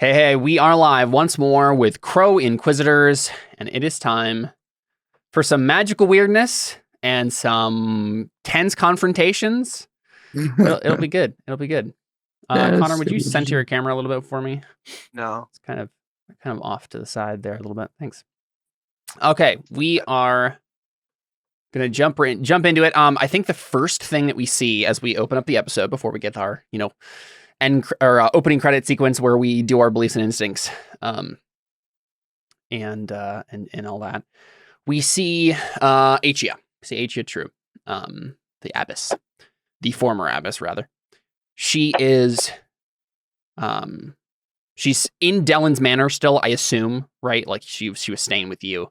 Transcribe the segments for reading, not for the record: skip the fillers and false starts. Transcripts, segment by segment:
Hey, we are live once more with Crow Inquisitors, and it is time for some magical weirdness and some tense confrontations. It'll be good. It'll be good. Connor, would you center your camera a little bit for me? No. It's kind of off to the side there a little bit. Thanks. Okay, we are gonna jump into it. I think the first thing that we see as we open up the episode before we get our, opening credit sequence where we do our beliefs and instincts, and all that, we see Achia. We see Achia True, the abbess, the former abbess rather. She is, she's in Dellon's manor still, I assume, right? Like she was staying with you.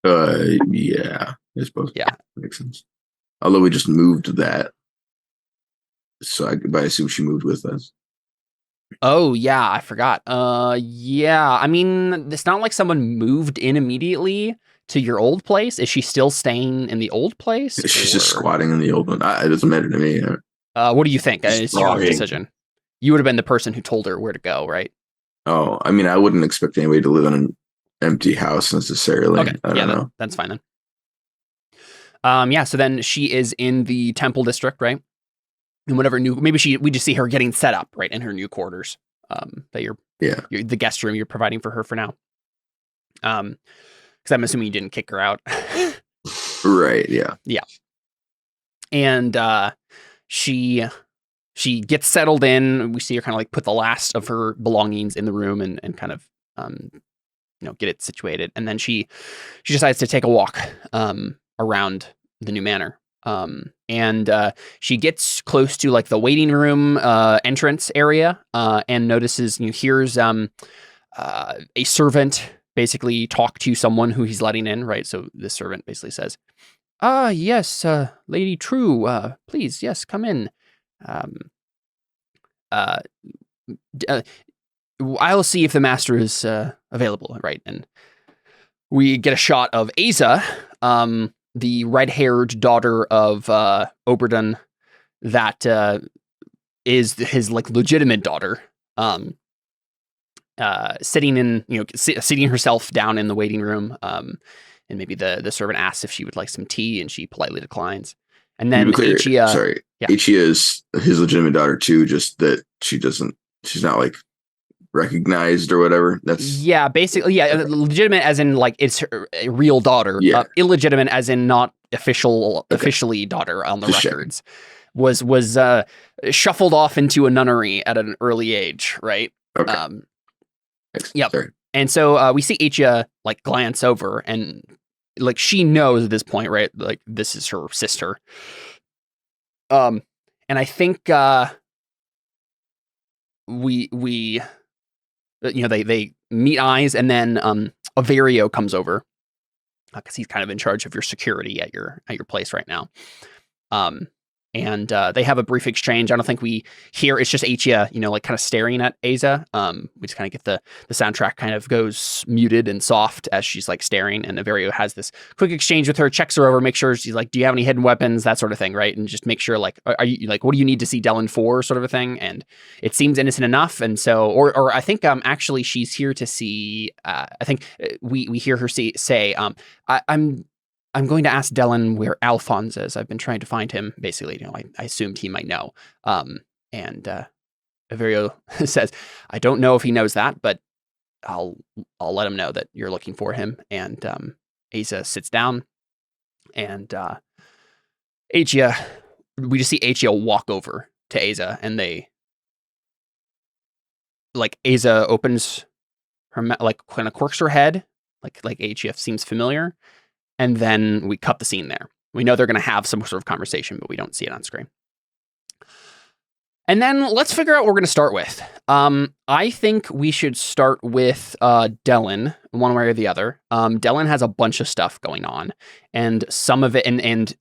Yeah, I suppose. Yeah, makes sense. Although we just moved that. So I assume she moved with us. Oh, yeah, I forgot. Yeah, I mean, it's not like someone moved in immediately to your old place. Is she still staying in the old place? She's just squatting in the old one. It doesn't matter to me. What do you think? It's your decision. You would have been the person who told her where to go, right? Oh, I mean, I wouldn't expect anybody to live in an empty house necessarily. Okay, I don't know. That's fine then. Yeah, so then she is in the temple district, right? And whatever we just see her getting set up, right, in her new quarters. That you're the guest room you're providing for her for now. Because I'm assuming you didn't kick her out. Right. Yeah. Yeah. And she gets settled in. We see her kind of like put the last of her belongings in the room and kind of get it situated. And then she decides to take a walk around the new manor. And she gets close to like the waiting room entrance area and notices, hears a servant basically talk to someone who he's letting in, right? So the servant basically says, yes, Lady True, please, yes, come in. I'll see if the master is available, right? And we get a shot of Aza, the red-haired daughter of Oberdon, that is his like legitimate daughter, sitting herself down in the waiting room, and maybe the servant asks if she would like some tea, and she politely declines. And then Achia is his legitimate daughter too, just that she's not like recognized or whatever. That's basically legitimate as in like it's her real daughter. Illegitimate as in not officially daughter on the records. Was shuffled off into a nunnery at an early age, right? Okay. Yep. Sorry. And so we see Achia like glance over, and like she knows at this point, right? Like this is her sister. And I think we they meet eyes, and then Averio comes over because he's kind of in charge of your security at your place right now. And they have a brief exchange. I don't think we hear. It's just Achia, like kind of staring at Aza. We just kind of get the soundtrack kind of goes muted and soft as she's like staring. And Averio has this quick exchange with her, checks her over, makes sure she's like, do you have any hidden weapons? That sort of thing, right? And just make sure like, are you like, what do you need to see Dellon for, sort of a thing? And it seems innocent enough. And so, or I think actually she's here to see. I think we hear her say, I'm going to ask Dellon where Alfons is. I've been trying to find him. Basically, I assumed he might know. And Averio says, I don't know if he knows that, but I'll let him know that you're looking for him. And Aza sits down, and Achia, we just see Achia walk over to Aza, and Aza opens her like kind of quirks her head, like Achia seems familiar. And then we cut the scene there. We know they're going to have some sort of conversation, but we don't see it on screen. And then let's figure out what we're going to start with. I think we should start with Dellon, one way or the other. Dellon has a bunch of stuff going on, and some of it, and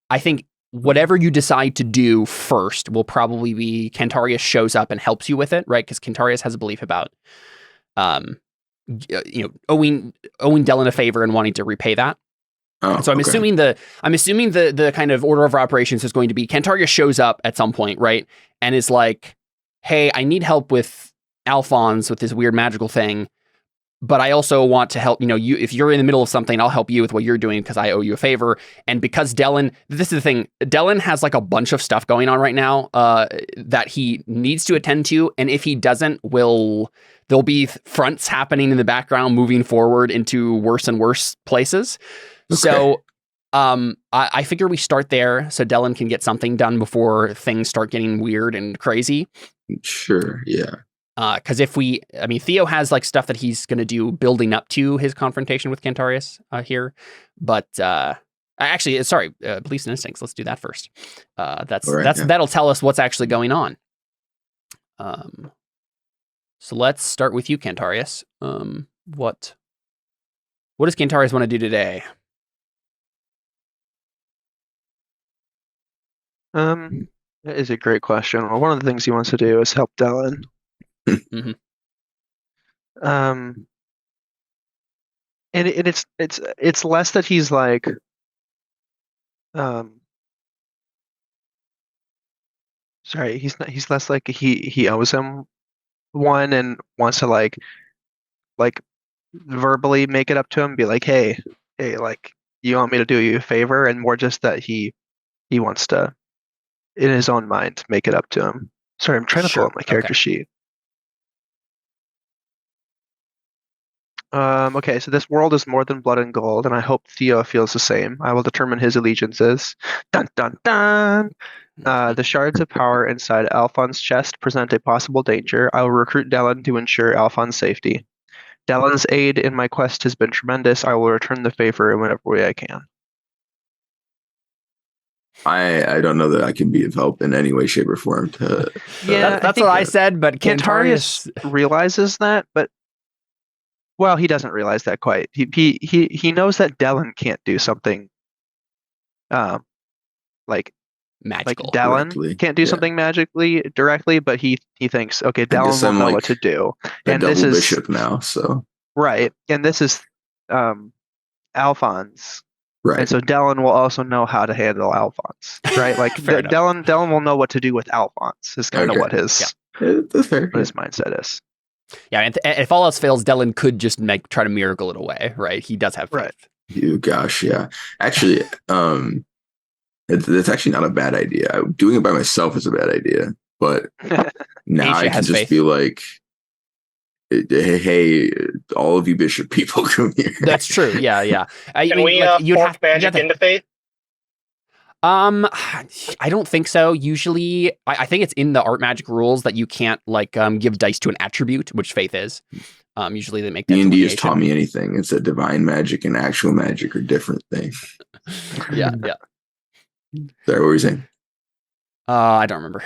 I think whatever you decide to do first will probably be Cantarius shows up and helps you with it, right? Because Cantarius has a belief about owing Dellon a favor and wanting to repay that. So I'm assuming the kind of order of operations is going to be Cantarius shows up at some point, right? And is like, hey, I need help with Alfons with his weird magical thing, but I also want to help, you, if you're in the middle of something, I'll help you with what you're doing because I owe you a favor. And because Dellon, this is the thing, Dellon has like a bunch of stuff going on right now that he needs to attend to. And if he doesn't, there'll be fronts happening in the background moving forward into worse and worse places. Okay. So I figure we start there so Dellon can get something done before things start getting weird and crazy. Sure, yeah. Because Theo has like stuff that he's going to do building up to his confrontation with Cantarius here. But actually, beliefs and instincts. Let's do that first. That'll tell us what's actually going on. So let's start with you, Cantarius. What does Cantarius want to do today? That is a great question. Well, one of the things he wants to do is help Dellon. Mm-hmm. And it's less that he's like he's less like he owes him one and wants to like verbally make it up to him, be like, hey, like you want me to do you a favor, and more just that he wants to, in his own mind, make it up to him. Sorry, I'm trying to pull up my character sheet. Okay, so this world is more than blood and gold, and I hope Theo feels the same. I will determine his allegiances. Dun dun dun! The shards of power inside Alfons' chest present a possible danger. I will recruit Dellon to ensure Alfons' safety. Dellon's aid in my quest has been tremendous. I will return the favor in whatever way I can. I don't know that I can be of help in any way, shape, or form. That's what I said, but Cantarius realizes that, but well, he doesn't realize that quite. He knows that Dellon can't do something like magical. Like Dellon can't do something magically directly, but he thinks, okay, Dellon will know what to do. And this is bishop now, so right. And this is Alfons. Right. And so Dellon will also know how to handle Alfons. Right? Like Dellon will know what to do with Alfons is kind of what his mindset is. Yeah, and if all else fails, Dellon could just try to miracle it away, right? He does have faith. Right. Gosh, yeah. Actually, it's actually not a bad idea. Doing it by myself is a bad idea, but now I can just be like, hey, all of you bishop people come here. That's true. Yeah. Can we force magic into faith? I don't think so. Usually, I think it's in the art magic rules that you can't give dice to an attribute, which faith is. Usually they make that. D&D has taught me anything. It's that divine magic and actual magic are different things. Yeah. Sorry, what were you saying? I don't remember.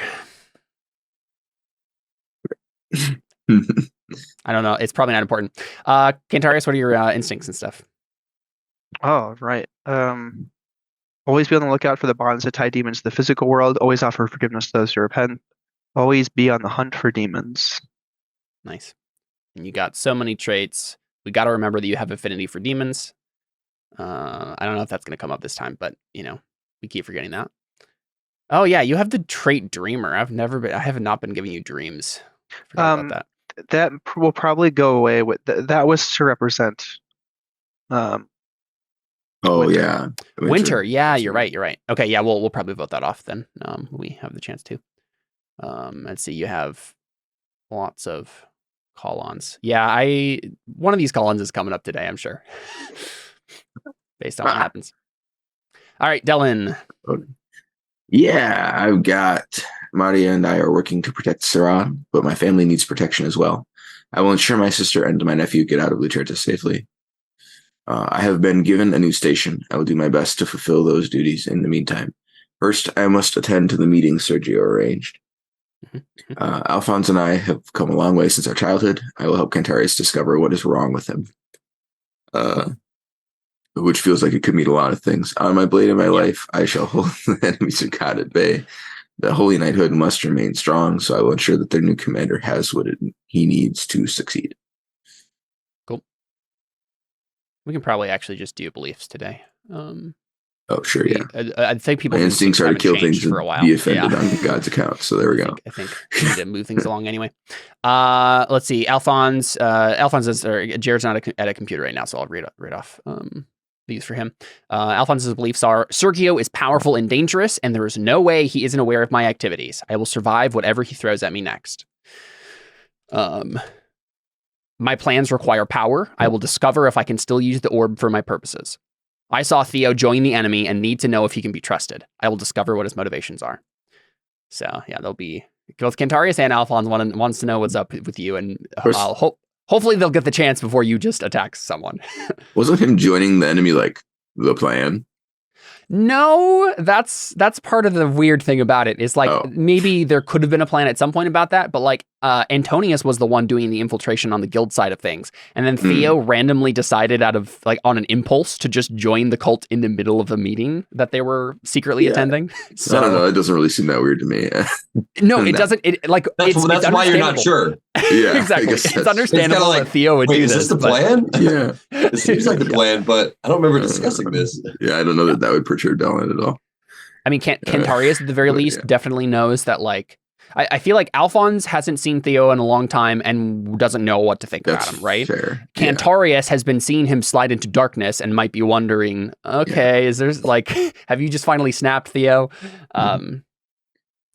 I don't know. It's probably not important. Cantarius, what are your instincts and stuff? Oh, right. Always be on the lookout for the bonds that tie demons to the physical world. Always offer forgiveness to those who repent. Always be on the hunt for demons. Nice. And you got so many traits. We got to remember that you have affinity for demons. I don't know if that's going to come up this time, but we keep forgetting that. Oh yeah, you have the trait dreamer. I have not been giving you dreams. Forgot about that. That will probably go away with that was to represent Winter. Yeah, you're right. Okay, yeah, we'll probably vote that off then. We have the chance to. Let's see, you have lots of call-ons. Yeah, one of these call-ons is coming up today, I'm sure. Based on what happens. All right, Dellon. Yeah, I've got Maria and I are working to protect Ceran, but my family needs protection as well. I will ensure my sister and my nephew get out of Lucerta safely. I have been given a new station. I will do my best to fulfill those duties in the meantime. First, I must attend to the meeting Sergio arranged. Alfons and I have come a long way since our childhood. I will help Cantarius discover what is wrong with him. Which feels like it could mean a lot of things. On my blade of my life, I shall hold the enemies of God at bay. The Holy Knighthood must remain strong, so I will ensure that their new commander has what he needs to succeed. Cool. We can probably actually just do beliefs today. Oh, sure, yeah. I think people. My instincts are to kill things for a and while. be offended on God's account. So there we go. I think we need to move things along anyway. Let's see. Alfons is Jared's not at a computer right now, so I'll read off these for him. Alphonse's beliefs are: Sergio is powerful and dangerous, and there is no way he isn't aware of my activities. I will survive whatever he throws at me next. My plans require power. I will discover if I can still use the orb for my purposes. I saw Theo join the enemy and need to know if he can be trusted. I will discover what his motivations are. So yeah, they'll be both Cantarius and Alfons wants to know what's up with you, and hopefully they'll get the chance before you just attack someone. Wasn't him joining the enemy like the plan? No, that's part of the weird thing about it is like maybe there could have been a plan at some point about that, but like Antonius was the one doing the infiltration on the guild side of things, and then Theo randomly decided out of like on an impulse to just join the cult in the middle of a meeting that they were secretly attending. So I don't know. It doesn't really seem that weird to me. No, it doesn't. That's why you're not sure. Yeah, exactly. It's understandable like, that Theo would do this. Is this the plan? Yeah, it seems like the plan, but I don't remember discussing this. Yeah, I don't know that would perturb Dellon at all. I mean, Cantarius at the very least definitely knows that. Like, I feel like Alfons hasn't seen Theo in a long time and doesn't know what to think about him. Right? Fair. Cantarius has been seeing him slide into darkness and might be wondering, okay, is there like, have you just finally snapped, Theo? Dellon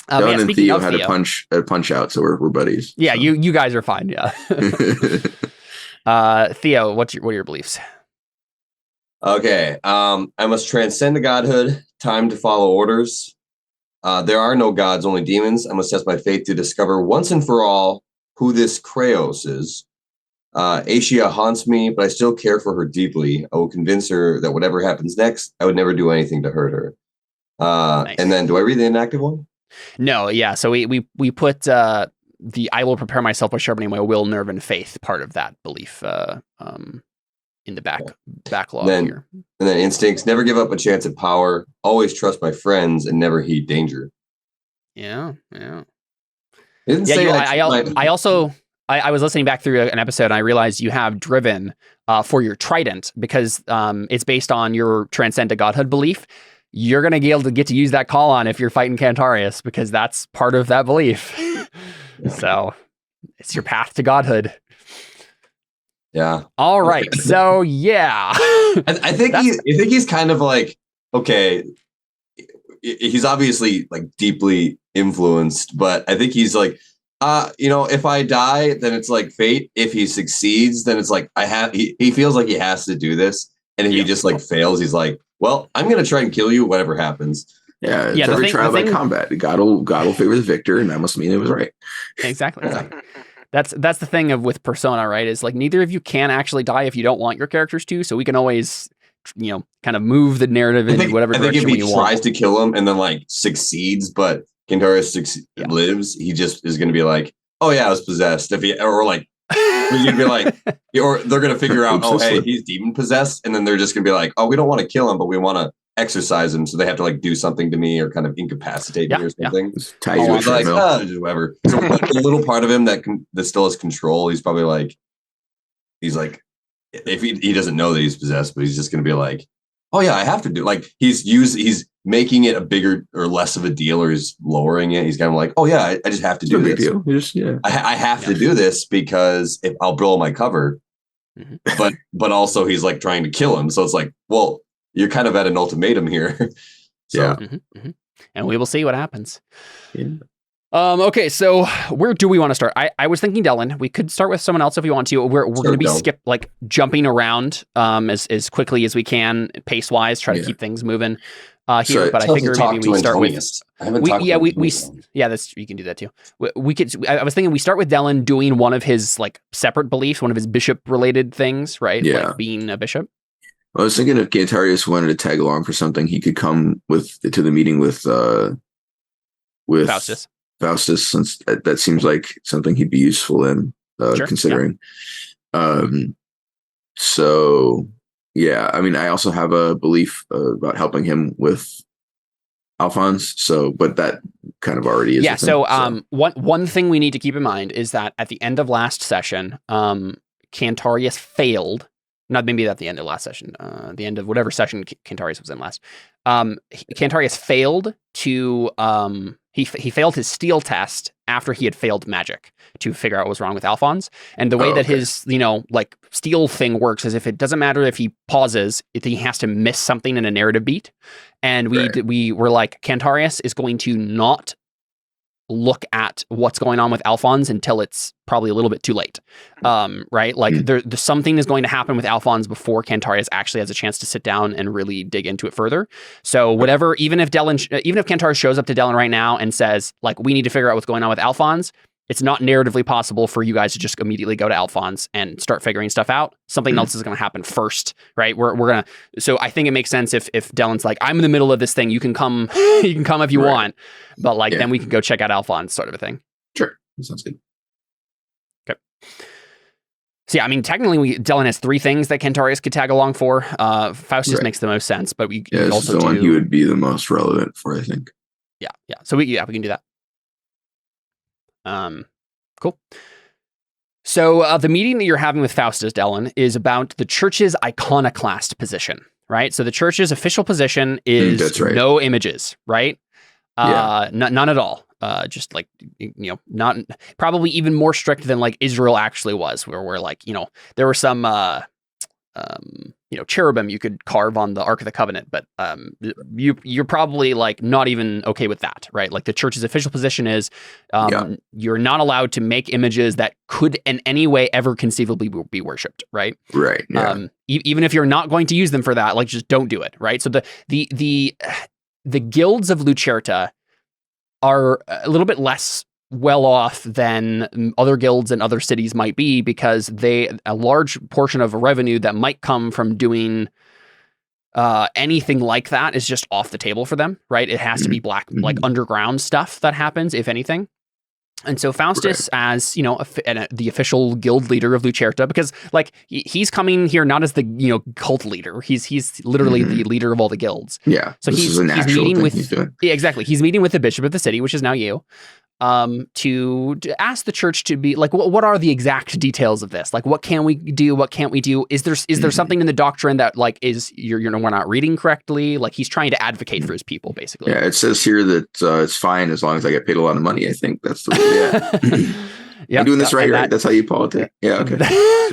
and Theo had a punch out, so we're buddies. Yeah, so. you guys are fine. Yeah. Theo, what are your beliefs? Okay. I must transcend to godhood. Time to follow orders. There are no gods, only demons. I must test my faith to discover once and for all who this Kraos is. Asia haunts me, but I still care for her deeply. I will convince her that whatever happens next, I would never do anything to hurt her. Nice. And then, do I read the inactive one? No, yeah. So we put the I will prepare myself by sharpening my will, nerve, and faith part of that belief in the backlog here. And then instincts: never give up a chance at power. Always trust my friends and never heed danger. Yeah. I was listening back through an episode and I realized you have driven for your trident because it's based on your transcend to godhood belief. You're going to be able to get to use that call on if you're fighting Cantarius because that's part of that belief. So it's your path to godhood. Yeah. All right. So yeah, I think he's kind of like, okay, he's obviously like deeply influenced, but I think he's like, if I die, then it's like fate. If he succeeds, then it's like he feels like he has to do this. And if he just like fails, he's like, well, I'm going to try and kill you, whatever happens. Yeah. It's every trial by combat. God will favor the victor. And that must mean it was right. Exactly. That's the thing with Persona, right? Is like neither of you can actually die if you don't want your characters to. So we can always, kind of move the narrative in whatever direction we want. I think if he tries to kill him and then like succeeds, but Cantarius lives, he just is going to be like, oh yeah, I was possessed. Or you're going to be like, or they're going to figure out, oh hey, he's demon possessed, and then they're just going to be like, oh, we don't want to kill him, but we want to exercise him, so they have to like do something to me or kind of incapacitate me or something. Whatever. So a little part of him that still has control. He's probably like, if he doesn't know that he's possessed, but he's just going to be like, oh yeah, I have to do. Like he's making it a bigger or less of a deal, or he's lowering it. He's kind of like, oh yeah, I just have to do this. I have to do this because if I'll blow my cover. Mm-hmm. But also he's like trying to kill him. So it's like, well, you're kind of at an ultimatum here. So. Yeah. Mm-hmm. And we will see what happens. Yeah. Okay, so where do we want to start? I was thinking Dellon. We could start with someone else if you want to. We're going to be jumping around as quickly as we can, pace wise. Try to keep things moving here. But I figure maybe we start with. You can do that too. We could. I was thinking we start with Dellon doing one of his like separate beliefs, one of his bishop related things, right? Yeah. Like being a bishop. I was thinking if Cantarius wanted to tag along for something, he could come to the meeting with Faustus, since that seems like something he'd be useful in, considering. Yeah. So, yeah, I mean, I also have a belief about helping him with Alfons. So, but that kind of already is. Yeah. One thing we need to keep in mind is that at the end of last session, Cantarius failed. Not maybe at the end of last session, the end of whatever session Cantarius was in last. Cantarius failed to he failed his steel test after he had failed magic to figure out what was wrong with Alfons. And the way that his like steel thing works is if it doesn't matter if he pauses, he has to miss something in a narrative beat. And we were like, Cantarius is going to not look at what's going on with Alfons until it's probably a little bit too late. Right? Like there's something is going to happen with Alfons before Cantarius actually has a chance to sit down and really dig into it further. So whatever, even if Cantarius shows up to Dellon right now and says, like, we need to figure out what's going on with Alfons, it's not narratively possible for you guys to just immediately go to Alfons and start figuring stuff out. Something else is going to happen first, right? We're going to, so I think it makes sense if Dellon's like, I'm in the middle of this thing, you can come if you want, but like, then we can go check out Alfons, sort of a thing. Sure. That sounds good. Okay. So yeah, I mean, technically Dellon has 3 things that Cantarius could tag along for. Faustus makes the most sense, but we also the one he would be the most relevant for, I think. Yeah. So we can do that. Cool. So the meeting that you're having with Faustus, Dellon, is about the church's iconoclast position, right? So the church's official position is no images, right? None at all. Just like, not probably even more strict than like Israel actually was, where like, there were some, cherubim you could carve on the Ark of the Covenant, but you're probably like not even okay with that, right? Like the church's official position is you're not allowed to make images that could in any way ever conceivably be worshipped, right? Right. Yeah. Even if you're not going to use them for that, like just don't do it, right? So the guilds of Lucerta are a little bit less well off than other guilds and other cities might be, because a large portion of revenue that might come from doing anything like that is just off the table for them, right? It has to be like underground stuff that happens, if anything. And so Faustus, as the official guild leader of Lucerta, because like he's coming here not as the cult leader, he's literally the leader of all the guilds. Yeah. So he's meeting with exactly. He's meeting with the bishop of the city, which is now you. To ask the church to be like, what are the exact details of this? Like, what can we do? What can't we do? Is there something in the doctrine that like we're not reading correctly? Like he's trying to advocate for his people, basically. Yeah, it says here that it's fine as long as I get paid a lot of money. I think that's the way. Yeah, I'm doing this right? That's how you politic. Yeah, okay.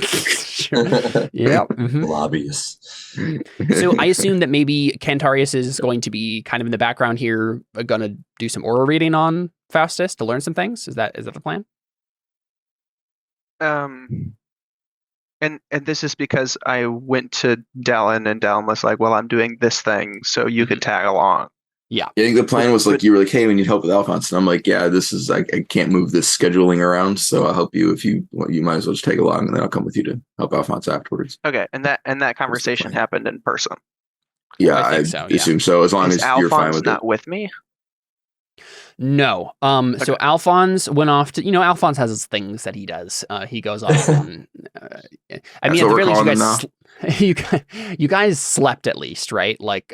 Sure. Yeah. Lobbyists. So I assume that maybe Cantarius is going to be kind of in the background here, going to do some aura reading on Faustus to learn some things. Is that the plan? And this is because I went to Dellon and Dellon was like, well, I'm doing this thing, so you could tag along. Yeah. I think the plan was like, you were like, hey, we need help with Alfons. And I'm like, yeah, this is, I can't move this scheduling around, so I'll help you if you might as well just tag along, and then I'll come with you to help Alfons afterwards. Okay. And that conversation happened in person. Yeah, I assume so, as long as you're fine with it. Not with me? No. Okay. So Alfons went off to, Alfons has his things that he does. He goes off and, I mean, at the very least, you guys slept at least, right? Like,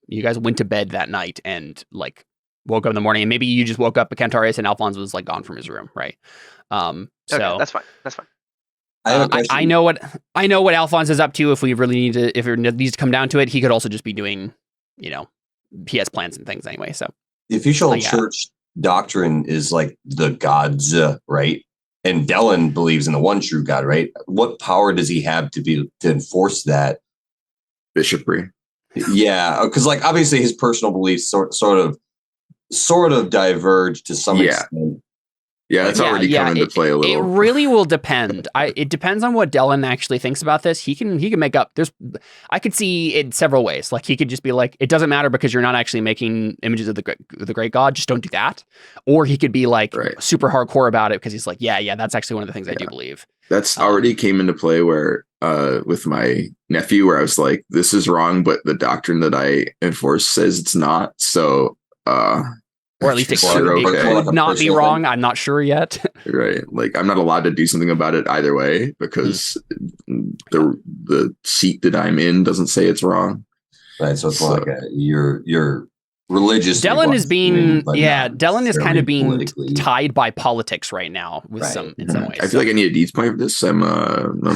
you guys went to bed that night and like woke up in the morning, and maybe you just woke up at Cantarius and Alfons was like gone from his room, right? So okay, that's fine. I know what Alfons is up to. If it needs to come down to it, he could also just be doing, he has plans and things anyway. So the official church doctrine is like the gods, right? And Dellon believes in the one true God, right? What power does he have to enforce that? Bishopry. Yeah, because like obviously his personal beliefs sort of diverge to some extent. Yeah, it's already come into play a little. It really will depend. It depends on what Dellon actually thinks about this. He can make up. I could see it several ways. Like he could just be like, it doesn't matter because you're not actually making images of the great God. Just don't do that. Or he could be like super hardcore about it because he's like, yeah, that's actually one of the things I do believe. That's already came into play where with my nephew, where I was like, this is wrong, but the doctrine that I enforce says it's not. So. Or at least it could not be wrong. I'm not sure yet. Right. Like I'm not allowed to do something about it either way because the seat that I'm in doesn't say it's wrong. Right. So it's like your religious. Dellon is being Dellon is kind of being tied by politics right now with in some ways. I feel like I need a deeds point for this. I'm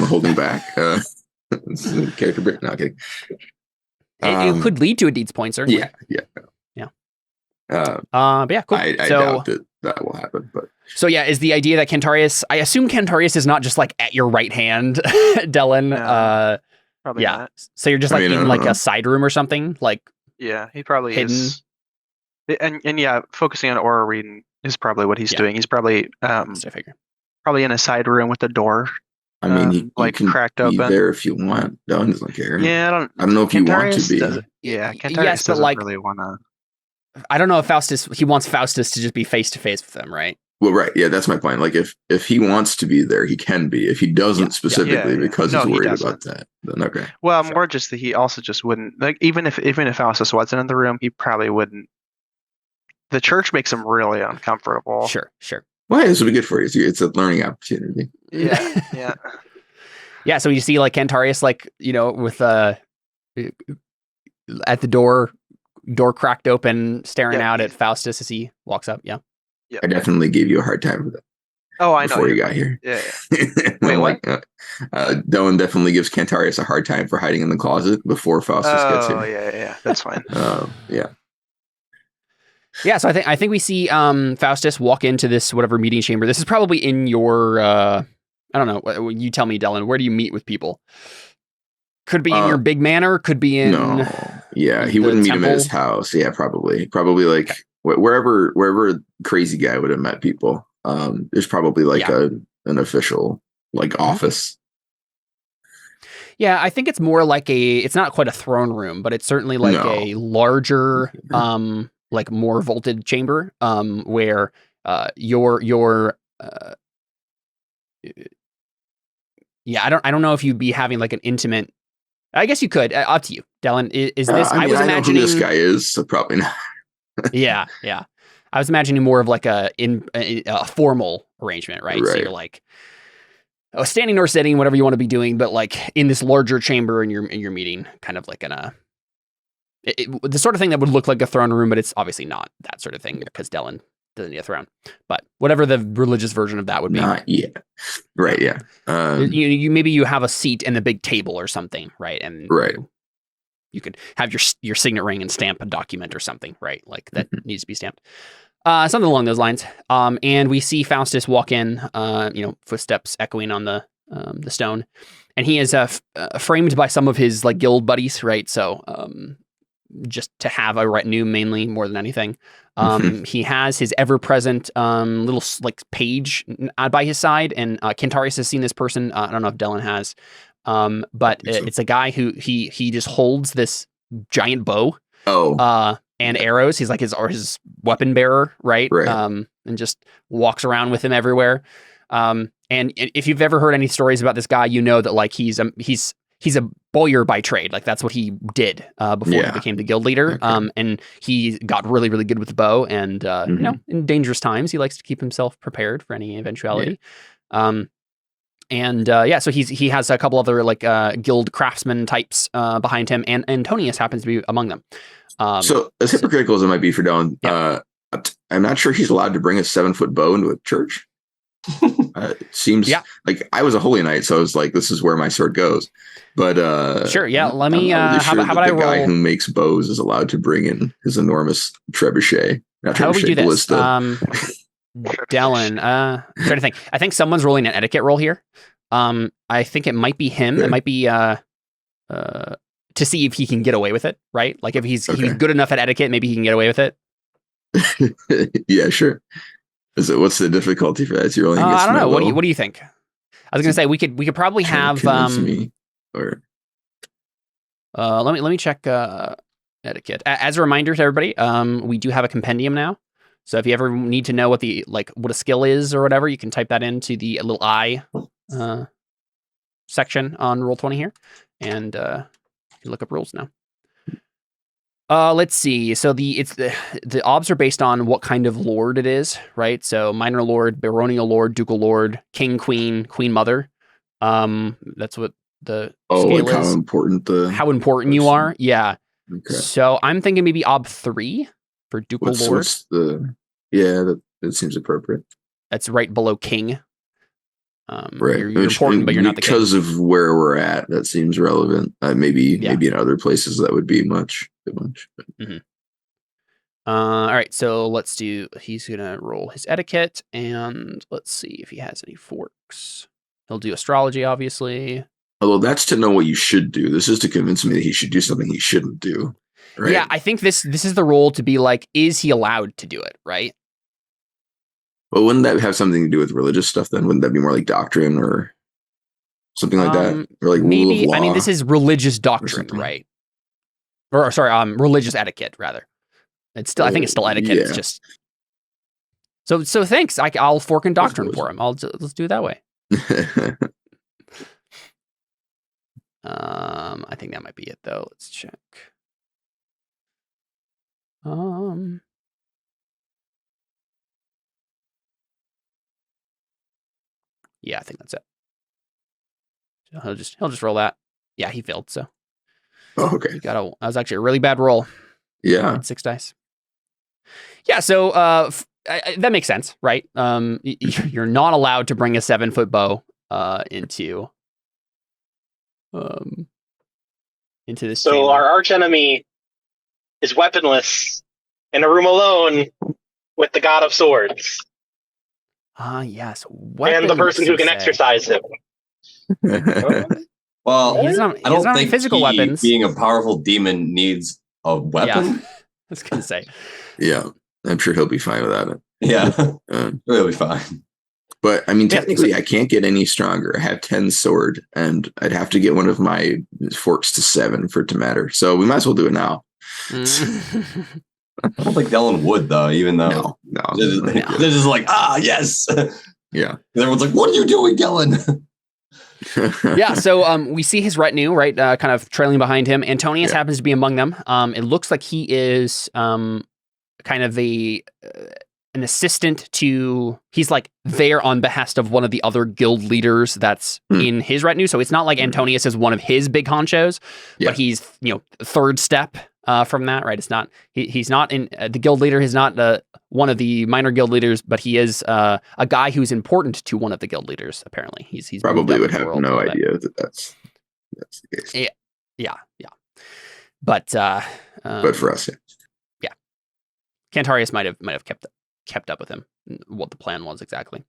holding back. Character break. Not kidding. It could lead to a deeds point, certainly. Yeah. But yeah, cool. I doubt that will happen. But so yeah, is the idea that Cantarius? I assume Cantarius is not just like at your right hand, Dellon. No, probably not. So you're just like in like a side room or something, like he probably hidden. is. And yeah, focusing on aura reading is probably what he's doing. He's probably probably in a side room with the door. I mean, he like can cracked be open. there if you want. Dellon doesn't care. Yeah, I don't know if you want to be. Cantarius doesn't like, really want to. I don't know if he wants Faustus to just be face to face with them, right? Well, right. Yeah, that's my point. Like, if he wants to be there, he can be. If he doesn't specifically because he's worried about that, then okay. Well, more just that he also just wouldn't, like, even if Faustus wasn't in the room, he probably wouldn't. The church makes him really uncomfortable. Sure. Well, this would be good for you. It's a learning opportunity. Yeah. Yeah, so you see like Cantarius, like, with at the door cracked open, staring out at Faustus as he walks up. Yeah. I definitely gave you a hard time for that. Oh, I know. Before you got here. Yeah. Wait, what? Dellon definitely gives Cantarius a hard time for hiding in the closet before Faustus gets here. Oh, yeah. That's fine. Yeah. Yeah, so I think we see Faustus walk into this whatever meeting chamber. This is probably in your I don't know. You tell me, Dellon. Where do you meet with people? Could be in your big manor. Could be in. No. Yeah, he wouldn't meet him at his house. Yeah, probably like wherever crazy guy would have met people. There's probably like an official like office. Yeah, I think it's more like it's not quite a throne room, but it's certainly like a larger, like more vaulted chamber, where your I don't know if you'd be having like an intimate. I guess you could. Up to you, Dellon. Is this? I was imagining know who this guy is, so probably not. yeah. I was imagining more of like a formal arrangement, right? So you're like standing or sitting, whatever you want to be doing, but like in this larger chamber in your meeting, kind of like the sort of thing that would look like a throne room, but it's obviously not that sort of thing because Dellon doesn't need a throne. But whatever the religious version of that would be. Not yet. Right, yeah. You maybe you have a seat and a big table or something, right? And you could have your signet ring and stamp a document or something, right? Like that needs to be stamped. Something along those lines. And we see Faustus walk in, footsteps echoing on the stone, and he is framed by some of his like guild buddies, right? So just to have a retinue mainly more than anything. He has his ever-present little like page by his side, and Cantarius has seen this person. I don't know if Dellon has, but it's a guy who he just holds this giant bow. And arrows. He's like his weapon bearer, right? And just walks around with him everywhere. And if you've ever heard any stories about this guy, you know that like he's a bowyer by trade. Like that's what he did before he became the guild leader. And he got really, really good with the bow. And in dangerous times, he likes to keep himself prepared for any eventuality. So he has a couple other like guild craftsman types behind him, and Antonius happens to be among them. So as hypocritical as it might be for Dellon, I'm not sure he's allowed to bring a 7-foot bow into a church. It seems like I was a holy knight, so I was like, this is where my sword goes. But sure, yeah. Let me. How about I roll? The guy who makes bows is allowed to bring in his enormous trebuchet. How do we do this? Dellon, trying to think. I think someone's rolling an etiquette roll here. I think it might be him. It might be to see if he can get away with it, right? Like if he's good enough at etiquette, maybe he can get away with it. Yeah, sure. What's the difficulty for that? Is rolling I don't know. What do you think? I was gonna say we could probably have let me check etiquette. As a reminder to everybody, we do have a compendium now. So if you ever need to know what a skill is or whatever, you can type that into the little I section on Roll20 here, and you look up rules now. Let's see. So the obs are based on what kind of lord it is, right? So minor lord, baronial lord, ducal lord, king, queen, queen mother. That's what the scale is. How important you are. Yeah. Okay. So I'm thinking maybe ob 3 for ducal lord. That seems appropriate. That's right below king. Right. You're important, but you're not the king. Because of where we're at, that seems relevant. Maybe in other places that would be much. Mm-hmm. All right, so let's do. He's gonna roll his etiquette, and let's see if he has any forks. He'll do astrology, obviously. Although that's to know what you should do. This is to convince me that he should do something he shouldn't do. Right? Yeah, I think this is the role to be like, is he allowed to do it? Right. Well, wouldn't that have something to do with religious stuff? Then wouldn't that be more like doctrine or something like that, or like maybe? Rule of law, I mean, this is religious doctrine, right? Or sorry, religious etiquette rather. It's still, I think it's still etiquette. Yeah. It's just so. Thanks. I'll fork in doctrine for him. Let's do it that way. I think that might be it though. Let's check. Yeah, I think that's it. So he'll just roll that. Yeah, he failed. So. Oh, okay. That was actually a really bad roll. Yeah. 6 dice. Yeah, so that makes sense, right? You're not allowed to bring a 7-foot bow into this. So chamber. our archenemy is weaponless in a room alone with the god of swords. Yes. And the person who can exercise him. Well, I don't think physical weapons. Being a powerful demon needs a weapon. Yeah. I was gonna say. Yeah, I'm sure he'll be fine without it. Yeah, he'll be fine. But I mean, technically, I can't get any stronger. I have 10 sword, and I'd have to get one of my forks to 7 for it to matter. So we might as well do it now. I don't think Dellon would, though. Even though no. They're just like, yes. Yeah. And everyone's like, what are you doing, Dellon? Yeah, so we see his retinue, right, kind of trailing behind him. Antonius happens to be among them. It looks like he is kind of an assistant to, he's like there on behest of one of the other guild leaders that's in his retinue. So it's not like Antonius is one of his big honchos, but he's, third step from that, right? It's not, he's not in, the guild leader is not one of the minor guild leaders, but he is a guy who's important to one of the guild leaders, apparently. He's probably would have no idea that's the case. Yeah. But for us, yeah. Cantarius might have kept up with him, what the plan was exactly.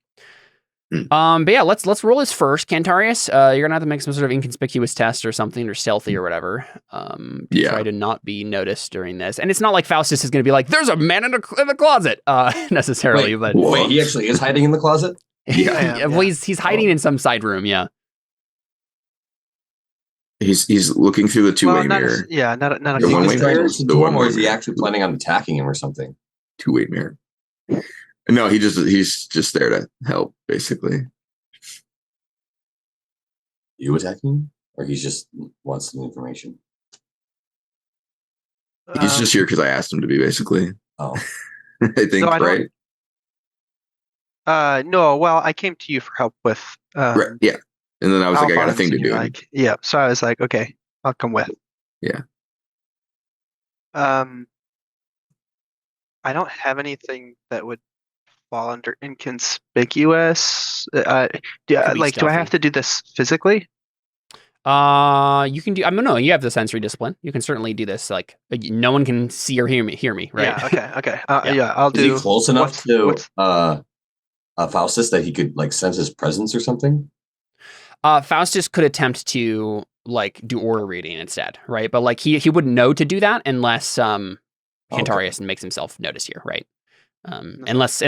But yeah, let's roll his first. Cantarius, you're gonna have to make some sort of inconspicuous test or something, or stealthy or whatever. Try to not be noticed during this. And it's not like Faustus is gonna be like, "There's a man in the closet," necessarily. Wait, he actually is hiding in the closet. Well, he's hiding in some side room. Yeah. He's looking through the two-way mirror. Not a one-way mirror. Or is he actually planning on attacking him or something? Two-way mirror. No, he's just there to help, basically. You attacking him? Or he just wants some information? He's just here because I asked him to be, basically. Oh. I think, right? No, well, I came to you for help with... right, yeah. And then I was Alfons, like, I got a thing to do. So I was like, okay, I'll come with. Yeah. I don't have anything that would fall under inconspicuous. Do I have to do this physically? You can do. I don't know. You have the sensory discipline. You can certainly do this. Like no one can see or hear me. Right? Yeah. Okay. I'll do. Is he close enough to Faustus that he could like sense his presence or something? Faustus could attempt to like do aura reading instead, right? But like he wouldn't know to do that unless Cantarius makes himself notice here, right? Unless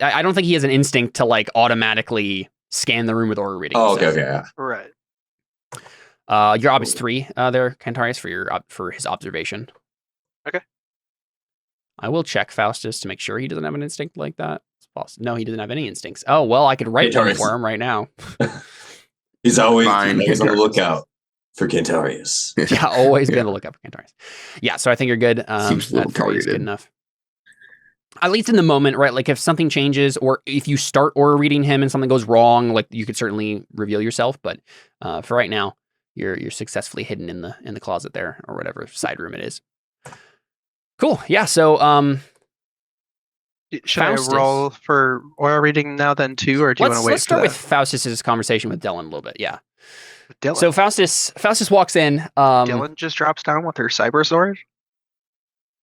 I don't think he has an instinct to like automatically scan the room with aura reading. Okay. Right. Your ob is 3 there, Cantarius, for his observation. Okay. I will check Faustus to make sure he doesn't have an instinct like that. No, he doesn't have any instincts. Oh well, I could write one for him right now. He's always on the lookout for Cantarius. Yeah, always be on the lookout for Cantarius. Yeah, so I think you're good. Seems a little targeted. Good enough. At least in the moment, right? Like if something changes, or if you start aura reading him and something goes wrong, like you could certainly reveal yourself. But for right now, you're successfully hidden in the closet there, or whatever side room it is. Cool. Yeah. So Should Faustus. I roll for oil reading now then too, or do you want to wait Let's start for with that? Faustus's conversation with Dellon a little bit. Yeah. Dellon. So Faustus walks in. Dellon just drops down with her cyber sword.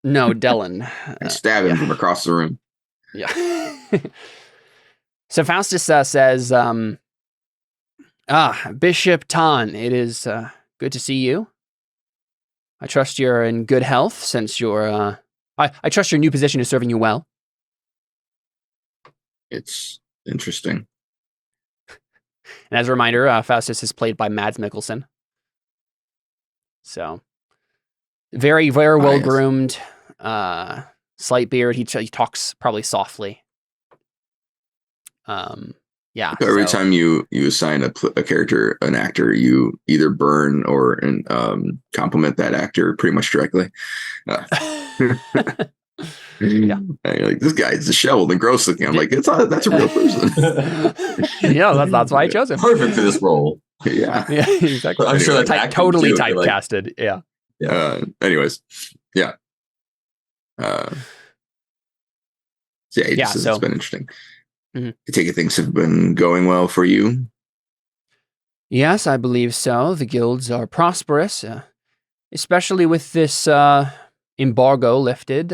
No, Dellon. I stab him from across the room. Yeah. So Faustus says, Bishop Tan, it is good to see you. I trust you're in good health since you're, I trust your new position is serving you well. It's interesting. And as a reminder, Faustus is played by Mads Mikkelsen. So, very, very well groomed, slight beard. He talks probably softly. Yeah. Every time you assign a character, an actor, you either burn or compliment that actor pretty much directly. Yeah. And you're like, this guy's disheveled and gross looking. I'm like, that's a real person. Yeah, that's why I chose him. Perfect for this role. Yeah. Yeah, exactly. I'm sure that's totally too, typecasted. Yeah. Anyways, yeah. So it's been interesting. Mm-hmm. I take it things have been going well for you. Yes, I believe so. The guilds are prosperous, especially with this embargo lifted.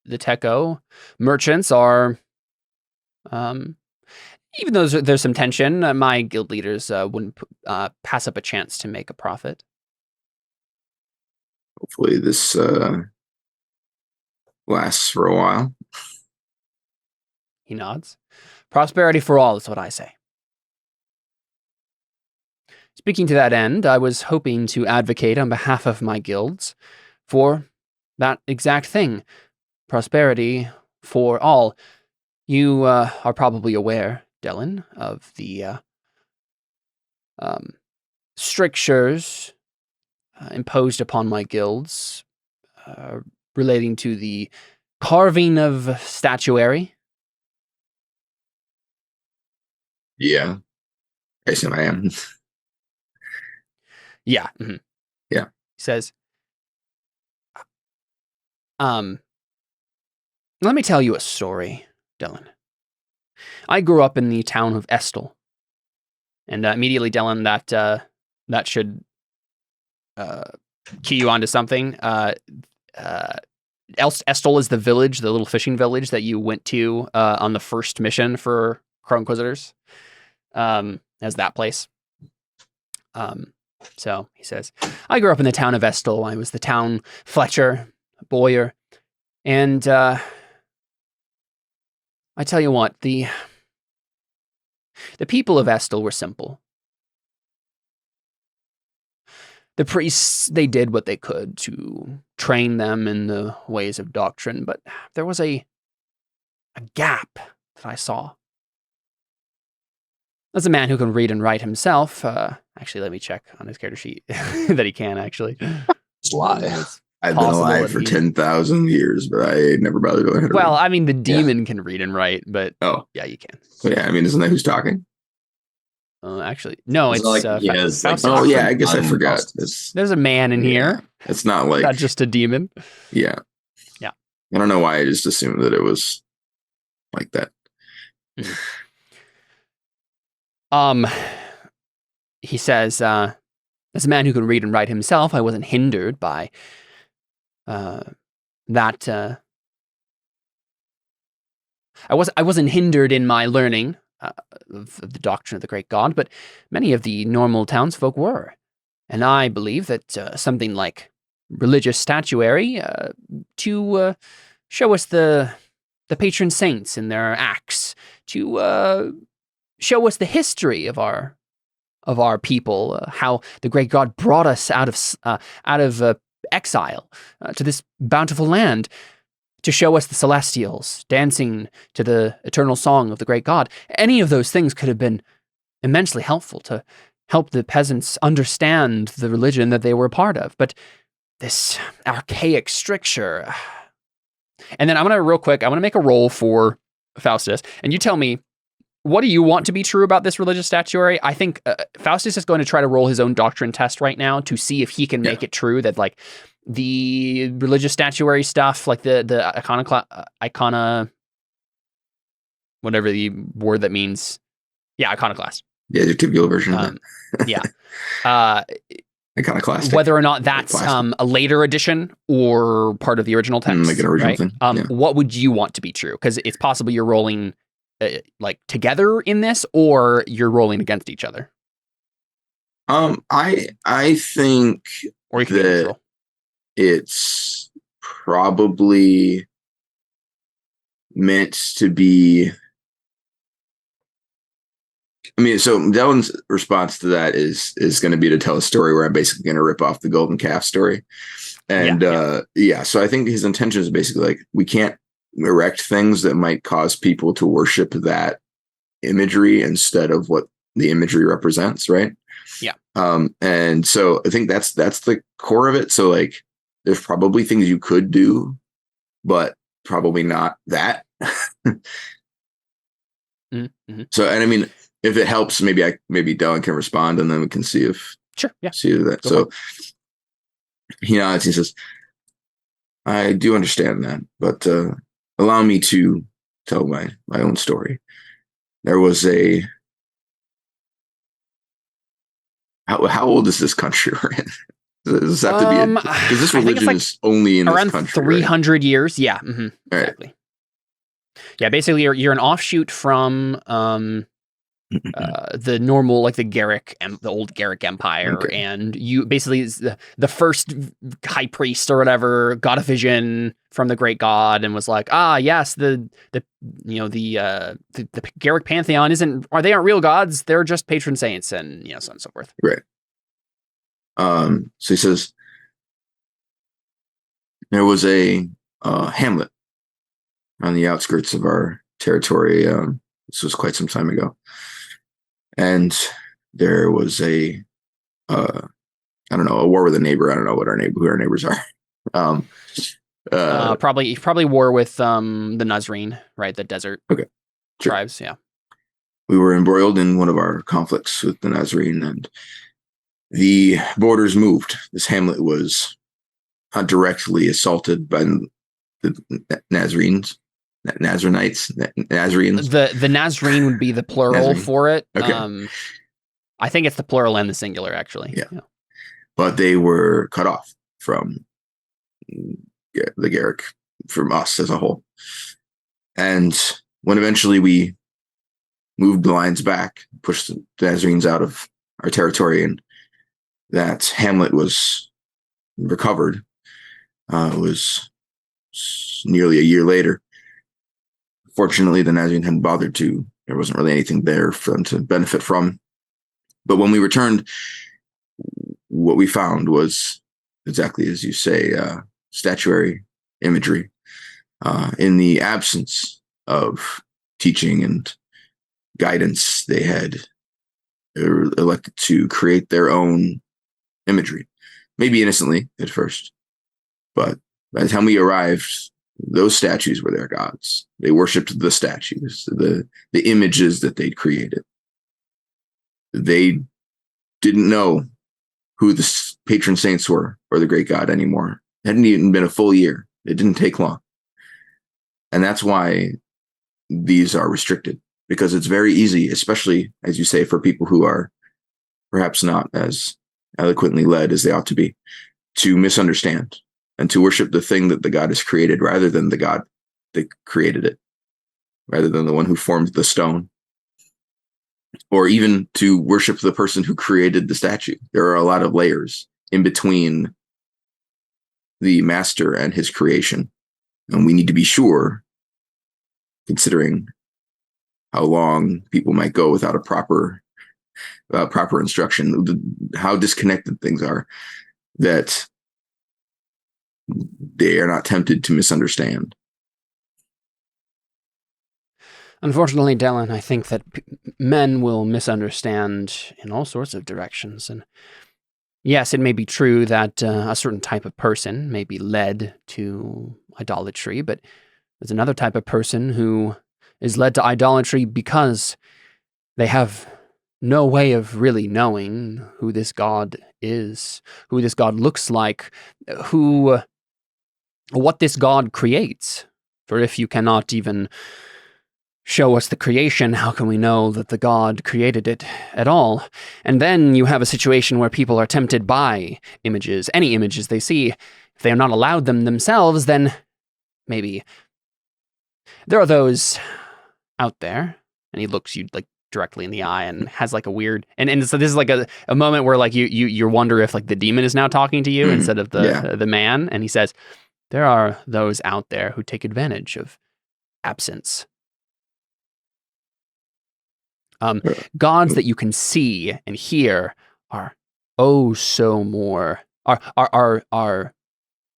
The Techo merchants are, even though there's some tension, my guild leaders wouldn't pass up a chance to make a profit. Hopefully this lasts for a while. He nods. Prosperity for all is what I say. Speaking to that end, I was hoping to advocate on behalf of my guilds for that exact thing. Prosperity for all. You are probably aware, Dellon, of the strictures imposed upon my guilds relating to the carving of statuary. Yeah. I assume I am. Yeah. Mm-hmm. Yeah. He says, let me tell you a story, Dellon. I grew up in the town of Estel. And immediately, Dellon, that should key you onto something. Estel is the village, the little fishing village that you went to on the first mission for Crow Inquisitors. As that place. So he says, I grew up in the town of Estel. I was the town Fletcher, Boyer, and I tell you what, the people of Estel were simple. The priests, they did what they could to train them in the ways of doctrine, but there was a gap that I saw. As a man who can read and write himself, actually, let me check on his character sheet that he can, actually. Just lie. I've been alive for 10,000 years, but I never bothered to learn how to read. I mean, the demon can read and write, but yeah, you can. Yeah, I mean, isn't that who's talking? Actually, no, it's Faustus. Oh, yeah, I guess I forgot. There's a man in here. It's not like... Not just a demon. Yeah. Yeah. I don't know why I just assumed that it was like that. He says, as a man who can read and write himself, I wasn't hindered by that. I wasn't hindered in my learning of the doctrine of the great god, but many of the normal townsfolk were. And I believe that something like religious statuary to show us the patron saints and their acts, to show us the history of our people, how the great god brought us out of exile to this bountiful land, to show us the celestials dancing to the eternal song of the great god. Any of those things could have been immensely helpful to help the peasants understand the religion that they were a part of. But this archaic stricture. And then I'm going to make a roll for Faustus, and you tell me, what do you want to be true about this religious statuary? I think Faustus is going to try to roll his own doctrine test right now to see if he can make it true that, like, the religious statuary stuff, like the icona, whatever the word that means. Yeah, iconoclast. The adjectival version of that. Yeah. Iconoclastic. Whether or not that's a later addition or part of the original text. Like an original right? thing. Yeah. What would you want to be true? Because it's possible you're rolling like together in this, or you're rolling against each other. I think or you can be neutral. It's probably meant to be. I mean, so Dellon's response to that is going to be to tell a story where I'm basically going to rip off the golden calf story. And so I think his intention is basically like, we can't erect things that might cause people to worship that imagery instead of what the imagery represents, right? Yeah. And so I think that's the core of it. So like, there's probably things you could do, but probably not that. Mm-hmm. So, and I mean, if it helps, maybe Dellon can respond, and then we can see if see that. So he nods. He says, "I do understand that, but allow me to tell my own story. There was a how old is this country we're in? Does this have to be because this religion is only in around this country, 300 right? years? Yeah, mm-hmm, exactly. Right. Yeah, basically, you're an offshoot from the normal, like the old Garrick Empire, and you basically the first high priest or whatever got a vision from the great god and was like, yes, the Garrick pantheon they aren't real gods, they're just patron saints, and so on and so forth. Right. So he says there was a hamlet on the outskirts of our territory. This was quite some time ago. And there was a war with a neighbor. I don't know who our neighbors are. Probably war with the Nazrene, right? The desert tribes. Sure. Yeah. We were embroiled in one of our conflicts with the Nazrene, and the borders moved. This hamlet was directly assaulted by the Nazarenes. Nazarenes. The Nazrene would be the plural Nazarene. For it. Okay. I think it's the plural and the singular, actually. Yeah. But they were cut off from the Garrick, from us as a whole. And when eventually we moved the lines back, pushed the Nazarenes out of our territory, and that hamlet was recovered, it was nearly a year later. Fortunately, the Nazarene hadn't bothered to. There wasn't really anything there for them to benefit from. But when we returned, what we found was exactly as you say, statuary imagery. In the absence of teaching and guidance, they had elected to create their own imagery, maybe innocently at first. But by the time we arrived, those statues were their gods. They worshipped the statues, the images that they'd created. They didn't know who the patron saints were or the great god anymore. It hadn't even been a full year. It didn't take long. And that's why these are restricted, because it's very easy, especially, as you say, for people who are perhaps not as eloquently led as they ought to be, to misunderstand and to worship the thing that the god has created rather than the god that created it, rather than the one who formed the stone, or even to worship the person who created the statue. There are a lot of layers in between the master and his creation. And we need to be sure, considering how long people might go without a proper instruction, how disconnected things are, that they are not tempted to misunderstand. Unfortunately, Dellon, I think that men will misunderstand in all sorts of directions. And yes, it may be true that a certain type of person may be led to idolatry, but there's another type of person who is led to idolatry because they have no way of really knowing who this god is, who this god looks like, what this god creates. For if you cannot even show us the creation, how can we know that the god created it at all? And then you have a situation where people are tempted by images, any images they see. If they are not allowed them themselves, then maybe there are those out there. And he looks you like directly in the eye and has like a weird and so this is like a moment where like you wonder if like the demon is now talking to you instead of the man. And he says, there are those out there who take advantage of absence. Gods that you can see and hear are are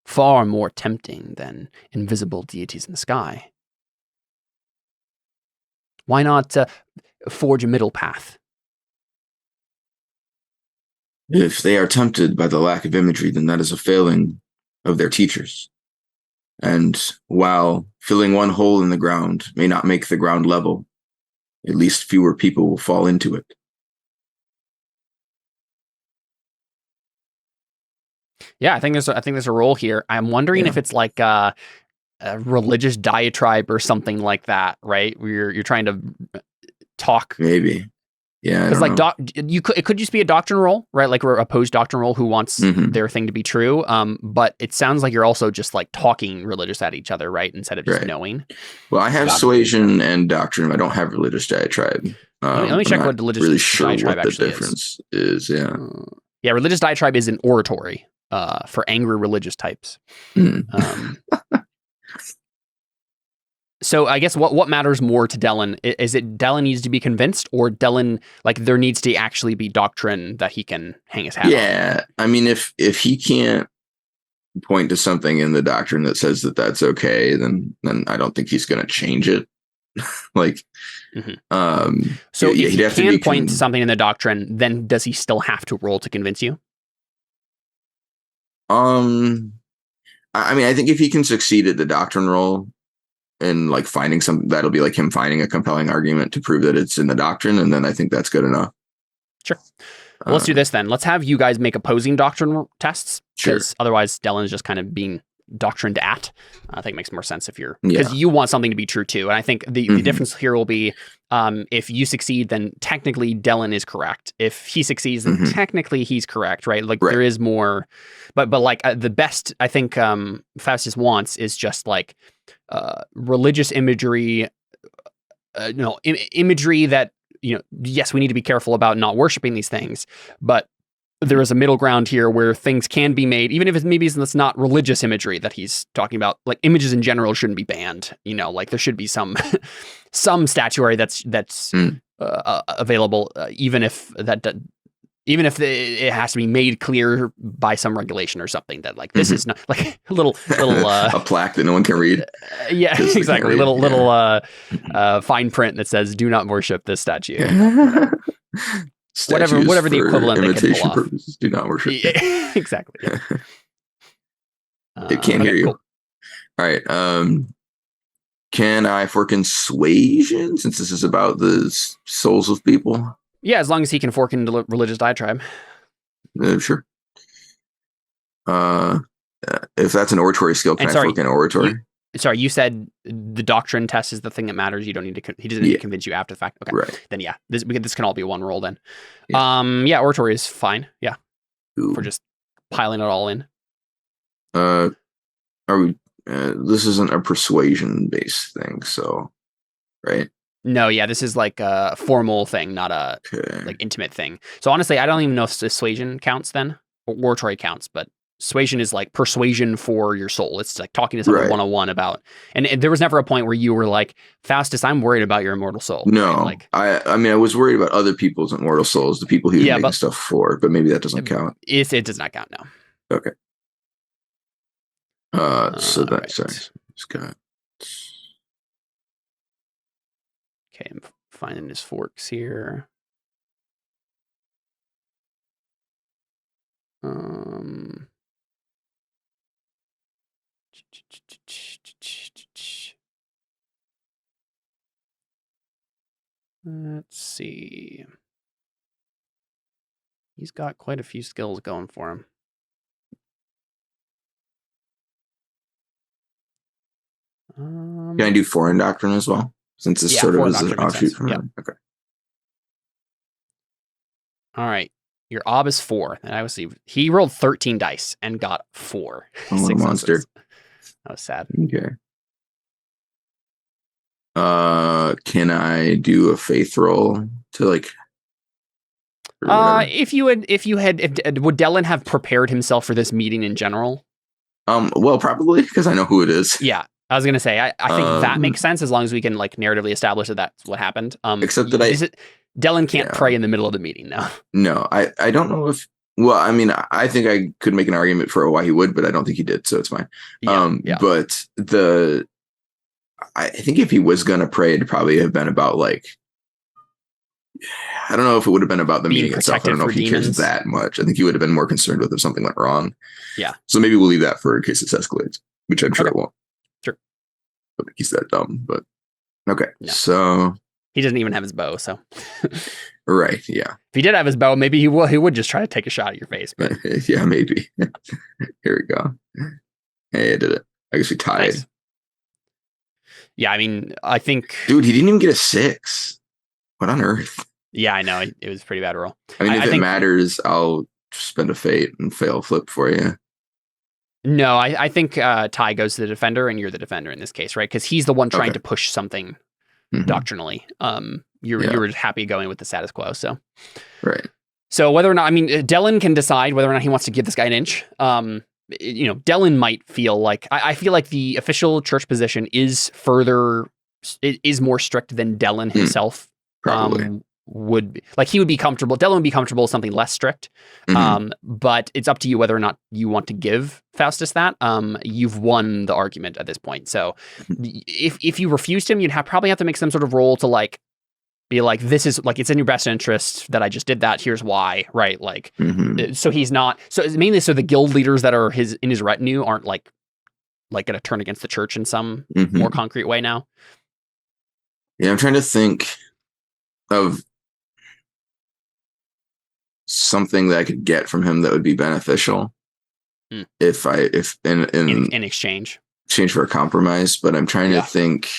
far more tempting than invisible deities in the sky. Why not forge a middle path? If they are tempted by the lack of imagery, then that is a failing of their teachers. And while filling one hole in the ground may not make the ground level, at least fewer people will fall into it. Yeah, I think there's a role here. I'm wondering if it's like a religious diatribe or something like that, right? Where you're trying to talk. Maybe. Yeah, because like it could just be a doctrine role, right? Like we're a opposed doctrine role who wants their thing to be true. But it sounds like you're also just like talking religious at each other, right? Instead of just knowing. Well, I have suasion and doctrine. I don't have religious diatribe. Let me check what religious really sure diatribe what the actually difference is. Yeah. Yeah, religious diatribe is an oratory for angry religious types. So I guess what matters more to Dellon? Is it Dellon needs to be convinced, or Dellon, like there needs to actually be doctrine that he can hang his hat on? Yeah, I mean, if he can't point to something in the doctrine that says that that's okay, then I don't think he's going to change it. Like, so if he can point to something in the doctrine, then does he still have to roll to convince you? I mean, I think if he can succeed at the doctrine roll, and like finding some, that'll be like him finding a compelling argument to prove that it's in the doctrine, and then I think that's good enough. Sure. Well, let's do this then. Let's have you guys make opposing doctrine tests, because otherwise Dellon is just kind of being doctrined at. I think it makes more sense if you're, because you want something to be true too. And I think the difference here will be if you succeed, then technically Dellon is correct. If he succeeds, then technically he's correct, right? Like there is more, but like the best I think Faustus wants is just like religious imagery, imagery that, yes, we need to be careful about not worshiping these things, but there is a middle ground here where things can be made, even if it's not religious imagery that he's talking about. Like images in general shouldn't be banned. Like there should be some statuary that's available, even if it has to be made clear by some regulation or something that like this is not like a little a plaque that no one can read. Yeah, exactly. Little fine print that says "Do not worship this statue." Whatever the equivalent they can pull off. Purposes, do not worship. Exactly. It can't hear you. Cool. All right. Can I fork in suasion since this is about the souls of people? Yeah, as long as he can fork into religious diatribe. Sure. If that's an oratory skill, can I fork in oratory? You said the doctrine test is the thing that matters. You don't need to. He doesn't need to convince you after the fact. Okay, right. Then this can all be one roll then. Yeah. Oratory is fine. Yeah, for just piling it all in. Are we? This isn't a persuasion based thing, so right? No, yeah, this is like a formal thing, not a like intimate thing. So honestly, I don't even know if persuasion counts then. Oratory counts, but suasion is like persuasion for your soul. It's like talking to someone one-on-one about, and there was never a point where you were like, Faustus, I'm worried about your immortal soul. No, right? Like, I mean, I was worried about other people's immortal souls, the people he was making stuff for, but maybe that doesn't count. It does not count, no. Okay. So that, sorry, just got. Okay, I'm finding his forks here. Let's see. He's got quite a few skills going for him. Can I do foreign doctrine as well? Since this sort of is an offshoot from him. Okay. All right. Your ob is 4. And I was he rolled 13 dice and got 4. Oh, what a monster. That was sad. Okay. Can I do a faith roll to like? Would Dellon have prepared himself for this meeting in general? Well, probably because I know who it is. Yeah. I was gonna say, I think that makes sense as long as we can like narratively establish that that's what happened. Except that Dellon can't pray in the middle of the meeting, though. No, I don't know if. Well, I mean, I think I could make an argument for why he would, but I don't think he did, so it's fine. But I think if he was gonna pray, it'd probably have been about like. I don't know if it would have been about the meeting itself. I don't know if he cares that much. I think he would have been more concerned with if something went wrong. Yeah. So maybe we'll leave that for in case this escalates, which I'm sure it won't. Sure. I don't think he's that dumb, but okay. No. So he doesn't even have his bow, so right, yeah. If he did have his bow, maybe he would just try to take a shot at your face. But yeah, maybe. Here we go. Hey, I did it. I guess we tied. Nice. Yeah, I mean, I think dude, he didn't even get a 6. What on earth? Yeah, I know. It was a pretty bad roll. I mean, if it matters, I'll spend a fate and fail flip for you. No, I think Ty goes to the defender, and you're the defender in this case, right? Because he's the one trying to push something doctrinally. You were happy going with the status quo, so right. So whether or not, I mean, Dellon can decide whether or not he wants to give this guy an inch. Dellon might feel like I feel like the official church position is more strict than Dellon himself. Probably. Would be like he would be comfortable. Dellon would be comfortable with something less strict. But it's up to you whether or not you want to give Faustus that. You've won the argument at this point. So if you refused him, you'd probably have to make some sort of roll to like be like, this is like, it's in your best interest that I just did that. Here's why, right? Like, so he's not. So it's mainly so the guild leaders that are in his retinue aren't like going to turn against the church in some more concrete way now. Yeah, I'm trying to think of something that I could get from him that would be beneficial if in exchange for a compromise, but I'm trying to think.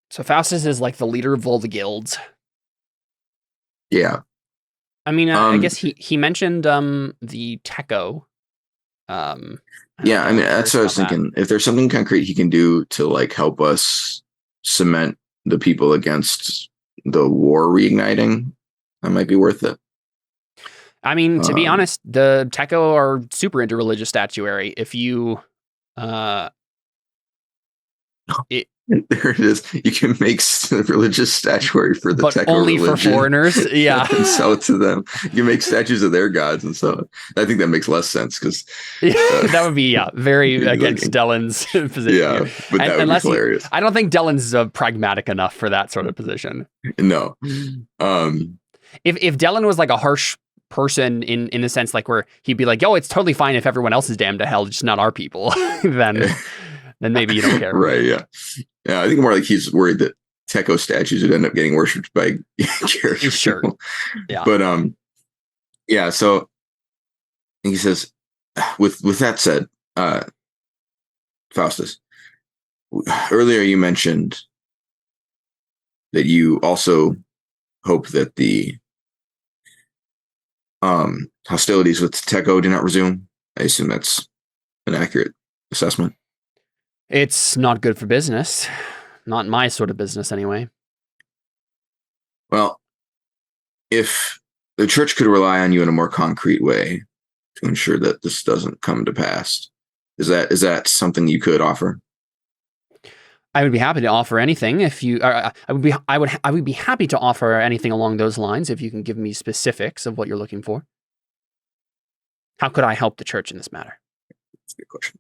So Faustus is like the leader of all the guilds. Yeah. I mean, I guess he mentioned the Techo. Yeah, I mean, that's what I was thinking. If there's something concrete he can do to like help us cement the people against the war reigniting, that might be worth it. I mean, to be honest, the Techo are super into religious statuary. If you there it is. You can make religious statuary for the Techo only religion. For foreigners. Yeah, and sell it to them. You can make statues of their gods and so. I think that makes less sense because that would be very against Dellon's position. Yeah, but that would be hilarious. I don't think Dellon's pragmatic enough for that sort of position. No. If Dellon was like a harsh person in the sense like where he'd be like, "Yo, it's totally fine if everyone else is damned to hell, just not our people," then maybe you don't care. Right, yeah. Yeah, I think more like he's worried that Techo statues would end up getting worshipped by characters. Sure. Yeah. But yeah, so he says, with that said, Faustus, earlier you mentioned that you also hope that the hostilities with Techo do not resume. I assume that's an accurate assessment. It's not good for business. Not my sort of business, anyway. Well, if the church could rely on you in a more concrete way to ensure that this doesn't come to pass, is that something you could offer? I would be happy to offer anything if you. I would be happy to offer anything along those lines if you can give me specifics of what you're looking for. How could I help the church in this matter? That's a good question.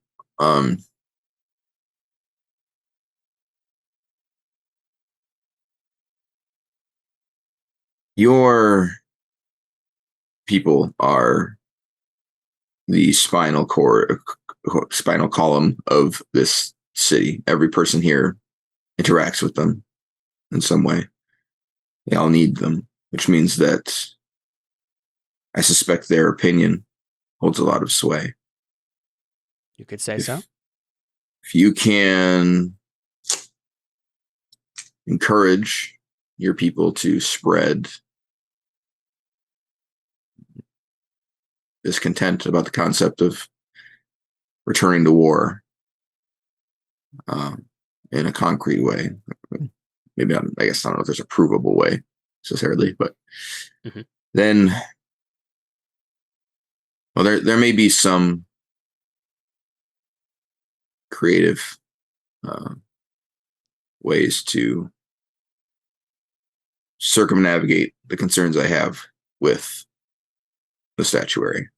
Your people are the spinal cord spinal column of this city. Every person here interacts with them in some way. They all need them, which means that I suspect their opinion holds a lot of sway. You could say so. If you can encourage your people to spread discontent about the concept of returning to war in a concrete way, maybe I guess I don't know if there's a provable way necessarily, but then, well, there may be some creative ways to circumnavigate the concerns I have with the statuary.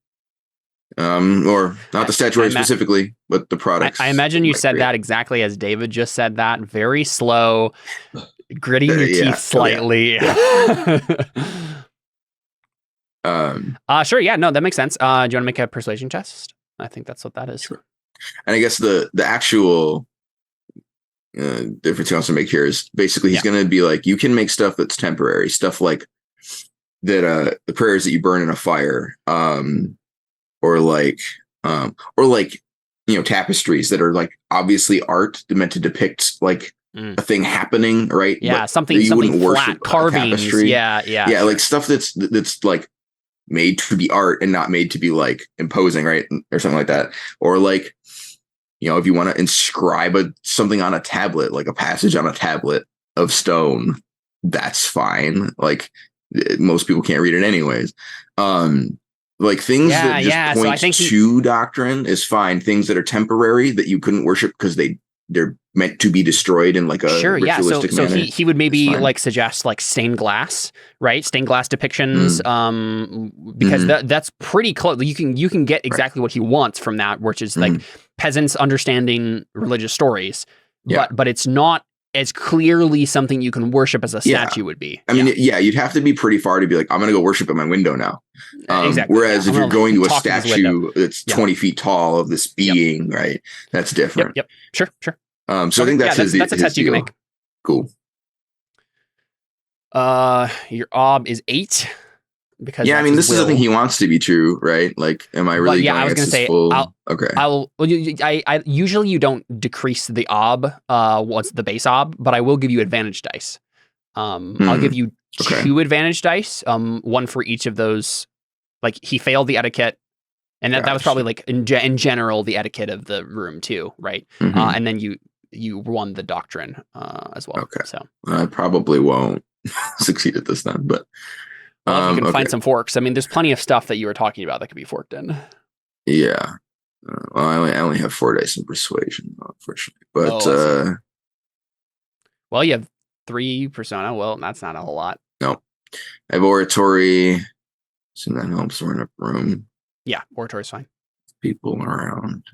Or not the statuary specifically, but the products. I imagine you said that exactly as David just said that. Very slow, gritting your teeth slightly. Sure, yeah, no, that makes sense. Do you want to make a persuasion test? I think that's what that is. Sure. And I guess the actual difference he wants to make here is basically he's going to be like, you can make stuff that's temporary, stuff like that, the prayers that you burn in a fire, or like tapestries that are like obviously art meant to depict like a thing happening, right? Yeah, but something flat, carvings. Yeah, like stuff that's like made to be art and not made to be like imposing, right? Or something like that. Or like, if you want to inscribe something on a tablet, like a passage on a tablet of stone, that's fine. Like most people can't read it anyways. Like things that just point to doctrine is fine. Things that are temporary that you couldn't worship because they're meant to be destroyed in like a ritualistic manner. So he would maybe like suggest like stained glass, right? Stained glass depictions, because that's pretty close. You can get exactly what he wants from that, which is like peasants understanding religious stories, but it's not as clearly something you can worship as a statue would be. I mean, you'd have to be pretty far to be like, I'm going to go worship at my window now. Exactly. Whereas if you're going to a statue that's 20 feet tall of this being, right, that's different. Yep. Sure. So I think that's his a test you can make. Cool. Your ob is 8. Because I mean, this is the thing he wants to be true, right? Like, am I really? I was going to say, I usually you don't decrease the ob, what's the base ob, but I will give you advantage dice. I'll give you 2 advantage dice, one for each of those. Like he failed the etiquette, and that was probably like in general the etiquette of the room too, right? And then you won the doctrine as well. Okay, so I probably won't succeed at this then, but. Well, if you can find some forks. I mean, there's plenty of stuff that you were talking about that could be forked in. Yeah. Well, I only have 4 dice in persuasion, unfortunately. But well, you have 3 persona. Well, that's not a whole lot. No. I have oratory. So that helps. We're in a room. Yeah, oratory's fine. People around.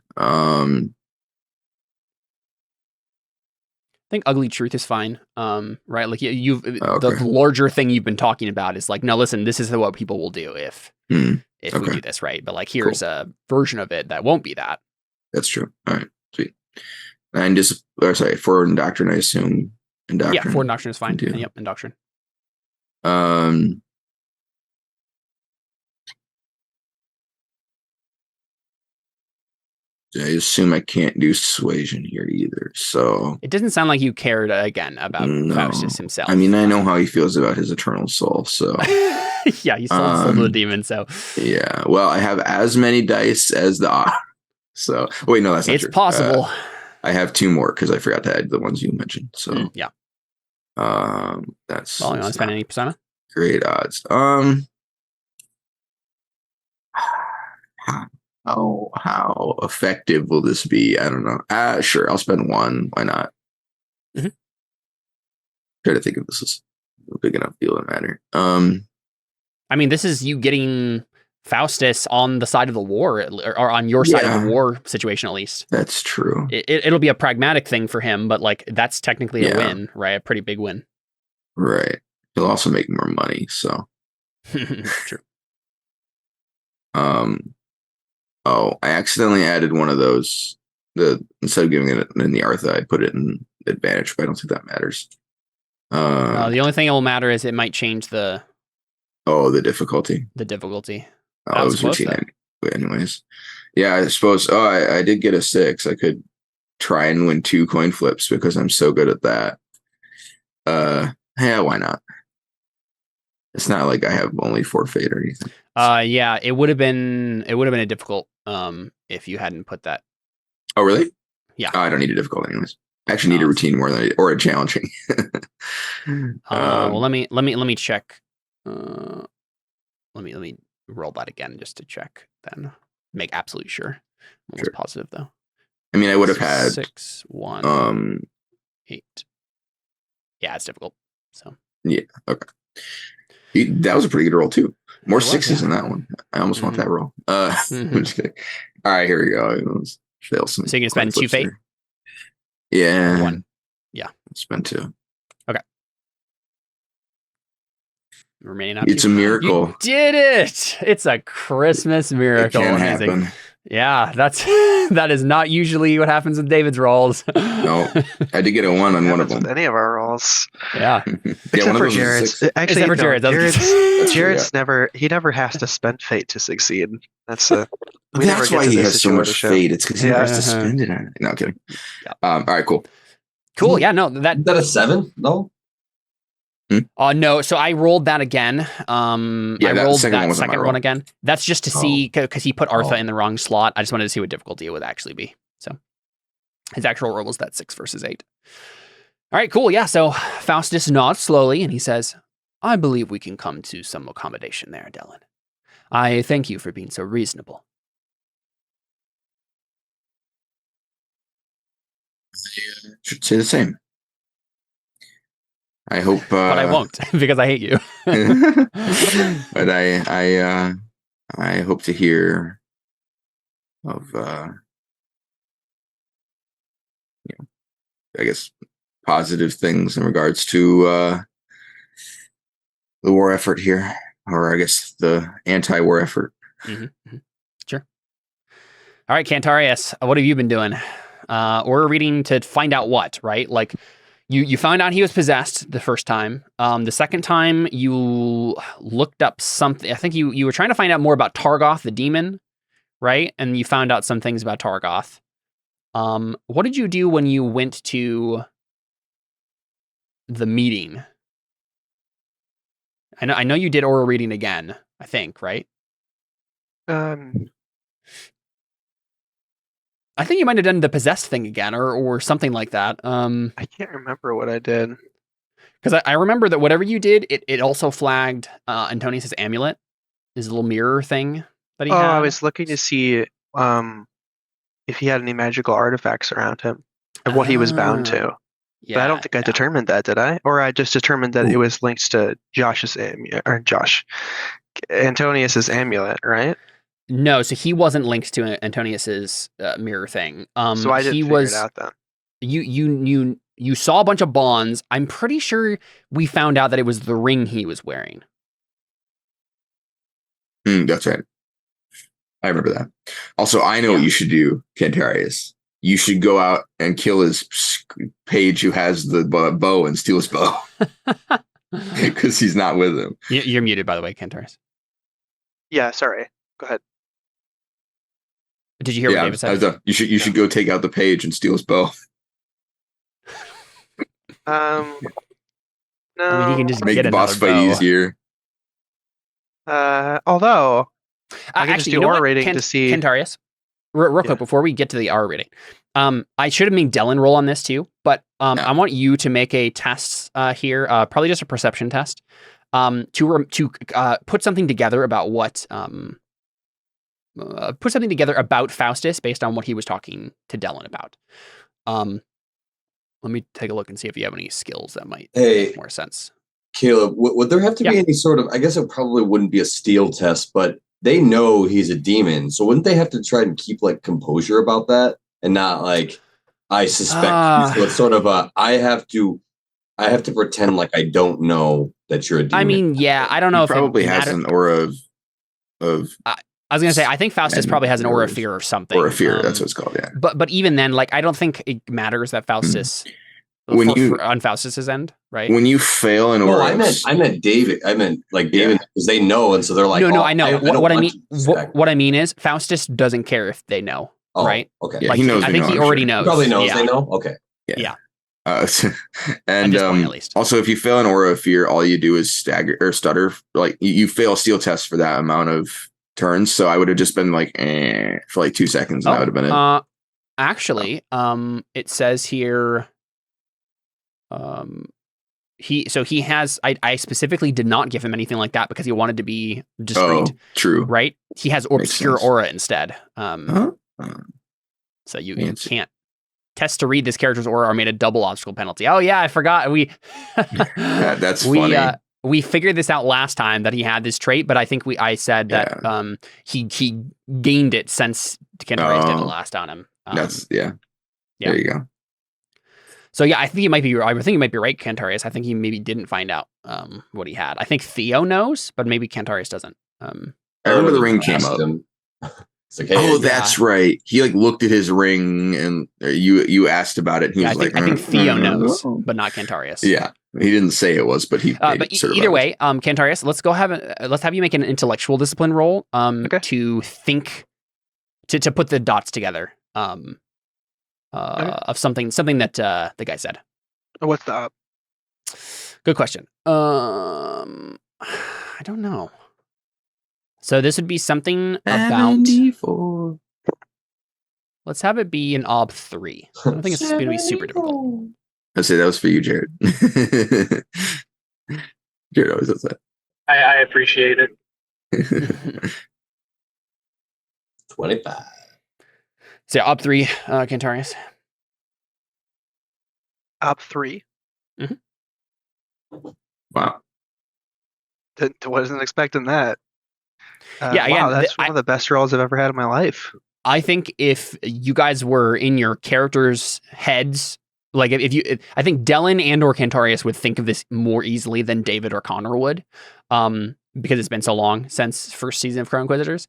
I think ugly truth is fine, right? Like the larger thing you've been talking about is like, no, listen, this is what people will do if we do this, right? But like, here's a version of it that won't be that. That's true. All right, sweet. And for indoctrine, I assume indoctrine. Yeah, for indoctrine is fine. Yep, indoctrine. I assume I can't do suasion here either. So it doesn't sound like you cared again about Faustus himself. I mean, I know how he feels about his eternal soul. So yeah, he sold soul to the demon. So yeah, well, I have as many dice as the. So wait, no, that's not true. It's possible. I have 2 more because I forgot to add the ones you mentioned. So yeah, that's. Well, you want to spend any persona? Great odds. How effective will this be? I don't know. Sure, I'll spend 1. Why not? Try to think if this is a big enough deal to matter. I mean, this is you getting Faustus on the side of the war, or on your side of the war situation, at least. That's true. It'll be a pragmatic thing for him, but like that's technically a win, right? A pretty big win. Right. He'll also make more money, so. True. Oh, I accidentally added one of those. Instead of giving it in the Artha, I put it in advantage, but I don't think that matters. The only thing that will matter is it might change the difficulty. The difficulty. Oh, it was routine anyways. Yeah, I suppose. Oh, I did get a 6. I could try and win 2 coin flips because I'm so good at that. Yeah, why not? It's not like I have only forfeit or anything. Yeah, it would have been a difficult if you hadn't put that. Oh, really? Yeah. Oh, I don't need a difficult anyways. I actually need a routine more than or a challenging. Well, let me check. Let me roll that again just to check. Then make absolutely sure. I'm almost positive though. I mean, I would have had 6, 1, 8. Yeah, it's difficult. So yeah, okay. That was a pretty good roll too. More 6s in that one. I almost want that roll. I'm just kidding. All right, here we go. Fail some. So you can spend 2 fate. Yeah. 1. Yeah. Spend 2. Okay. Remaining up. It's a miracle. You did it. It's a Christmas miracle. It can happen. Yeah, that is not usually what happens with David's rolls. No, I did get a 1 on one of them. With any of our rolls. Yeah. Except for Jared's. Actually, except for Jared's. Jared's never has to spend fate to succeed. That's why he has so much fate. It's because he has to spend it on it. No, I'm kidding. Yeah. All right, cool. Cool. Yeah, no, Is that a 7? No. No, so I rolled that again. I rolled that second one again. That's just to see, because he put Artha in the wrong slot. I just wanted to see what difficulty it would actually be. So his actual roll was that 6 versus 8. All right, cool. Yeah, so Faustus nods slowly and he says, I believe we can come to some accommodation there, Dellon. I thank you for being so reasonable. I should say the same. I hope, but I won't because I hate you. But I hope to hear of, I guess positive things in regards to the war effort here, or I guess the anti-war effort. Mm-hmm. Sure. All right, Cantarius, what have you been doing? We're reading to find out what, right? Like. You found out he was possessed the first time. The second time you looked up something. I think you were trying to find out more about Targoth, the demon, right? And you found out some things about Targoth. What did you do when you went to the meeting? I know you did oral reading again, I think, right? I think you might have done the possessed thing again, or something like that. I can't remember what I did. Because I remember that whatever you did, it also flagged Antonius' amulet, his little mirror thing that he had. I was looking to see if he had any magical artifacts around him and what he was bound to. Yeah, but I don't think I determined that, did I? Or I just determined that it was linked to Antonius's amulet, right? No, so he wasn't linked to Antonius's mirror thing. So I didn't figure it out then. You saw a bunch of bonds. I'm pretty sure we found out that it was the ring he was wearing. That's right. I remember that. Also, I know what you should do, Cantarius. You should go out and kill his page who has the bow and steal his bow. Because he's not with him. You're muted, by the way, Cantarius. Yeah, sorry. Go ahead. Did you hear what David said? You should go take out the page and steal his bow. No. I mean, you can just make the boss fight easier. Although I can just do aura rating to see Cantarius. Real quick before we get to the aura rating. I should have made Dellon roll on this too, but I want you to make a test here, probably just a perception test, to put something together about what about Faustus based on what he was talking to Dellon about. Let me take a look and see if you have any skills that might make more sense. Caleb, would there have to be any sort of, I guess it probably wouldn't be a steel test, but they know he's a demon. So wouldn't they have to try and keep like composure about that and not like, I suspect. So it's sort of I have to pretend like I don't know that you're a demon. I mean, yeah, I don't know if probably has an aura of I was gonna say, I think Faustus and probably has an aura of mirrors. fear or something. Or a fear, that's what it's called, yeah. But even then, like, I don't think it matters that Faustus on Faustus's end, right? When you fail an Oh, aura, I meant David. I meant like David because they know, and so they're like, no, I know. What I mean, what what I mean is Faustus doesn't care if they know, right? Okay. Yeah, Like, he knows. I think he already knows. He probably knows Yeah. they know. Okay. Yeah. And this point, at least. also, if you fail an aura of fear, all you do is stagger or stutter. Like you fail a steal test for that amount of turns. So I would have just been like for like 2 seconds, and that would have been it. Actually, it says here, he has. I specifically did not give him anything like that because he wanted to be discreet. Oh, true. Right? He has obscure aura instead. So you can't test to read this character's aura or made a double obstacle penalty. Oh yeah, I forgot. That's funny. We figured this out last time that he had this trait, but I think I said that he gained it since Cantarius did the last on him. There you go. So yeah, I think he might be right, Cantarius. I think he maybe didn't find out what he had. I think Theo knows, but maybe Cantarius doesn't. I remember the ring came up. Like, hey, that's right. He like looked at his ring, and you asked about it. And he was I think Theo knows, but not Cantarius. Yeah, he didn't say it was, but he. But either way, Cantarius, let's have you make an intellectual discipline roll. To think, to put the dots together. Of something that the guy said. What's the up? Good question. I don't know. So this would be something about. 74. Let's have it be an ob 3. I don't think it's going to be super difficult. I'd say that was for you, Jared. Jared always does that. I appreciate it. 25. So ob 3, Cantarius. Op 3. Mm-hmm. Wow. Wasn't expecting that. Again, wow, that's one of the best roles I've ever had in my life. I think if you guys were in your characters' heads, like I think Dellon and or Cantarius would think of this more easily than David or Connor would, because it's been so long since first season of Crown Inquisitors.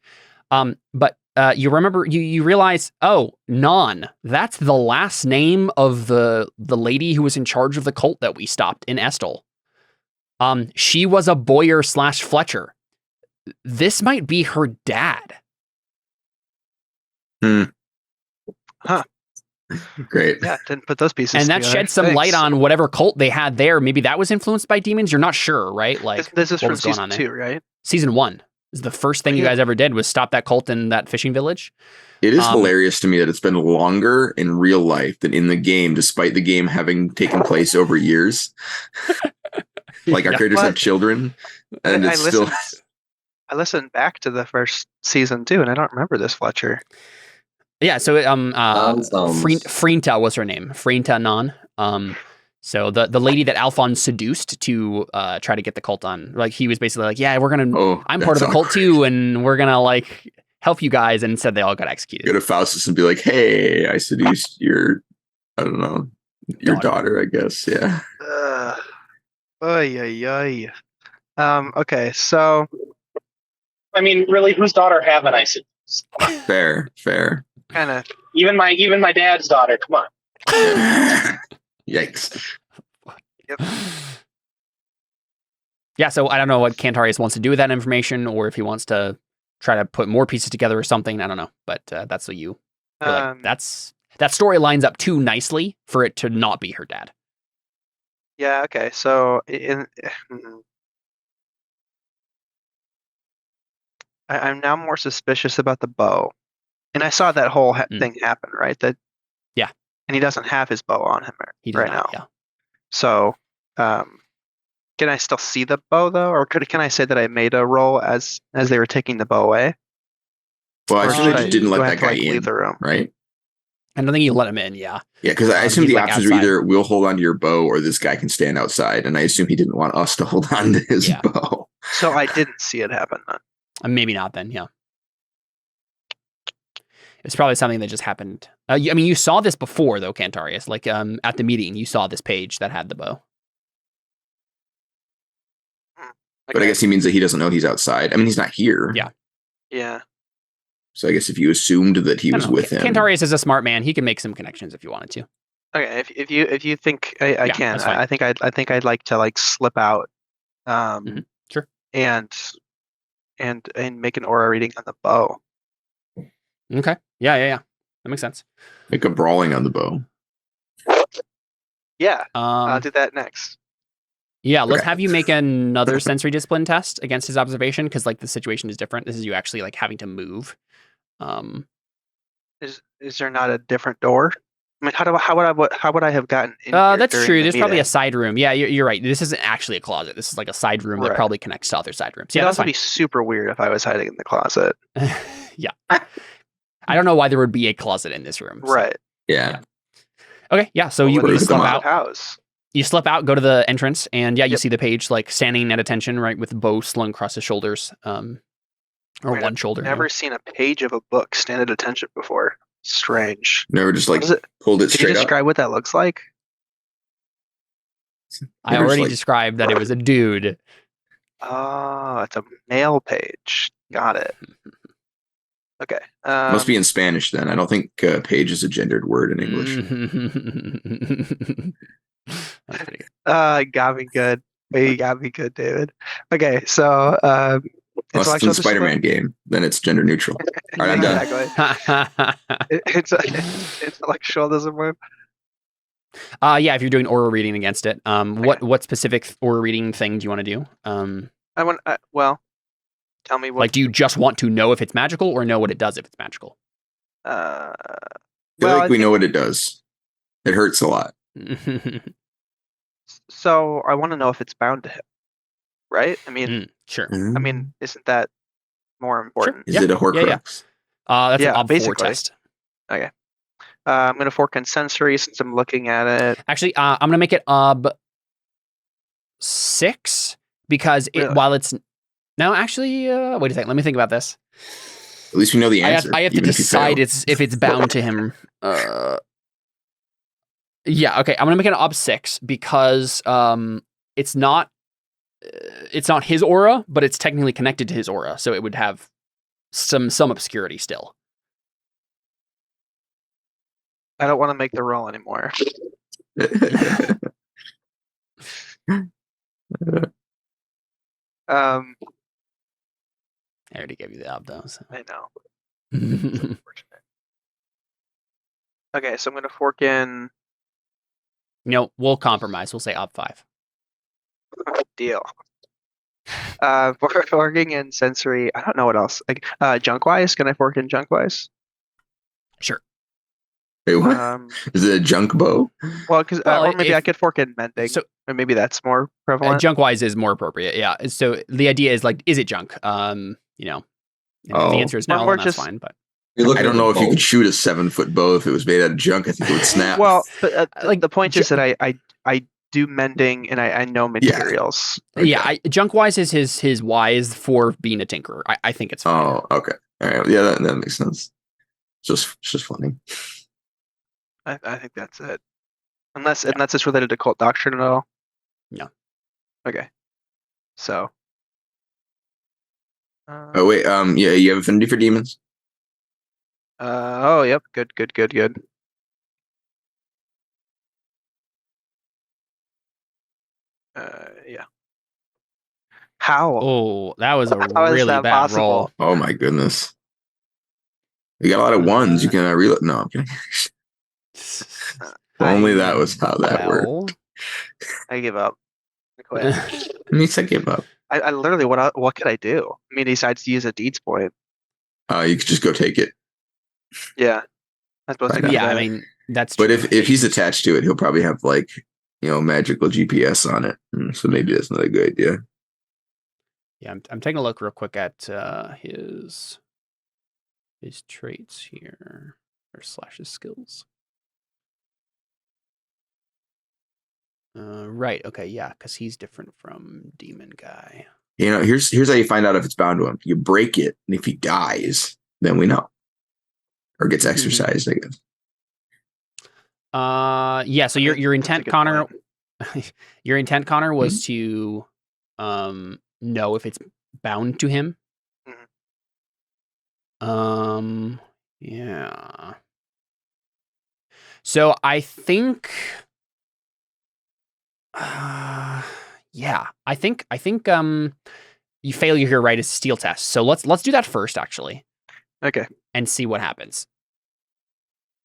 But you remember, you realize, Non, that's the last name of the lady who was in charge of the cult that we stopped in Estel. She was a Boyer / Fletcher. This might be her dad. Huh. Great. Yeah, didn't put those pieces and that together. sheds some light on whatever cult they had there. Maybe that was influenced by demons. You're not sure, right? Like, this is what from was going season on there? 2, right? Season 1 is the first thing you guys ever did was stop that cult in that fishing village. It is hilarious to me that it's been longer in real life than in the game, despite the game having taken place over years. Like our characters have children, and it's still. I listened back to the first season too, and I don't remember this Fletcher. Yeah, so Frinta was her name, Frinta Non. So the lady that Alfons seduced to try to get the cult on, like he was basically like, yeah, we're gonna, I'm part of the cult too, and we're gonna like help you guys, and instead they all got executed. Go to Faustus and be like, hey, I seduced your daughter, I guess. Yeah. Okay, so. I mean, really, whose daughter haven't I seduced? Fair. Kind of. Even my dad's daughter. Come on. Yikes. Yep. Yeah, so I don't know what Cantarius wants to do with that information, or if he wants to try to put more pieces together or something. I don't know, but that's what you. Like, that story lines up too nicely for it to not be her dad. Yeah. Okay. So I'm now more suspicious about the bow, and I saw that whole thing happen, right? Yeah. And he doesn't have his bow on him right now. Yeah. So, can I still see the bow though, or can I say that I made a roll as they were taking the bow away? Well, I assume you didn't let that guy in, leave the room, right? I don't think you let him in. Yeah. Yeah, because I assume the like options were either we'll hold on to your bow or this guy can stand outside, and I assume he didn't want us to hold on to his bow. So I didn't see it happen then. Maybe not then. Yeah. It's probably something that just happened. I mean, you saw this before though, Cantarius. Like at the meeting, you saw this page that had the bow. But I guess he means that he doesn't know he's outside. I mean, he's not here. Yeah. Yeah. So I guess if you assumed that he I was don't know. with him, Cantarius is a smart man. He can make some connections if you wanted to. Okay, if you think I Yeah, can, that's fine. I think I'd like to like slip out, Sure. and make an aura reading on the bow. Okay. Yeah. That makes sense. make a brawling on the bow. Yeah, I'll Um, do that next. yeah, let's Okay. have you make another sensory discipline test against his observation, because like the situation is different. This is you actually like having to move. Is there not a different door? I mean, how would I have gotten in here That's during true. the There's probably a meeting? side room. Yeah, you're right. This isn't actually a closet. This is like a side room that Right. probably connects to other side rooms. It'd Yeah, that's also fine. be super weird if I was hiding in the closet. Yeah. I don't know why there would be a closet in this room. so- Right. Yeah. Okay. Yeah. So Well, you what is is the slip mod? out. house? You slip out, go to the entrance, and yeah, you Yep. see the page like standing at attention, right, with the bow slung across his shoulders, or Wait, one shoulder. you know. Never seen a page of a book stand at attention before. Strange. Never just like What is it? pulled it Can you straight up. describe what that looks like? I Never just, already like- described that it was a dude. Oh, it's a male page. Got it. Okay. Must be in Spanish then. I don't think page is a gendered word in English. That's pretty good. Got me good. You got me good, David. Okay, so Unless it's in intellectual the Spider-Man game, then it's gender neutral. All right, I'm done. Exactly. It's intellectual discipline. Yeah, if you're doing aura reading against it, what specific aura reading thing do you want to do? I want. Well, tell me what. Like, do you just want to know if it's magical, or know what it does if it's magical? I feel like we know what it does. It hurts a lot. So I want to know if it's bound to him, right? I mean, Sure. I mean, isn't that more important? Is it a Horcrux? Yeah. That's Yeah, an ob 4 basically. test. I'm gonna fork in sensory since I'm looking at it. Actually, I'm gonna make it ob 6 because Really? while it's no, actually, wait a second. Let me think about this. At least we know the I answer. have to even if you decide fail. if it's bound to him. Yeah. Okay. I'm gonna make it an ob 6 because it's not his aura, but it's technically connected to his aura, so it would have some obscurity still. I don't want to make the roll anymore. I already gave you the ob though. So. I know. It's unfortunate. Okay, so I'm gonna fork in We'll compromise. We'll say ob 5. deal. Forking in sensory. I don't know what else. Like junk-wise, can I fork in junk-wise? Sure. Wait, what? Um, Is it a junk bow? well, because Well, or maybe I if- could fork in mending, So or maybe that's more prevalent. junk-wise is more appropriate. Yeah. So the idea is like, is it junk? And if the answer is no, Or then that's just- fine. But I don't know if you could shoot a 7-foot bow if it was made out of junk. I think it would snap. Well, but Like, the point is that I do mending and I know materials. Okay. yeah, junk-wise is his wise for being a tinkerer. I think it's fine. Oh, okay. All right. Yeah, that makes sense. It's just funny. I think that's it. Unless it's related to cult doctrine at all. No. Okay. So. Oh wait, yeah, you have affinity for demons. Oh, yep. Good. Yeah. How? Oh, that was a How is really that bad possible? roll. Oh my goodness. You got a lot of ones. You can reload. No, I'm kidding. Only that was how that worked. I give up. I quit. At least I give up. I literally, what could I do? I mean, besides to use a deeds point. You could just go take it. Yeah. I'm supposed to Right. do Yeah, I that. mean, that's But true. if he's attached to it, he'll probably have like magical GPS on it. So maybe that's not a good idea. Yeah, I'm taking a look real quick at his traits here, or / his skills. Right. Okay. Yeah, because he's different from Demon Guy. Here's how you find out if it's bound to him. You break it, and if he dies, then we know, or gets exercised, I guess. Yeah. So your That's a intent, good Connor. point. Your intent, Connor, was to know if it's bound to him. Mhm. Yeah. So I think, yeah, I think, you failure here, right? Is steel test. So let's do that first, actually, Okay. and see what happens.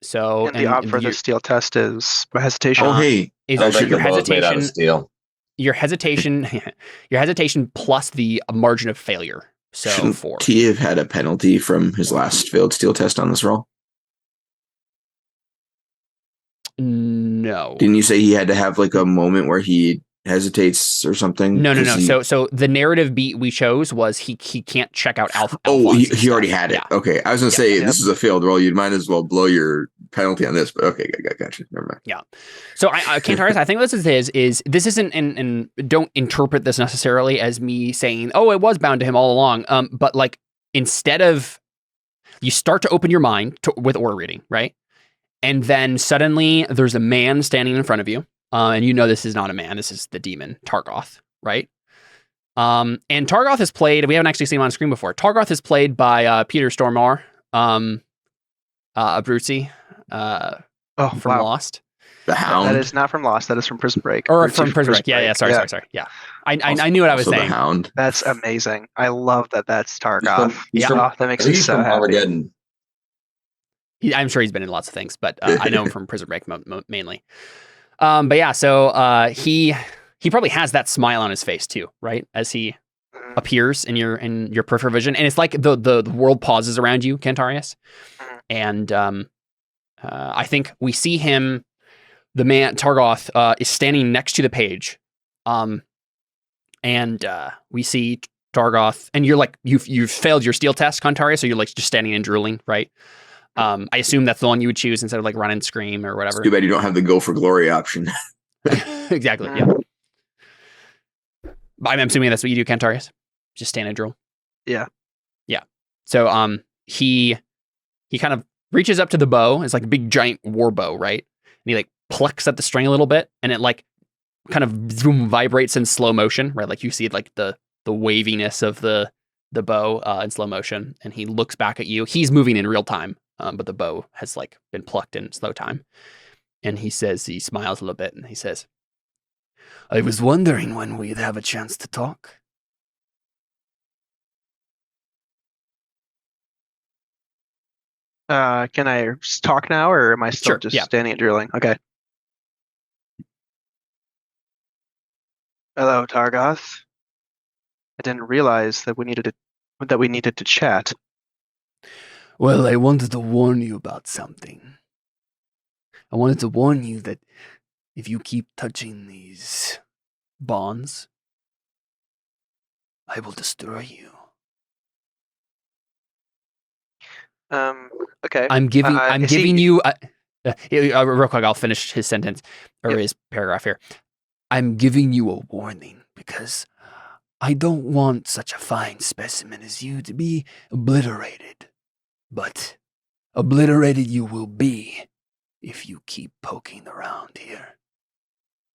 So And the op for the steel test is my hesitation. Oh, hey. is I think your they're both made out of hesitation, steel. your hesitation plus the margin of failure. So Shouldn't 4. T have had a penalty from his last failed steel test on this roll? No. Didn't you say he had to have like a moment where he hesitates or something? No. So the narrative beat we chose was he can't check out Alfons. Oh, he already had it. Yeah. Okay. I was going to say, this is a failed roll. You might as well blow your penalty on this, but okay, gotcha. Never mind. Yeah. So Cantarius, I think this isn't, and don't interpret this necessarily as me saying, oh, it was bound to him all along. But like, instead of, you start to open your mind with aura reading, right? And then suddenly there's a man standing in front of you. And you know this is not a man. This is the demon, Targoth, right? And Targoth is played, we haven't actually seen him on screen before. Targoth is played by Peter Stormare, Abruzzi, from Lost. The Hound. That is not from Lost. That is from Prison Break. Or from Prison Break. Yeah. Sorry. Yeah. I knew what I was saying. The Hound. That's amazing. I love that. That's Targoth. He's from, that makes me so happy. Armageddon. I'm sure he's been in lots of things, but I know him from Prison Break mainly. But yeah, so he probably has that smile on his face too, right? As he appears in your peripheral vision, and it's like the world pauses around you, Cantarius, and I think we see him. The man Targoth is standing next to the page, and we see Targoth, and you're like you've failed your steel test, Cantarius, so you're like just standing and drooling, right? I assume that's the one you would choose instead of like run and scream or whatever. It's too bad you don't have the go for glory option. Exactly. Yeah. I'm assuming that's what you do, Cantarius. Just stand and drool. Yeah. Yeah. So he kind of reaches up to the bow. It's like a big giant war bow, right? And he like plucks at the string a little bit, and it like kind of vibrates in slow motion, right? Like you see like the waviness of the bow in slow motion, and he looks back at you. He's moving in real time. But the bow has like been plucked in slow time. And he smiles a little bit and he says, I was wondering when we'd have a chance to talk. Can I talk now, or am I still standing and drilling? Okay. Hello, Targoth. I didn't realize that we needed to chat. Well, I wanted to warn you about something. I wanted to warn you that if you keep touching these bonds, I will destroy you. Okay. I'm giving you real quick. I'll finish his sentence or his paragraph here. I'm giving you a warning because I don't want such a fine specimen as you to be obliterated. But obliterated you will be if you keep poking around here.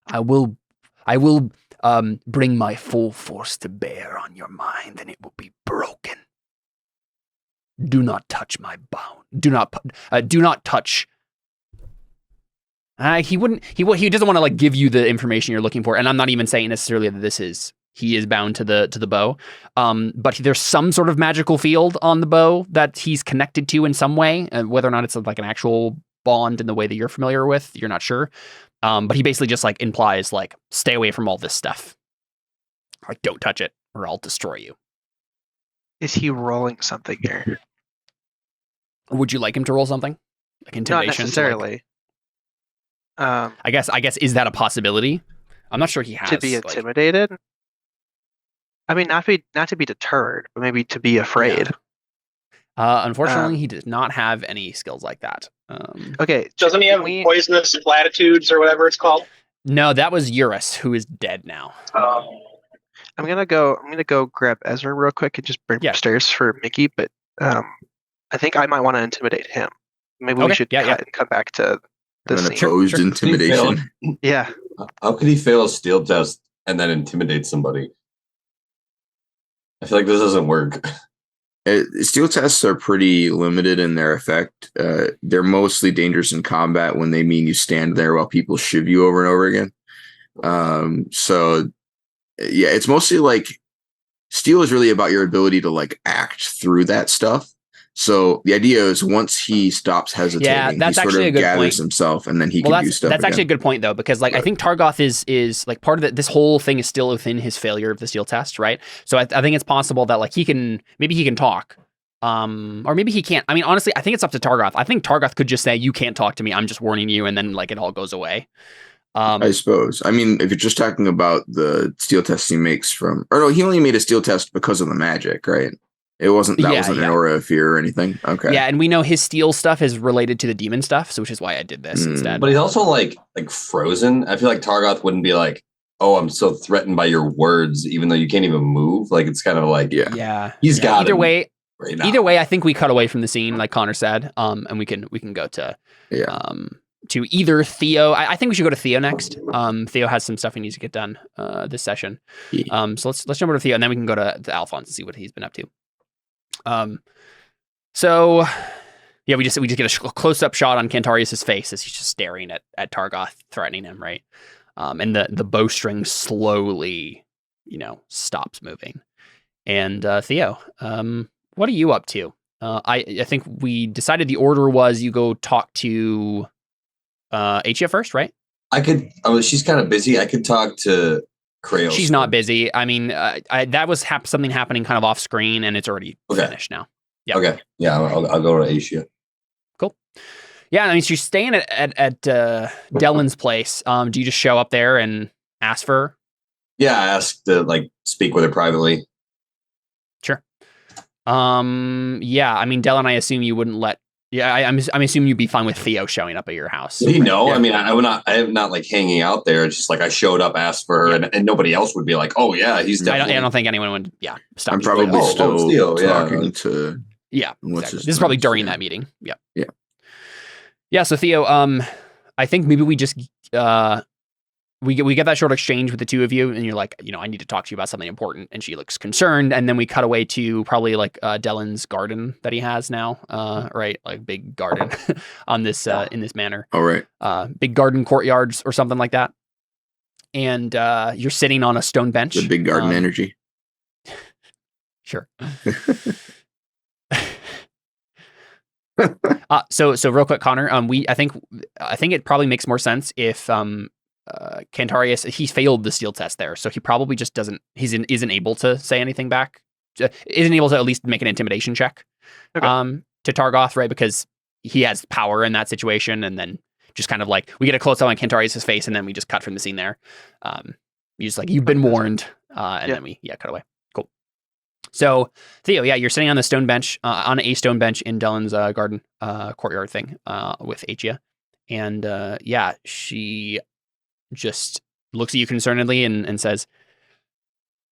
I will bring my full force to bear on your mind, and it will be broken. Do not touch my bound. Do not touch. He doesn't want to like give you the information you're looking for, and I'm not even saying necessarily that he is bound to the bow. But there's some sort of magical field on the bow that he's connected to in some way, whether or not it's like an actual bond in the way that you're familiar with, you're not sure. But he basically just like implies like, stay away from all this stuff. Like, don't touch it or I'll destroy you. Is he rolling something here? Would you like him to roll something? Like intimidation? Not necessarily. I guess is that a possibility? I'm not sure he has to be intimidated. I mean, not to be deterred, but maybe to be afraid. Yeah. Unfortunately, he does not have any skills like that. Okay. Doesn't he have poisonous platitudes or whatever it's called? No, that was Eurus, who is dead now. I'm gonna go grab Ezra real quick and just bring him upstairs for Mickey. But I think I might want to intimidate him. Maybe we should cut and come back to the scene. Opposed intimidation. Yeah. How could he fail a steel test and then intimidate somebody? I feel like this doesn't work. Steel tests are pretty limited in their effect. They're mostly dangerous in combat when they mean you stand there while people shiv you over and over again. So yeah, it's mostly like steel is really about your ability to like act through that stuff. So the idea is once he stops hesitating, that's he sort actually a of good gathers point. himself, and then he can do stuff. That's actually a good point though, because like I think Targoth is like part of this whole thing is still within his failure of the steel test, right? So I think it's possible that like he can talk, or maybe he can't. I mean, honestly, I think it's up to Targoth. I think Targoth could just say, "You can't talk to me. I'm just warning you," and then like it all goes away. I suppose. I mean, if you're just talking about the steel test he makes from, or no, he only made a steel test because of the magic, right? It wasn't an aura of fear or anything. Okay. Yeah, and we know his steel stuff is related to the demon stuff, so which is why I did this instead. But he's also like frozen. I feel like Targoth wouldn't be like, "Oh, I'm so threatened by your words," even though you can't even move. Like it's kind of like, he's got either way. Right now. Either way, I think we cut away from the scene, like Connor said, and we can go to to either Theo. I think we should go to Theo next. Theo has some stuff he needs to get done this session. So let's jump over to Theo, and then we can go to Alfons and see what he's been up to. So yeah, we just get a close up shot on Cantarius' face as he's just staring at Targoth, threatening him, right? And the bowstring slowly, stops moving. And Theo, what are you up to? I think we decided the order was you go talk to Achia first, right? I could. She's kind of busy. I could talk to Kraos. She's not busy. I mean, that was something happening kind of off screen, and it's already finished now. Yeah. Okay. Yeah, I'll go to Achia. Cool. Yeah, I mean, she's staying at Dellon's place. Do you just show up there and ask for her? Yeah, I asked to speak with her privately. Sure. Yeah, I mean, Dellon, I assume you wouldn't let. Yeah, I'm assuming you'd be fine with Theo showing up at your house. Did he know? Yeah. I mean, I am not like hanging out there. It's just like I showed up, asked for her, and nobody else would be like, "Oh yeah, he's definitely." I don't think anyone would. Yeah, stop. I'm probably still talking to. Yeah, exactly. This is probably during that meeting. Yeah. Yeah. So Theo, I think maybe we just we get that short exchange with the two of you, and you're like, I need to talk to you about something important, and she looks concerned, and then we cut away to probably like Dellon's garden that he has now, right? Like big garden on this in this manor. All right. Big garden courtyards or something like that, and you're sitting on a stone bench. The big garden energy. Sure. So real quick, Connor, I think it probably makes more sense if Cantarius, he failed the steel test there, so he probably just isn't able to say anything back, isn't able to at least make an intimidation check to Targoth, right? Because he has power in that situation, and then just kind of like we get a close up on Cantarius' face, and then we just cut from the scene there. You just like, you've been warned, and then we cut away. Cool. So Theo, you're sitting on the stone bench, on a stone bench in Dellon's garden courtyard thing with Achia, and she just looks at you concernedly and says,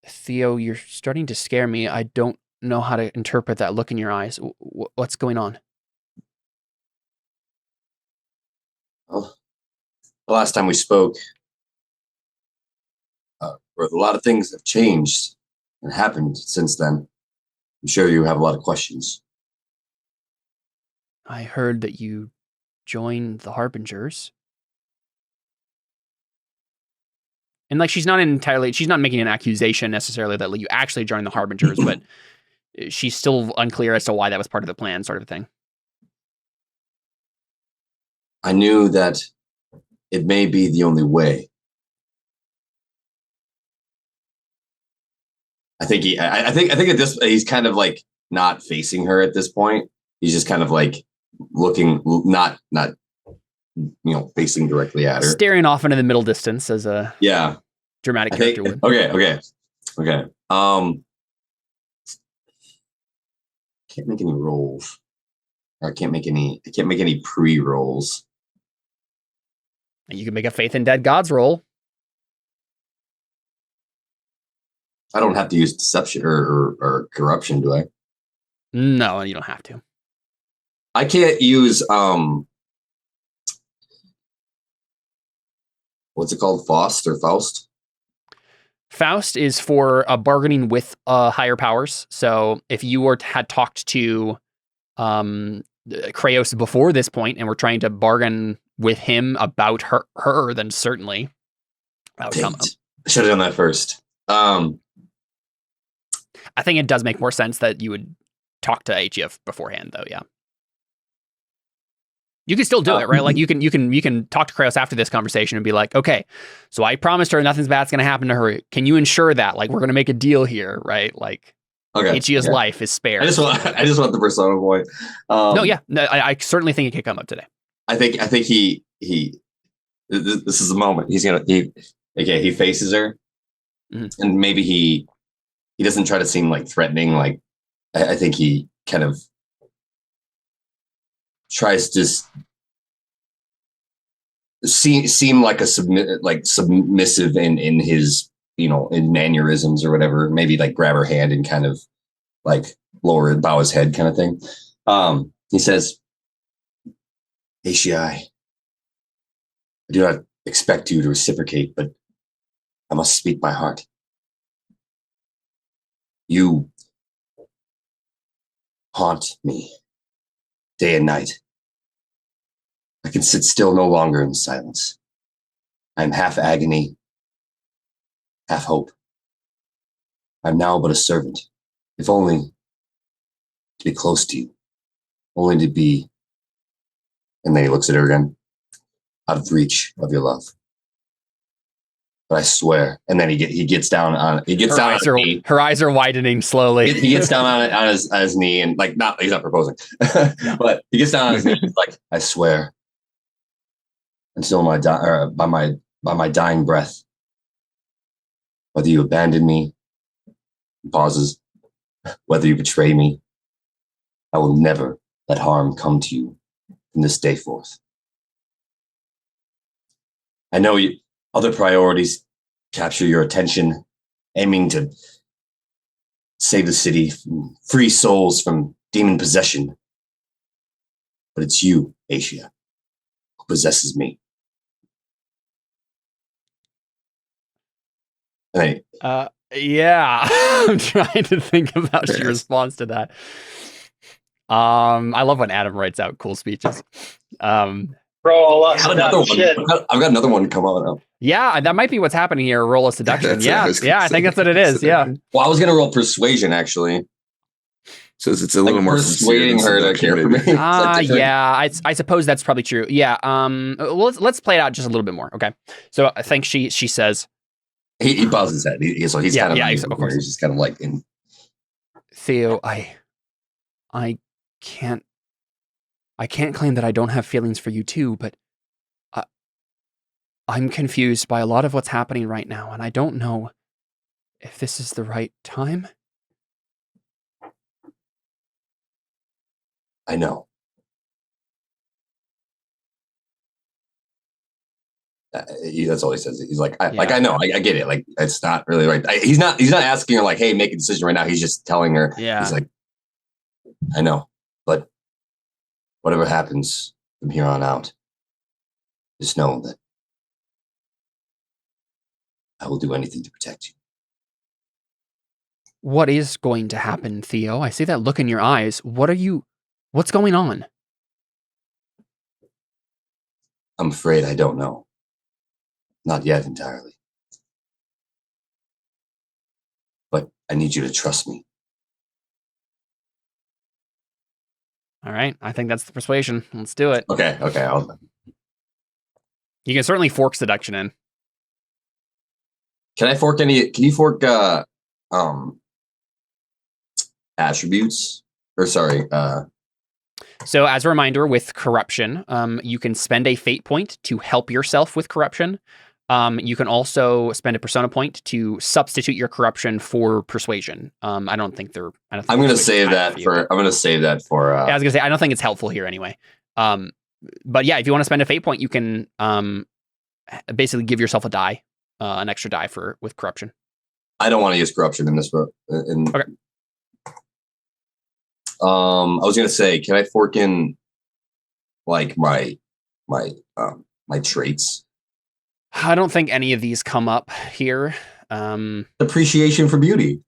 "Theo, you're starting to scare me. I don't know how to interpret that look in your eyes. What's going on?" Well, the last time we spoke, a lot of things have changed and happened since then. I'm sure you have a lot of questions. I heard that you joined the Harbingers. And like, she's not making an accusation necessarily that you actually joined the Harbingers, but she's still unclear as to why that was part of the plan, sort of thing. I knew that it may be the only way. I think at this, he's kind of like not facing her at this point. He's just kind of like looking, not facing directly at her, staring off into the middle distance as a dramatic character would. Okay. Can't make any rolls. I can't make any pre-rolls. You can make a faith in dead gods roll. I don't have to use deception or corruption, do I? No, you don't have to. I can't use what's it called? Faust or Faust? Faust is for bargaining with higher powers. So if you had talked to Kraos before this point and were trying to bargain with him about her, then certainly that would come up. Should have done that first. I think it does make more sense that you would talk to HEF beforehand, though. Yeah, you can still do it, right? Like you can talk to Kraos after this conversation and be like, okay, so I promised her nothing's bad's going to happen to her. Can you ensure that? Like, we're going to make a deal here, right? Like, HEF's life is spared. I just want the persona point. I certainly think it could come up today. I think he this is the moment he faces her, and maybe he doesn't try to seem like threatening. Like I think he kind of tries to seem like submissive in his, in mannerisms or whatever. Maybe like grab her hand and kind of like bow his head kind of thing. He says, "Ashii, I do not expect you to reciprocate, but I must speak my heart. You haunt me day and night. I can sit still no longer in silence. I am half agony, half hope. I'm now but a servant, if only to be close to you, only to be," and then he looks at her again, "out of reach of your love. But I swear," and then he gets down on his knee. Her eyes are widening slowly. He gets down on his knee and he's not proposing, but he gets down on his knee. He's like, "I swear, until by my dying breath, whether you abandon me," he pauses, "whether you betray me, I will never let harm come to you from this day forth. I know other priorities capture your attention, aiming to save the city, free souls from demon possession. But it's you, Ashii, who possesses me." Hey. Yeah. I'm trying to think about your response to that. I love when Adam writes out cool speeches. Roll a I've got another one come on up. Yeah, that might be what's happening here. Roll a seduction. I think that's what it is. Yeah. Well, I was gonna roll persuasion actually. So it's a little more persuading her to care for me. Yeah, I suppose that's probably true. Yeah. Let's play it out just a little bit more. Okay. So I think she says, he bows his head. He's kind of of course. He's just kind of like in. Theo, I can't claim that I don't have feelings for you too, but I'm confused by a lot of what's happening right now, and I don't know if this is the right time. I know. That's all he says. He's like, I know, I get it. Like, it's not really right. He's not asking her like, "Hey, make a decision right now." He's just telling her. Yeah. He's like, "I know, but whatever happens from here on out, just know that I will do anything to protect you." What is going to happen, Theo? I see that look in your eyes. What's going on? I'm afraid I don't know. Not yet entirely. But I need you to trust me. All right. I think that's the persuasion. Let's do it. Okay. You can certainly fork seduction in. Can you fork attributes? Or sorry, So as a reminder, with corruption, you can spend a fate point to help yourself with corruption. You can also spend a persona point to substitute your corruption for persuasion. I don't think I'm going to save that for. I was going to say I don't think it's helpful here anyway. But yeah, if you want to spend a fate point, you can basically give yourself a die, an extra die with corruption. I don't want to use corruption in this book. Okay. I was going to say, can I fork in like my traits? I don't think any of these come up here. Appreciation for beauty.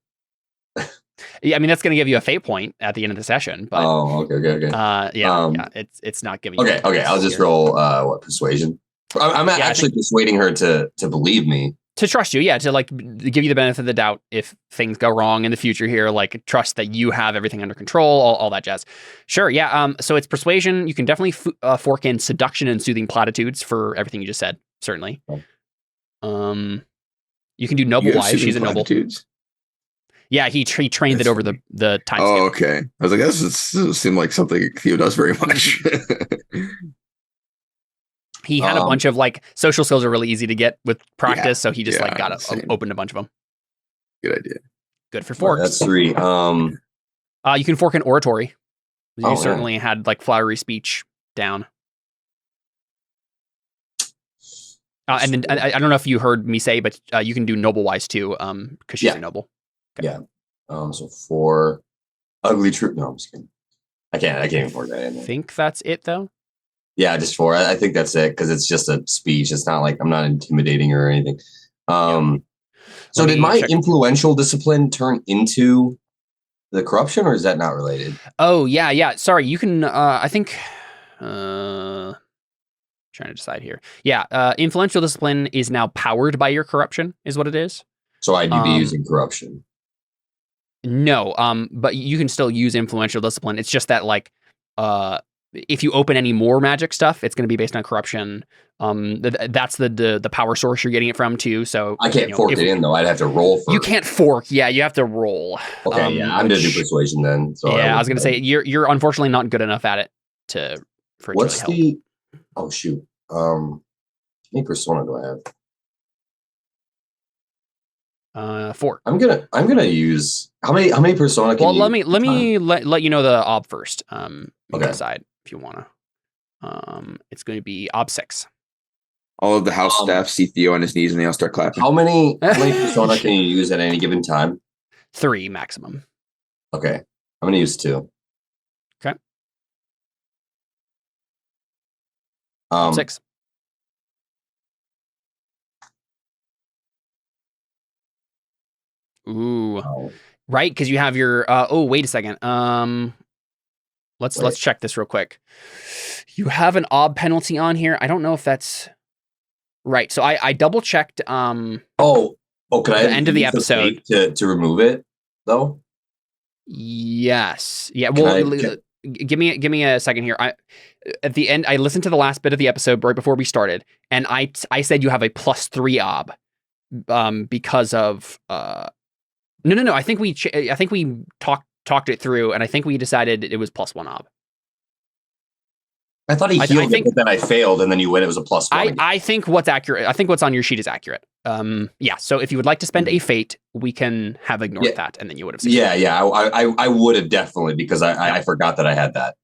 Yeah, I mean that's going to give you a fate point at the end of the session, but okay. yeah, it's not giving. Okay, I'll just roll persuasion. I'm actually persuading her to believe me, to trust you, to like give you the benefit of the doubt if things go wrong in the future here, like trust that you have everything under control, all that jazz. Sure, yeah. So it's persuasion. You can definitely fork in seduction and soothing platitudes for everything you just said. Certainly. You can do noble wise. She's a noble. Platitudes? Yeah, he trained it over the time. Oh, okay. I was like, that doesn't seem like something Theo does very much. He had a bunch of like social skills are really easy to get with practice, so he just opened a bunch of them. Good idea. Good for forks. That's 3. You can fork in oratory. You certainly had like flowery speech down. And then I don't know if you heard me say, but you can do noble wise too, because she's a noble. Okay. Yeah. So 4 ugly truth. No, I'm just kidding. I can't even fork that in. I think that's it though. Yeah, just 4. I think that's it because it's just a speech. It's not like I'm not intimidating her or anything. So did my influential discipline turn into the corruption, or is that not related? Oh yeah. Sorry, you can. I think. Trying to decide here. Yeah, influential discipline is now powered by your corruption, is what it is. So I'd be using corruption. No, but you can still use influential discipline. It's just that like, if you open any more magic stuff, it's going to be based on corruption. That's the power source you're getting it from too. So I can't fork it in though. I'd have to roll first. You can't fork. Yeah, you have to roll. Okay, I'm gonna do persuasion then. So I was gonna say you're unfortunately not good enough at it for it What's to really help. Oh shoot. How many persona do I have? 4. I'm gonna use how many persona can you let me let you know the ob first. You can decide if you wanna. It's going to be ob 6. All of the house staff see Theo on his knees and they all start clapping. How many persona can you use at any given time? 3 maximum. Okay. I'm gonna use 2. Okay. Ob 6. Ooh. Right, because you have your wait a second. Let's check this real quick. You have an ob penalty on here. I don't know if that's right. So I double checked can I the end of the episode to remove it though? Yes. Yeah, well give me a second here. At the end I listened to the last bit of the episode right before we started, and I said you have a +3 ob because of No. I think we talked it through, and I think we decided it was +1 ob. I thought he healed it, but then I failed, and then you win. It was a +1. I think what's accurate. I think what's on your sheet is accurate. Yeah. So if you would like to spend a fate, we can have ignored that, and then you would have succeeded. Yeah. I would have definitely because I forgot that I had that.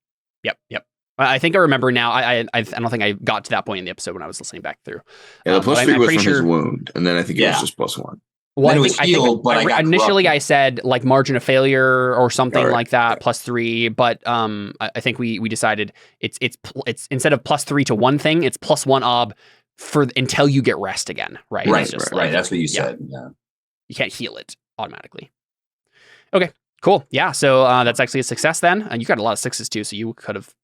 Yep. I think I remember now. I don't think I got to that point in the episode when I was listening back through. Yeah, the +3 was from his wound, and then I think it was just +1. Well, I said like margin of failure or something like that, +3. But I think we decided it's instead of +3 to one thing, it's +1 ob until you get rest again, right? Right. That's what you said. Yeah. You can't heal it automatically. Okay, cool. Yeah, so that's actually a success then, and you got a lot of 6s too, so you could have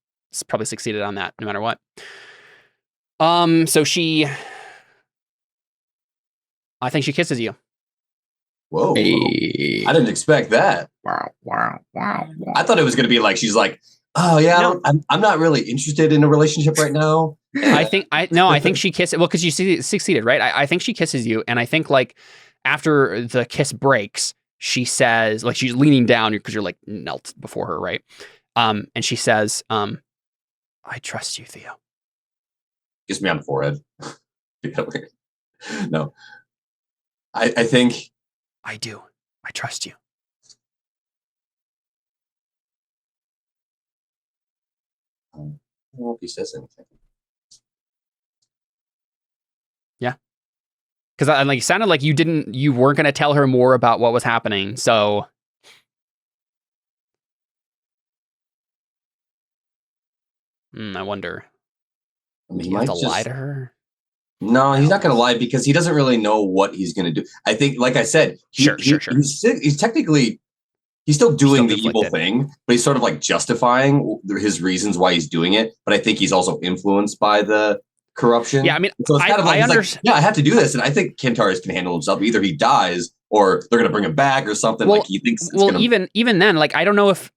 probably succeeded on that no matter what. So I think she kisses you. Whoa. Hey. I didn't expect that. Wow. I thought it was going to be like, she's like, oh yeah, no. I'm not really interested in a relationship right now. I think she kisses, well, because you succeeded, right? I think she kisses you, and I think like after the kiss breaks, she says, like she's leaning down because you're like knelt before her, right? And she says, I trust you, Theo. Kiss me on the forehead. No. I think I do. I trust you. I don't know if he says anything. Yeah. Because it sounded like you weren't going to tell her more about what was happening. So I wonder. I mean, Do you have to lie to her? No, he's not going to lie because he doesn't really know what he's going to do. I think, like I said, Sure. he's technically he's still doing the evil conflicted. thing, but he's sort of like justifying his reasons why he's doing it. But I think he's also influenced by the corruption. Yeah, I mean, so it's kind of like, I have to do this, and I think Cantarius can handle himself. Either he dies, or they're going to bring him back, or something. Well, like he thinks. Even then, like I don't know if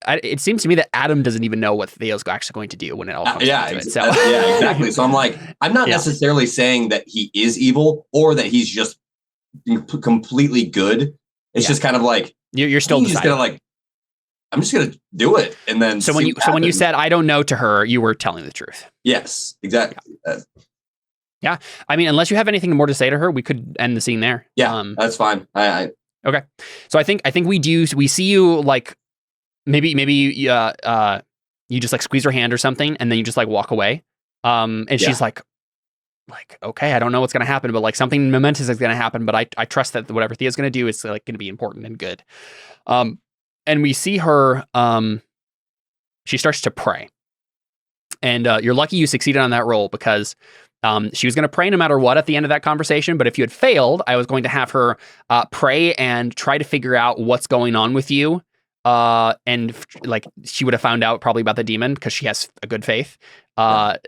it seems to me that Adam doesn't even know what Theo's actually going to do when it all comes to it. So. Yeah, exactly. So I'm like, I'm not necessarily saying that he is evil or that he's just completely good. It's just kind of like you're still just gonna like. I'm just gonna do it, and then. So when you said I don't know to her, you were telling the truth. Yes, exactly. Yeah, I mean, unless you have anything more to say to her, we could end the scene there. Yeah, that's fine. Okay, so I think we see you like maybe you just like squeeze her hand or something, and then you just like walk away. And she's like okay, I don't know what's gonna happen, but like something momentous is gonna happen. But I trust that whatever Thea's gonna do is like gonna be important and good. And we see her. She starts to pray, and you're lucky you succeeded on that roll because. She was going to pray no matter what at the end of that conversation, but if you had failed, I was going to have her pray and try to figure out what's going on with you. And like she would have found out probably about the demon because she has a good faith. But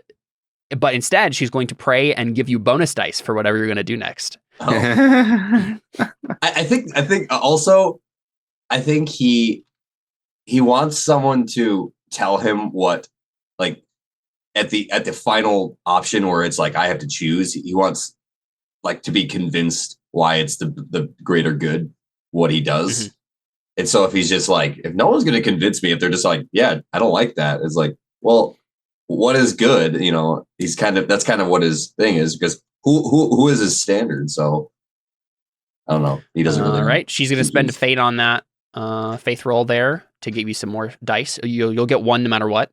instead, she's going to pray and give you bonus dice for whatever you're going to do next. Oh. I think also, I think he wants someone to tell him what, like, at the final option where it's like I have to choose, he wants like to be convinced why it's the greater good what he does. Mm-hmm. And so if he's just like, if no one's going to convince me, if they're just like, yeah, I don't like that, it's like, well, what is good? You know, that's kind of what his thing is, because who is his standard? So I don't know. He doesn't really. All right, she's going to spend a fate on that faith roll there to give you some more dice. You'll get one no matter what.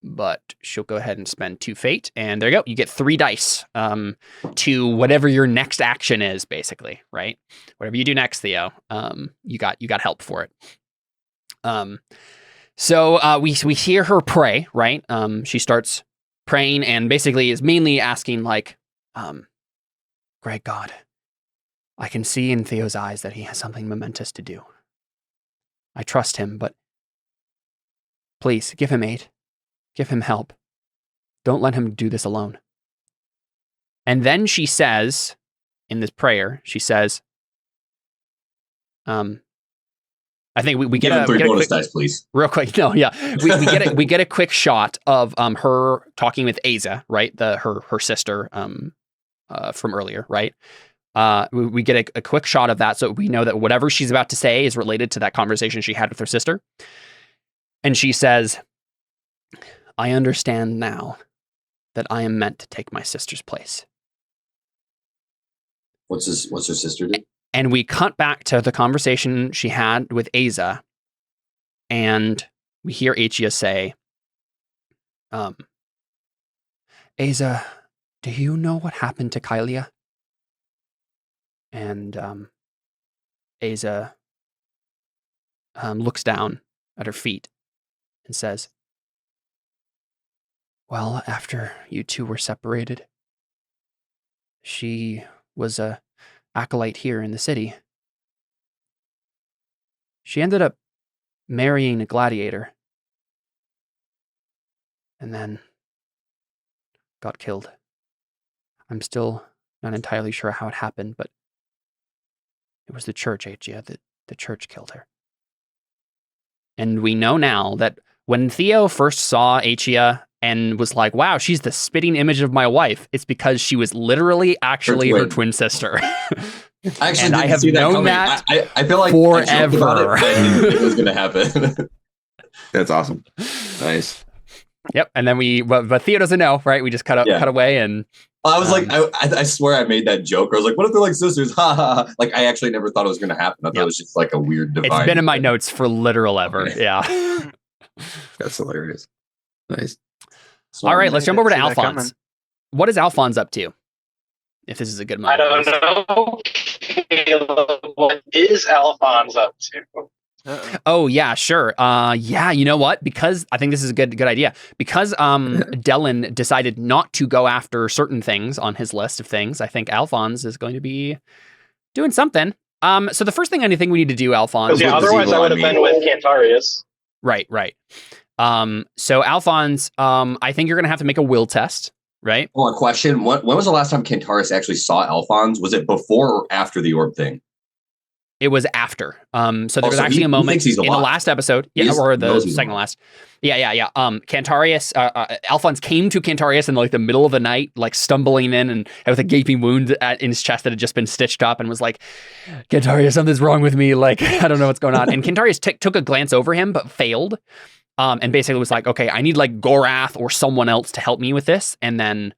But she'll go ahead and spend 2 fate, and there you go. You get 3 dice to whatever your next action is, basically, right? Whatever you do next, Theo, you got help for it. So we hear her pray, right? She starts praying and basically is mainly asking, like, "Great God, I can see in Theo's eyes that he has something momentous to do. I trust him, but please give him aid. Give him help. Don't let him do this alone." And then she says, in this prayer, she says, I think we get 3 bonus dice, please. Real quick. No, yeah. We get a quick shot of her talking with Aza, right? Her sister from earlier, right? We get a quick shot of that, so we know that whatever she's about to say is related to that conversation she had with her sister. And she says, "I understand now that I am meant to take my sister's place." What's her sister do? And we cut back to the conversation she had with Aza, and we hear Achia say, "Aza, do you know what happened to Kylia?" And Aza looks down at her feet and says, "Well, after you two were separated, she was a acolyte here in the city. She ended up marrying a gladiator and then got killed. I'm still not entirely sure how it happened, but it was the church, Achia, that the church killed her." And we know now that when Theo first saw Achia and was like, "Wow, she's the spitting image of my wife," it's because she was literally actually her twin sister. Actually, I have known that I feel like forever. I didn't think it was going to happen. That's awesome. Nice. Yep. And then but Theo doesn't know, right? We just cut away, and I was like, I swear I made that joke. I was like, what if they're like sisters? Ha ha ha. Like, I actually never thought it was going to happen. I thought it was just like a weird divide. It's been in my notes for literal ever. Okay. Yeah. That's hilarious. Nice. All right, let's jump over to Alfons. What is Alfons up to? If this is a good moment. I don't know. Caleb, what is Alfons up to? Oh yeah, sure. Yeah, you know what? Because I think this is a good idea. Because Dellon decided not to go after certain things on his list of things, I think Alfons is going to be doing something. So the first thing I think we need to do, Alfons. Yeah, otherwise I would have been with Cantarius. Right. So Alfons, I think you're gonna have to make a will test, right? Well, a question. When was the last time Cantarius actually saw Alfons? Was it before or after the orb thing? It was after. So there was actually a moment in the last episode. Yeah, or the second last. Yeah. Cantarius, Alfons came to Cantarius in like the middle of the night, like stumbling in and with a gaping wound in his chest that had just been stitched up, and was like, "Cantarius, something's wrong with me. Like, I don't know what's going on." And Cantarius took a glance over him, but failed. And basically was like, "Okay, I need like Gorath or someone else to help me with this," and then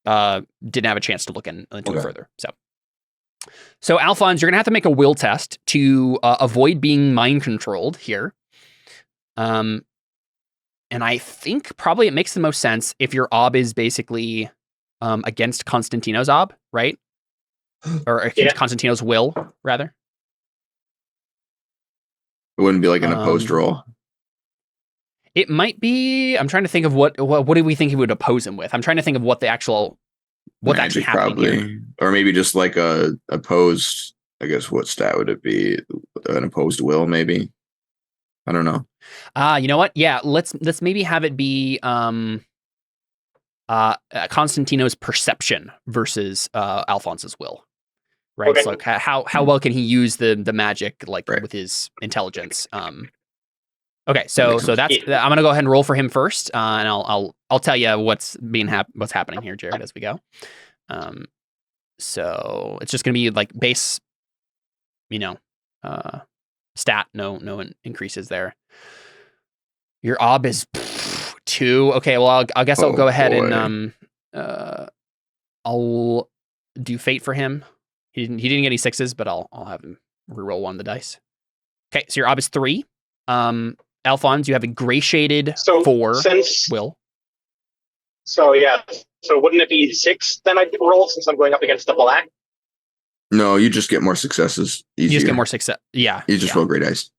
didn't have a chance to look into it further. So Alfons, you're gonna have to make a will test to avoid being mind controlled here. And I think probably it makes the most sense if your ob is basically against Constantino's ob, right? Or against Constantino's will, rather. It wouldn't be like an opposed roll. It might be. I'm trying to think of what do we think he would oppose him with? I'm trying to think of what the actual Magic, probably, or maybe just like a opposed. I guess what stat would it be? An opposed will, maybe. I don't know. You know what? Yeah, let's maybe have it be Constantino's perception versus Alphonse's will. Right. Okay. So like how well can he use the magic with his intelligence? Okay, so that's I'm gonna go ahead and roll for him first, and I'll tell you what's happening here, Jared, as we go. So it's just gonna be like base, stat, no increases there. Your ob is 2. Okay, well I guess I'll go ahead and I'll do fate for him. He didn't get any 6s, but I'll have him reroll one of the dice. Okay, so your ob is 3. Alfons, you have ingratiated 4 will. So yeah. So wouldn't it be 6 then I'd roll since I'm going up against the black? No, you just get more successes. Easier. You just get more success. Yeah. You just roll great dice.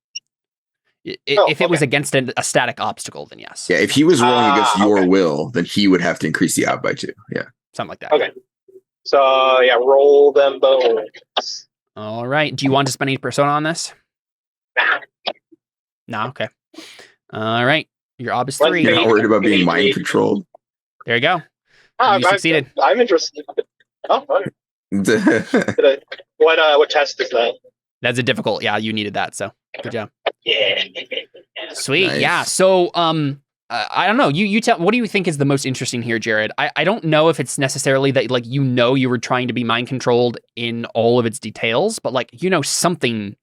If it was against a static obstacle, then yes. Yeah, if he was rolling against your will, then he would have to increase the ob by 2. Yeah. Something like that. Okay. So yeah, roll them both. All right. Do you want to spend any persona on this? No, okay. All right. Your ob is 3. You're not worried about being mind controlled. There you go. You succeeded. I'm interested. Oh, what test is that? That's a difficult. Yeah, you needed that. So good job. Yeah. Sweet. Nice. Yeah. So I don't know. You tell. What do you think is the most interesting here, Jared? I don't know if it's necessarily that you were trying to be mind controlled in all of its details, but something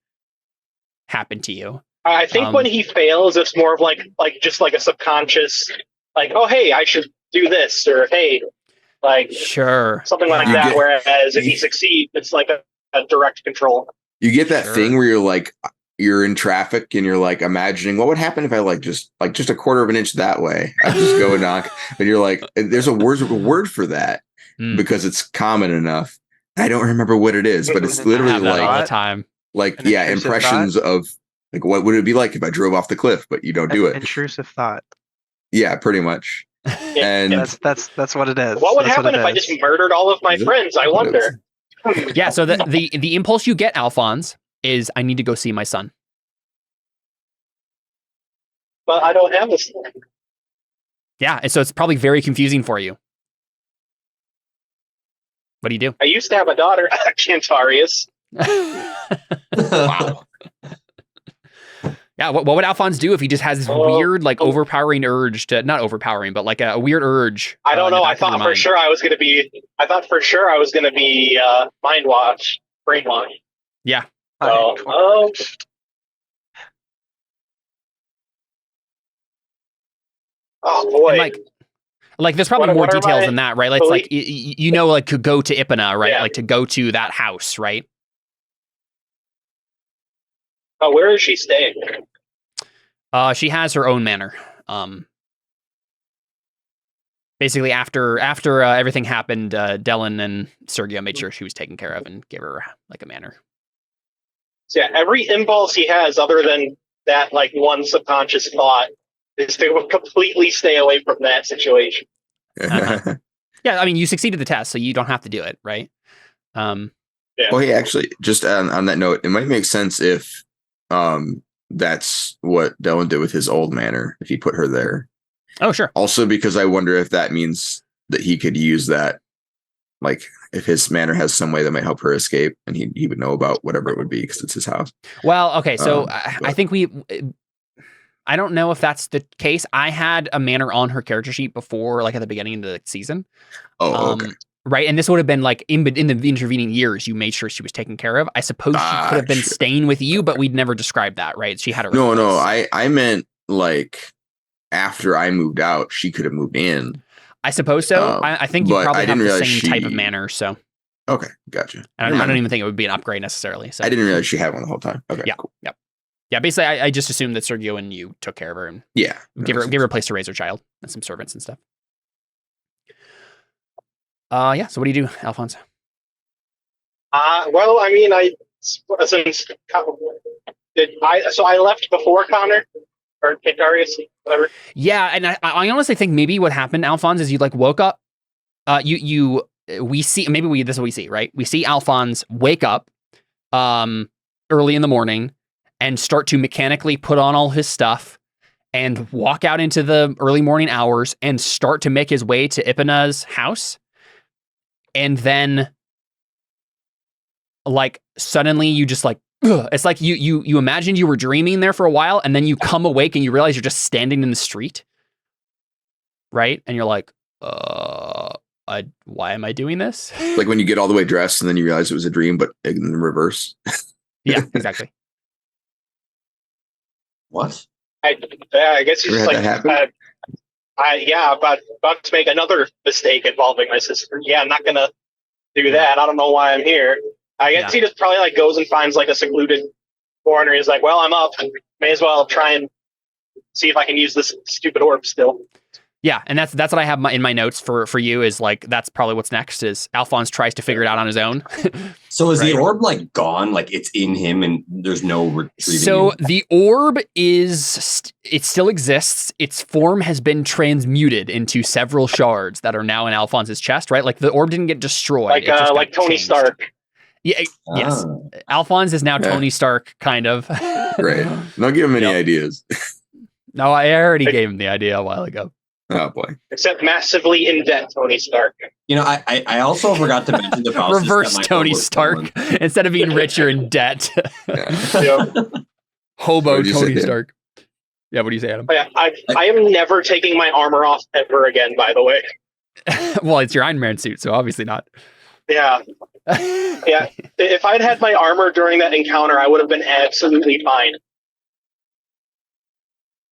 happened to you. I think when he fails, it's more of like just like a subconscious, like, oh hey, I should do this, or hey, sure, something like that. Whereas if he succeeds, it's like a direct control. You get that thing where you're in traffic and you're like imagining what would happen if I just a quarter of an inch that way. I just go and knock, and you're like, there's a word for that because it's common enough. I don't remember what it is, but it's literally all the time. Impressions of. Like, what would it be like if I drove off the cliff, but you don't do it? Intrusive thought. Yeah, pretty much. And that's what it is. What would happen if I just murdered all of my friends? I wonder. Yeah, so the impulse you get, Alfons, is I need to go see my son. But I don't have this. Yeah, and so it's probably very confusing for you. What do you do? I used to have a daughter, Cantarius. Wow. Yeah, what would Alfons do if he just has this weird, overpowering urge to, not overpowering, but like a weird urge? I don't know. I thought for sure I was going to be mind watch, brainwash. Yeah. So, oh boy. And like there's probably more details than that, right? Like, it's to go to Ipana, right? Yeah. Like to go to that house, right? Oh, where is she staying? She has her own manor. Basically, after everything happened, Dellon and Sergio made sure she was taken care of and gave her a manor. So yeah, every impulse he has, other than that, like one subconscious thought, is to completely stay away from that situation. Uh-huh. Yeah, I mean, you succeeded the test, so you don't have to do it, right? Yeah. Well, hey, actually, just on that note, it might make sense if that's what Dellon did with his old manor, if he put her there. Oh, sure. Also, because I wonder if that means that he could use that, like if his manor has some way that might help her escape, and he would know about whatever it would be because it's his house. Well, okay, so I think I don't know if that's the case. I had a manor on her character sheet before, like at the beginning of the season. Oh, okay. Right, and this would have been like in the intervening years, you made sure she was taken care of. I suppose she could have been staying with you, but we'd never described that, right? She had her. No, I meant like after I moved out, she could have moved in. I suppose so. I think you probably have the same type of manor, so. Okay, gotcha. I don't even think it would be an upgrade necessarily. So I didn't realize she had one the whole time. Okay, yeah, cool. Yeah, basically, I just assumed that Sergio and you took care of her and give her a place to raise her child and some servants and stuff. Yeah. So what do you do, Alfons? Well, I mean, I left before Connor or Cantarius, whatever. Yeah, and I honestly think maybe what happened, Alfons, is you like woke up. We see this is what we see, right? We see Alfons wake up, early in the morning, and start to mechanically put on all his stuff and walk out into the early morning hours and start to make his way to Ipana's house. And then, like, suddenly you just like, ugh. It's like you imagined you were dreaming there for a while, and then you come awake and you realize you're just standing in the street, right? And you're like, why am I doing this? Like when you get all the way dressed and then you realize it was a dream, but in reverse. Yeah, exactly. What? I guess you're just like, about to make another mistake involving my sister. Yeah, I'm not gonna do that. I don't know why I'm here. I guess he just probably like goes and finds like a secluded corner. He's like, well, I'm up. May as well try and see if I can use this stupid orb still. Yeah, and that's what I have in my notes for you is like that's probably what's next is Alphonse tries to figure it out on his own. So is the orb like gone? Like it's in him and there's no retrieving? So the orb it still exists. Its form has been transmuted into several shards that are now in Alphonse's chest, right? Like the orb didn't get destroyed. Like Tony changed. Stark. Yeah, yes. Alphonse is now Tony Stark, kind of. Great. Don't give him any ideas. No, I already gave him the idea a while ago. Oh boy! Except massively in debt, Tony Stark. You know, I also forgot to mention the Faustus reverse Tony Stark. Instead of being rich, you're in debt. Hobo Tony Stark. Yeah, what do you say, Adam? Oh, yeah, I am never taking my armor off ever again. By the way. Well, it's your Iron Man suit, so obviously not. Yeah. Yeah. If I'd had my armor during that encounter, I would have been absolutely fine.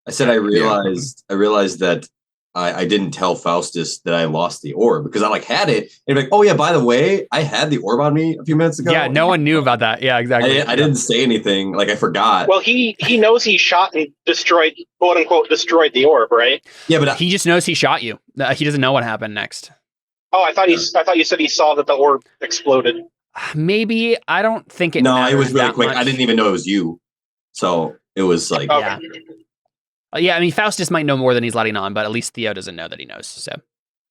I said I realized that I didn't tell Faustus that I lost the orb because I like had it and like, oh yeah, by the way, I had the orb on me a few minutes ago. Yeah, no one knew about that. Yeah, exactly. I didn't say anything. Like I forgot. Well, he knows he shot and destroyed, quote unquote, destroyed the orb, right? Yeah, but he just knows he shot you. He doesn't know what happened next. Oh, I thought you said he saw that the orb exploded. Maybe. I don't think it. No, it was really quick. Much. I didn't even know it was you. So it was like, yeah. Yeah, I mean, Faustus might know more than he's letting on, but at least Theo doesn't know that he knows. So,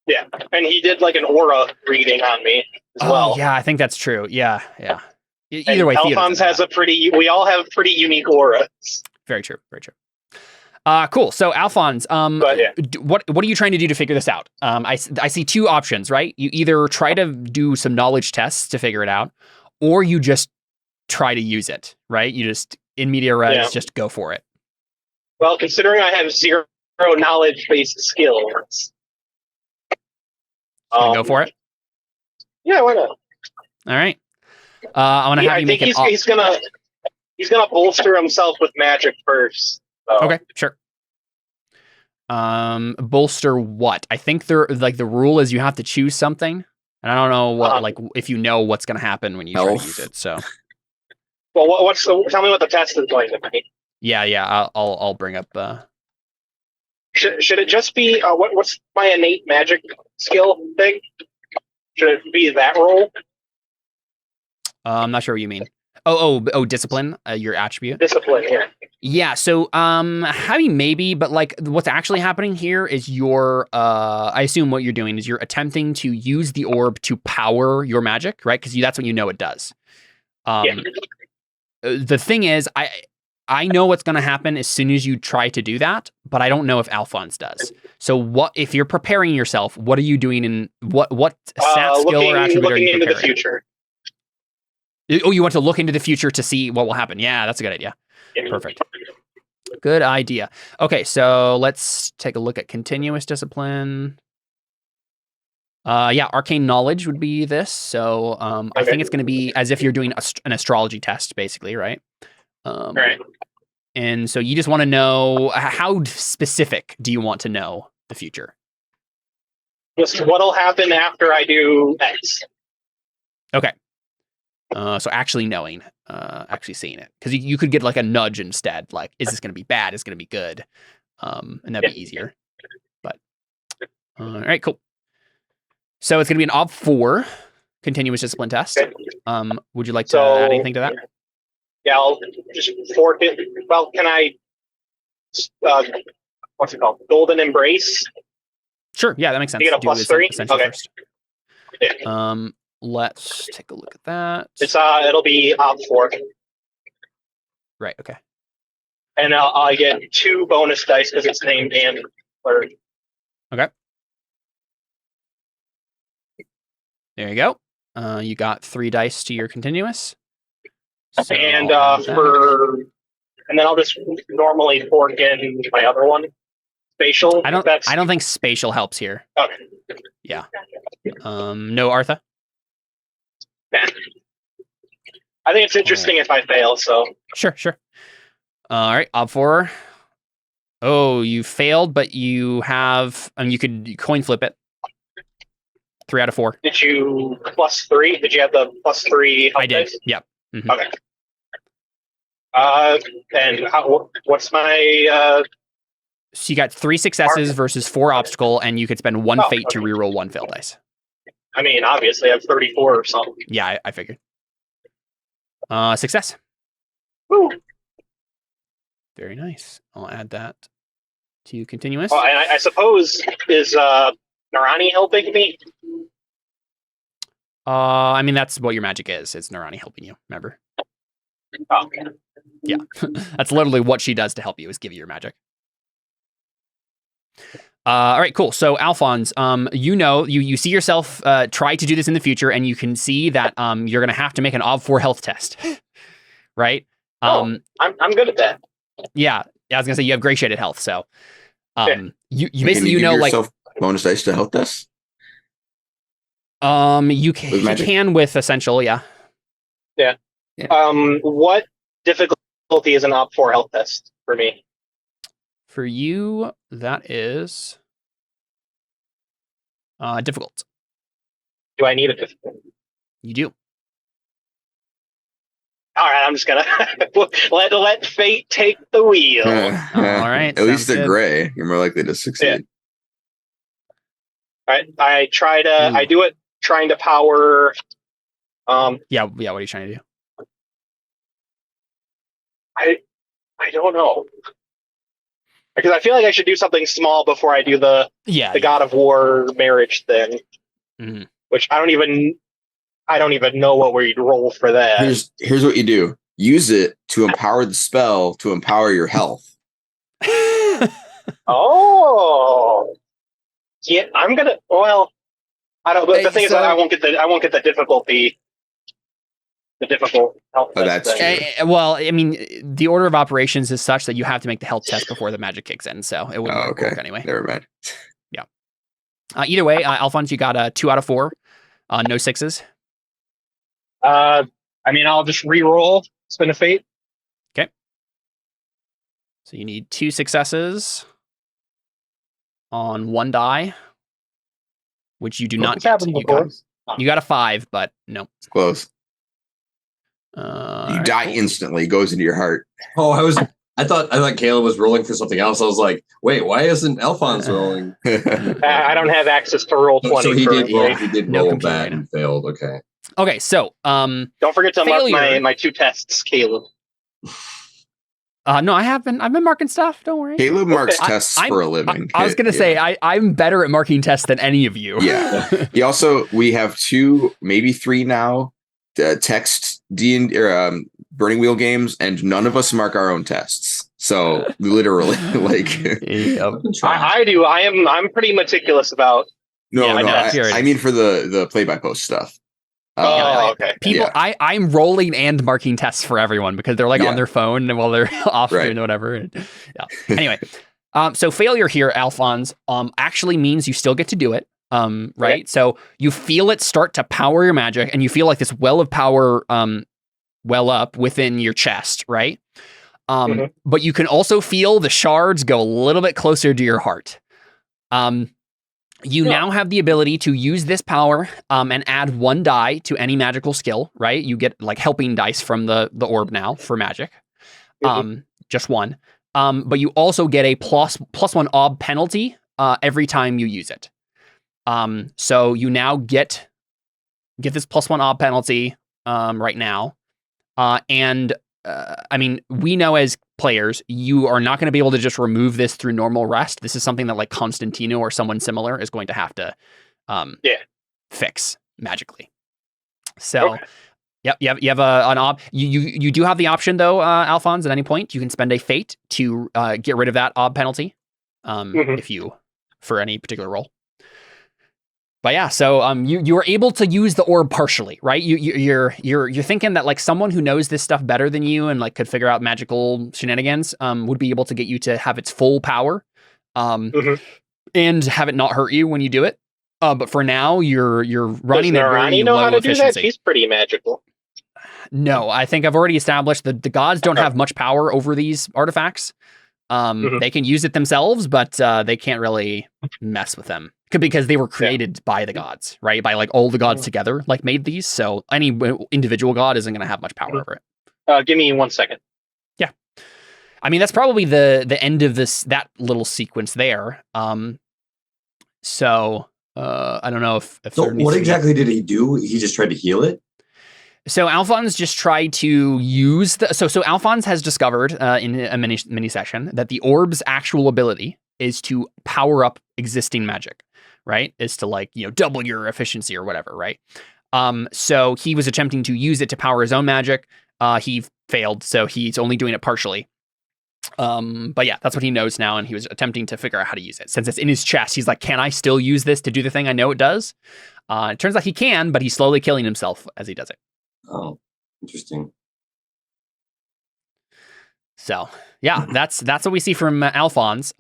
yeah, and he did like an aura reading on me as well. Yeah, I think that's true. Yeah. Either way, Alphons has we all have pretty unique auras. Very true. Cool. So, Alphons, what are you trying to do to figure this out? I see two options, right? You either try to do some knowledge tests to figure it out, or you just try to use it, right? You just in media res, just go for it. Well, considering I have 0 knowledge-based skills. Go for it? Yeah, why not? All right. I want to have you make it. He's gonna bolster himself with magic first. So. Okay, sure. Bolster what? I think the rule is you have to choose something, and I don't know what if you know what's gonna happen when you try to use it. So. Well, tell me what the test is going to be. Yeah. I'll bring up. Should it just be what's my innate magic skill thing? Should it be that roll? I'm not sure what you mean. Discipline, your attribute. Discipline, yeah. Yeah, so heavy maybe, but like what's actually happening here is you're I assume what you're doing is you're attempting to use the orb to power your magic, right? Because that's what you know it does. The thing is, I know what's going to happen as soon as you try to do that, but I don't know if Alfons does. So what if you're preparing yourself? What are you doing in what stat skill or attribute are you preparing? Looking into the future. Oh, you want to look into the future to see what will happen. Yeah, that's a good idea. Yeah. Perfect. Good idea. Okay, so let's take a look at continuous discipline. Yeah, arcane knowledge would be this. So I think it's going to be as if you're doing an astrology test, basically, right? Right. And so you just want to know, how specific do you want to know the future? Just what'll happen after I do X. Okay. So actually knowing, actually seeing it. Because you could get like a nudge instead. Like, is this going to be bad? Is it going to be good? And that'd be easier. But, all right, cool. So it's going to be an Ob 4 continuous discipline test. Would you like to add anything to that? Yeah, I'll just forfeit. Well, can I, what's it called? Golden Embrace? Sure, yeah, that makes sense. You get a +3? Okay. First. Yeah. Let's take a look at that. It'll be Ob 4. Right, okay. And I get 2 bonus dice because it's named and third. Okay. There you go. You got 3 dice to your continuous. So and then I'll just normally fork in my other one. Spatial. I don't think spatial helps here. Okay. Yeah. No Artha? Nah. I think it's interesting if I fail, so. Sure. All right, Ob 4. Oh, you failed, but you have, you could coin flip it. 3 out of 4. Did you +3? Did you have the +3? I did. Yep. Mm-hmm. Okay. And what's my? So you got 3 successes versus 4 obstacle, and you could spend 1 fate to reroll 1 failed dice. I mean, obviously, I have 34 or something. Yeah, I figured. Success. Woo. Very nice. I'll add that to continuous. Oh, and I suppose is Narani helping me? I mean, that's what your magic is. It's Narani helping you, remember? Oh, okay. Yeah. That's literally what she does to help you, is give you your magic. All right, cool. So Alfons, you see yourself try to do this in the future, and you can see that you're going to have to make an Ob 4 health test, right? I'm good at that. Yeah, I was going to say you have great shaded health, so you basically give like yourself bonus dice to health tests. You can with essential, yeah. Yeah. What difficulty is an Op 4 health test for me? For you, that is difficult. Do I need a difficulty? You do. All right, I'm just gonna let fate take the wheel. All right. At least they're good. gray. You're more likely to succeed. Yeah. All right, I try to. I do it trying to power. Yeah. What are you trying to do? I don't know. Because I feel like I should do something small before I do the God of War marriage thing, which I don't even know what we'd roll for that. Here's what you do: use it to empower the spell to empower your health. Oh, yeah. I'm gonna. Well, I don't. But the thing is that I won't get the difficulty. The difficult health test. That's true. Well, I mean, the order of operations is such that you have to make the health test before the magic kicks in, so it wouldn't work anyway. Never mind. Yeah. Either way, Alfons, you got a 2 out of 4, no 6s. I mean, I'll just re-roll, spin a fate. Okay. So you need 2 successes on 1 die, which you do not get. You got a 5, but no. It's close. You die instantly. It goes into your heart. Oh, I thought Caleb was rolling for something else. I was like, wait, why isn't Alfons rolling? I don't have access to roll 20. So he did roll No bad and failed. Okay. Okay, so Don't forget to mark Failure. my 2 tests, Caleb. no, I've been marking stuff. Don't worry. Caleb marks Okay. tests for a living. I was gonna say I'm better at marking tests than any of you. Yeah. We have 2, maybe 3 now. Text Burning Wheel games, and none of us mark our own tests. So literally, like, Yep. I do. I'm pretty meticulous about. I mean for the play-by-post stuff. Okay. People, I'm rolling and marking tests for everyone because they're like on their phone while they're off doing whatever. And, anyway, so failure here, Alfons, actually means you still get to do it. Right? Okay. So you feel it start to power your magic, and you feel like this well of power well up within your chest, right? But you can also feel the shards go a little bit closer to your heart. You now have the ability to use this power and add 1 die to any magical skill, right? You get like helping dice from the orb now for magic. Just 1. But you also get a plus 1 ob penalty every time you use it. So you now get this plus 1 ob penalty right now. I mean, we know as players, you are not going to be able to just remove this through normal rest. This is something that like Constantino or someone similar is going to have to fix magically. So, you have an ob. You do have the option though, Alfons. At any point, you can spend a fate to get rid of that ob penalty, if you for any particular roll. But yeah, so you were able to use the orb partially, right? You're thinking that like someone who knows this stuff better than you and like could figure out magical shenanigans would be able to get you to have its full power, and have it not hurt you when you do it. But for now, you're running at very low efficiency. He's pretty magical. No, I think I've already established that the gods don't have much power over these artifacts. They can use it themselves, but they can't really mess with them because they were created by the gods, right? By like all the gods together, like made these. So any individual god isn't going to have much power over it. Give me 1 second. Yeah, I mean that's probably the end of that little sequence there. So I don't know if so what exactly did he do? He just tried to heal it. So Alfons just tried to use so Alfons has discovered in a mini session that the orb's actual ability is to power up existing magic, right? Is to like, double your efficiency or whatever, right? So he was attempting to use it to power his own magic. He failed, so he's only doing it partially. But yeah, that's what he knows now, and he was attempting to figure out how to use it. Since it's in his chest, he's like, can I still use this to do the thing I know it does? It turns out he can, but he's slowly killing himself as he does it. Oh, interesting. So yeah, that's what we see from Alfons.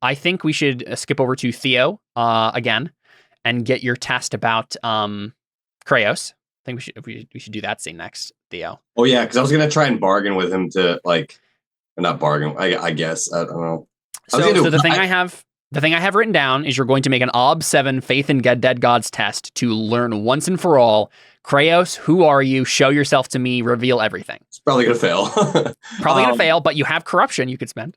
I think we should skip over to Theo again and get your test about Krayos. I think we should do that scene next, Theo. Oh yeah, because I was gonna try and bargain with him to like, not bargain. I guess I don't know. So the thing I have written down is you're going to make an Ob 7 Faith in Dead Gods test to learn once and for all. Krayos, who are you? Show yourself to me. Reveal everything. It's probably going to fail. Probably going to fail, but you have corruption you could spend.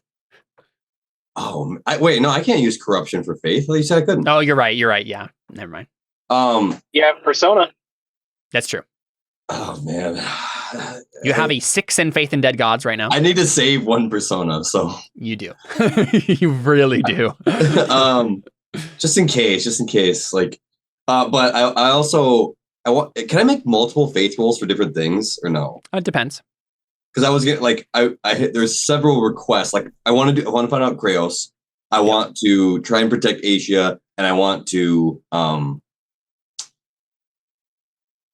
Oh, wait, no, I can't use corruption for faith. You said I couldn't. Oh, you're right. Yeah, never mind. You have persona. That's true. Oh, man. You have a 6 in Faith in Dead Gods right now. I need to save 1 persona, so. You do. You really do. Just in case. Like, but I also... can I make multiple faith rolls for different things or no? It depends. Because I was getting like there's several requests. Like I want to find out Krayos. I want to try and protect Asia, and I want to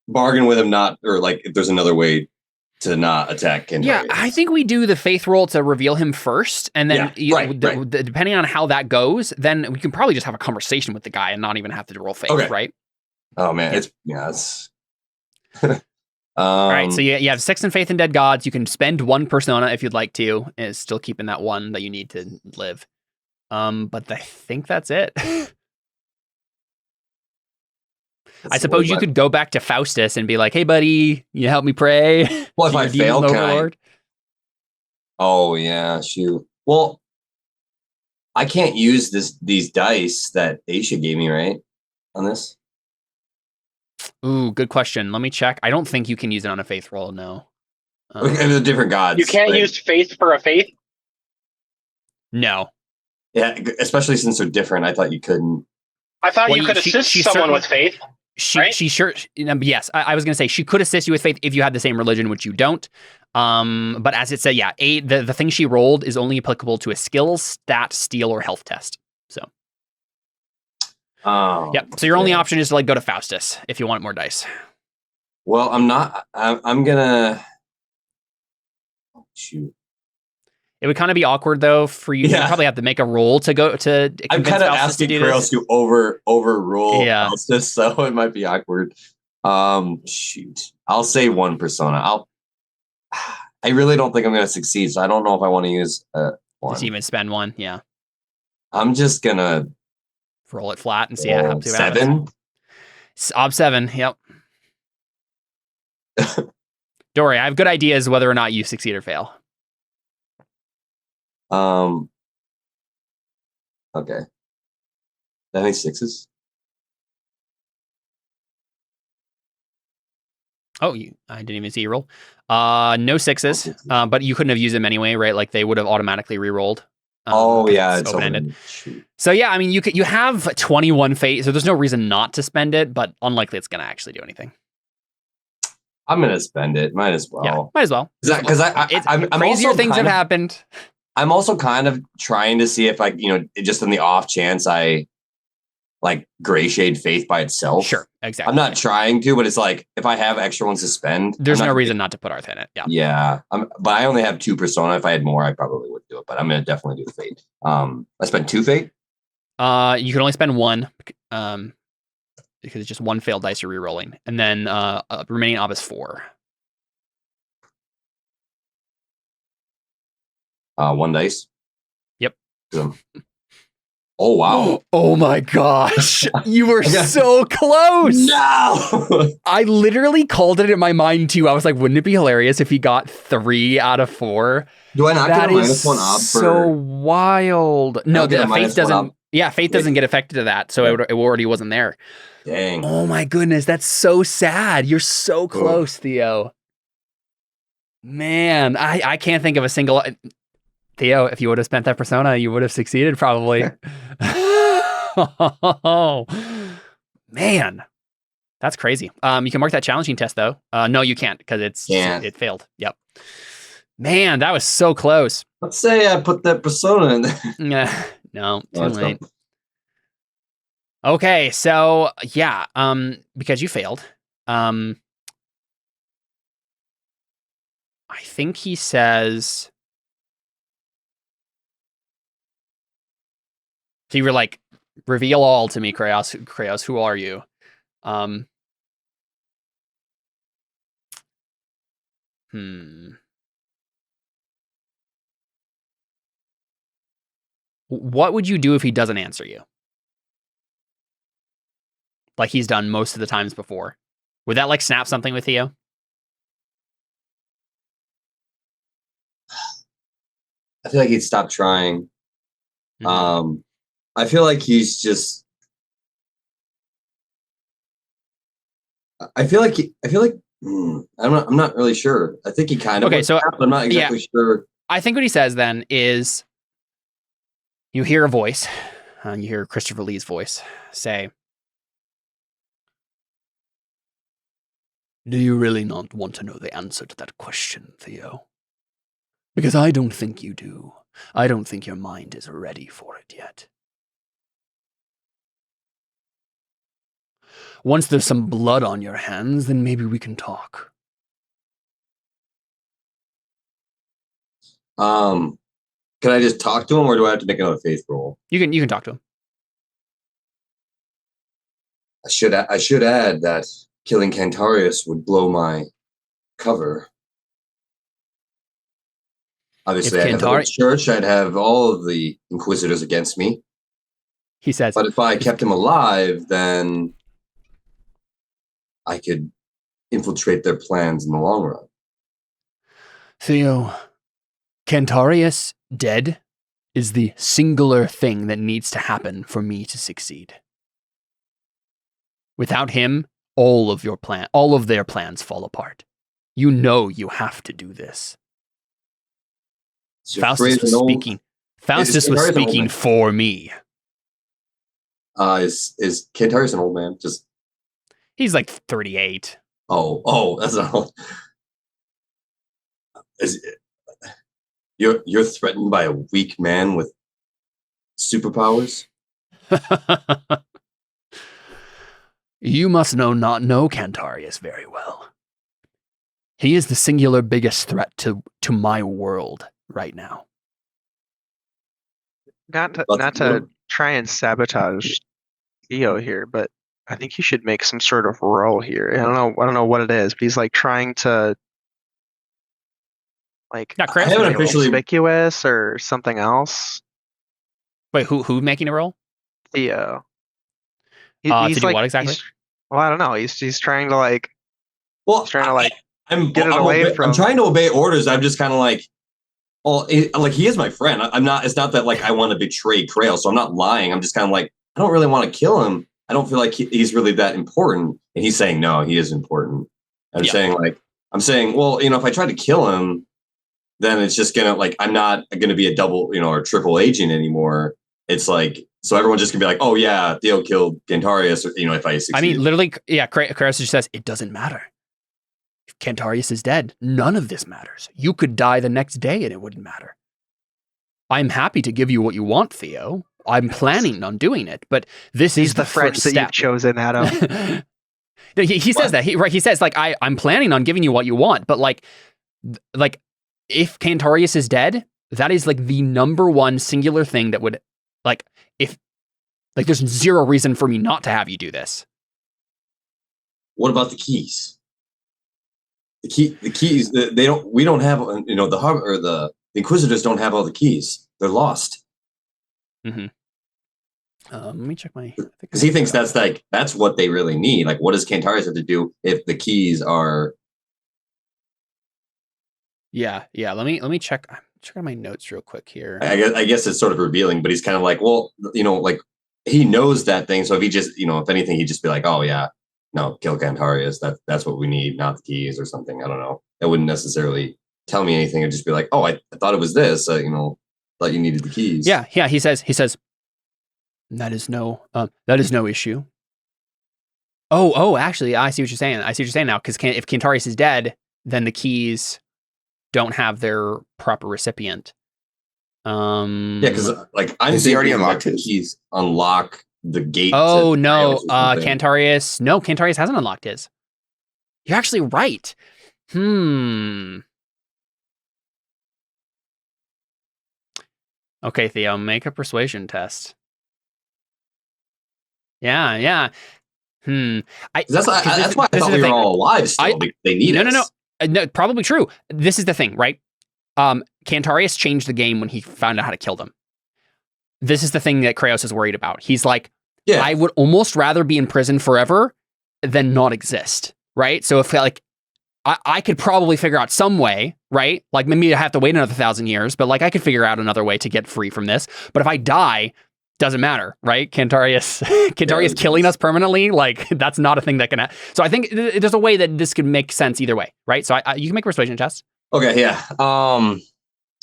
bargain with him if there's another way to not attack Cantarius. Yeah, I think we do the faith roll to reveal him first, and then depending on how that goes, then we can probably just have a conversation with the guy and not even have to roll faith, right? Oh man, it's all right, so you have 6 in Faith in Dead Gods. You can spend 1 persona if you'd like to, and it's still keeping that 1 that you need to live. But I think that's it. I suppose you could go back to Faustus and be like, "Hey, buddy, you help me pray." Well, if I fail, Overlord? Oh yeah, shoot. Well, I can't use these dice that Aisha gave me, right? On this. Ooh, good question. Let me check. I don't think you can use it on a faith roll, no. And they're different gods. You can't use faith for a faith? No. Yeah, especially since they're different. I thought you couldn't. I thought Well, you could she assist someone certainly- with faith. Right? She sure, yes, I was going to say she could assist you with faith if you had the same religion, which you don't. But as it said, yeah, the thing she rolled is only applicable to a skill, stat, steal, or health test. So, Oh. yep. So your only option is to like go to Faustus if you want more dice. Well, I'm not. I'm gonna. Shoot. It would kind of be awkward though for you. Yeah. You probably have to make a roll to go to. I'm convince kind of Faustus asking do Kratos this. to overrule Yeah. Faustus, so it might be awkward. Shoot. I'll say one persona. I really don't think I'm gonna succeed, so I don't know if I want to use one. Just even spend one, yeah. I'm just gonna Roll it flat and see how happens. 7. Ob 7, yep. Don't worry, I have good ideas whether or not you succeed or fail. Okay. Any 6s? Oh, I didn't even see you roll. No 6s, but you couldn't have used them anyway, right? Like they would have automatically re-rolled. Oh yeah, it's it's open-ended. Shoot. So yeah, I mean, you have 21 fate, so there's no reason not to spend it, but unlikely it's going to actually do anything. I'm gonna spend it. Might as well. Yeah, might as well. Because I'm Crazier also things have happened. I'm also kind of trying to see if I, just in the off chance I like Gray Shade Faith by itself. Sure, exactly. I'm not trying to, but it's like if I have extra ones to spend, There's no reason not to put Arth in it. Yeah. Yeah. But I only have 2 persona. If I had more, I probably would do it. But I'm gonna definitely do Fate. I spent 2 Fate. You can only spend 1, because it's just 1 failed dice you're re-rolling, and then remaining ob is 4. 1 dice. Yep. Oh wow! Oh my gosh! You were so close. No, I literally called it in my mind too. I was like, wouldn't it be hilarious if he got 3 out of 4? Do I not That get a is -1 ob for? so wild. No, get a the Faith -1 doesn't. ob? Yeah, Faith doesn't get affected to that, so it already wasn't there. Dang. Oh my goodness, that's so sad. You're so close, Theo. Man, I can't think of a single. Theo, if you would have spent that persona, you would have succeeded probably. Oh, man, that's crazy. You can mark that challenging test though. No, you can't because it failed. Yep. Man, that was so close. Let's say I put that persona in there. No, too late. Okay, so yeah, because you failed. I think he says. So you were like, reveal all to me, Kraos. Who are you? What would you do if he doesn't answer you? Like he's done most of the times before. Would that like snap something with Theo? I feel like he'd stop trying. I feel like he's just. I'm not really sure. I think he kind of. Okay, so I'm not exactly sure. I think what he says then is, you hear a voice, you hear Christopher Lee's voice say, "Do you really not want to know the answer to that question, Theo? Because I don't think you do. I don't think your mind is ready for it yet. Once there's some blood on your hands, then maybe we can talk." Can I just talk to him, or do I have to make another faith roll? You can talk to him. I should add that killing Cantarius would blow my cover. Obviously, I'd have the church. I'd have all of the Inquisitors against me. He says, but if I kept him alive, then I could infiltrate their plans in the long run. Theo, Cantarius dead is the singular thing that needs to happen for me to succeed. Without him, all of their plans fall apart. You know you have to do this. Faustus was speaking. Faustus was speaking for me. Is Cantarius an old man? Just he's like 38. Oh, that's not old. You're threatened by a weak man with superpowers? You must not know Cantarius very well. He is the singular biggest threat to my world right now. Not to try and sabotage Theo here, but I think he should make some sort of roll here. I don't know what it is, but he's like trying to like Not I haven't officially conspicuous or something else. Wait, who making a roll? Theo. To do what exactly? Well, I don't know. He's trying to like. Well, he's trying to like I'm get it away from. I'm trying to obey orders. I'm just kind of like, like he is my friend. I'm not. It's not that like I want to betray Trail, so I'm not lying. I'm just kind of like I don't really want to kill him. I don't feel like he's really that important. And he's saying no, he is important. I'm saying, well, if I try to kill him, then it's just gonna like I'm not gonna be a double, or triple agent anymore. It's like so everyone's just gonna be like, oh yeah, Theo killed Cantarius. If I succeed. I mean, literally, yeah. Cantarius just says it doesn't matter. If Cantarius is dead, none of this matters. You could die the next day and it wouldn't matter. I'm happy to give you what you want, Theo. I'm planning on doing it, but this is the friend that you've chosen, Adam. he says that. He says like I'm planning on giving you what you want, but like if Cantarius is dead, that is like the number one singular thing that would there's zero reason for me not to have you do this. What about the keys? The keys. We don't have. The harbor or the Inquisitors don't have all the keys. They're lost. Mm-hmm. Let me check my. Because he thinks that's what they really need. Like, what does Cantarius have to do if the keys are? Yeah. Let me check. I'm checking my notes real quick here. I guess it's sort of revealing, but he's kind of like, well, like he knows that thing. So if he just, if anything, he'd just be like, oh yeah, no, kill Cantarius. That's what we need, not the keys or something. I don't know. That wouldn't necessarily tell me anything. It'd just be like, oh, I thought it was this. Thought you needed the keys. Yeah. He says that is no issue. Oh, actually, I see what you're saying. Now, because if Cantarius is dead, then the keys don't have their proper recipient. Yeah, because like I'm saying, already unlocked the keys unlock the gate. Oh no, Cantarius. No, Cantarius hasn't unlocked his. You're actually right. Okay, Theo, make a persuasion test. Yeah. That's why I thought we were all alive still. They need us. No, probably true. This is the thing, right? Cantarius changed the game when he found out how to kill them. This is the thing that Kraos is worried about. He's like, I would almost rather be in prison forever than not exist, right? So if like I could probably figure out some way, right? Like maybe I have to wait another 1,000 years, but like I could figure out another way to get free from this. But if I die, doesn't matter, right? Cantarius killing us permanently, like that's not a thing that can happen. So I think there's a way that this could make sense either way, right? So you can make a persuasion test. Okay, yeah.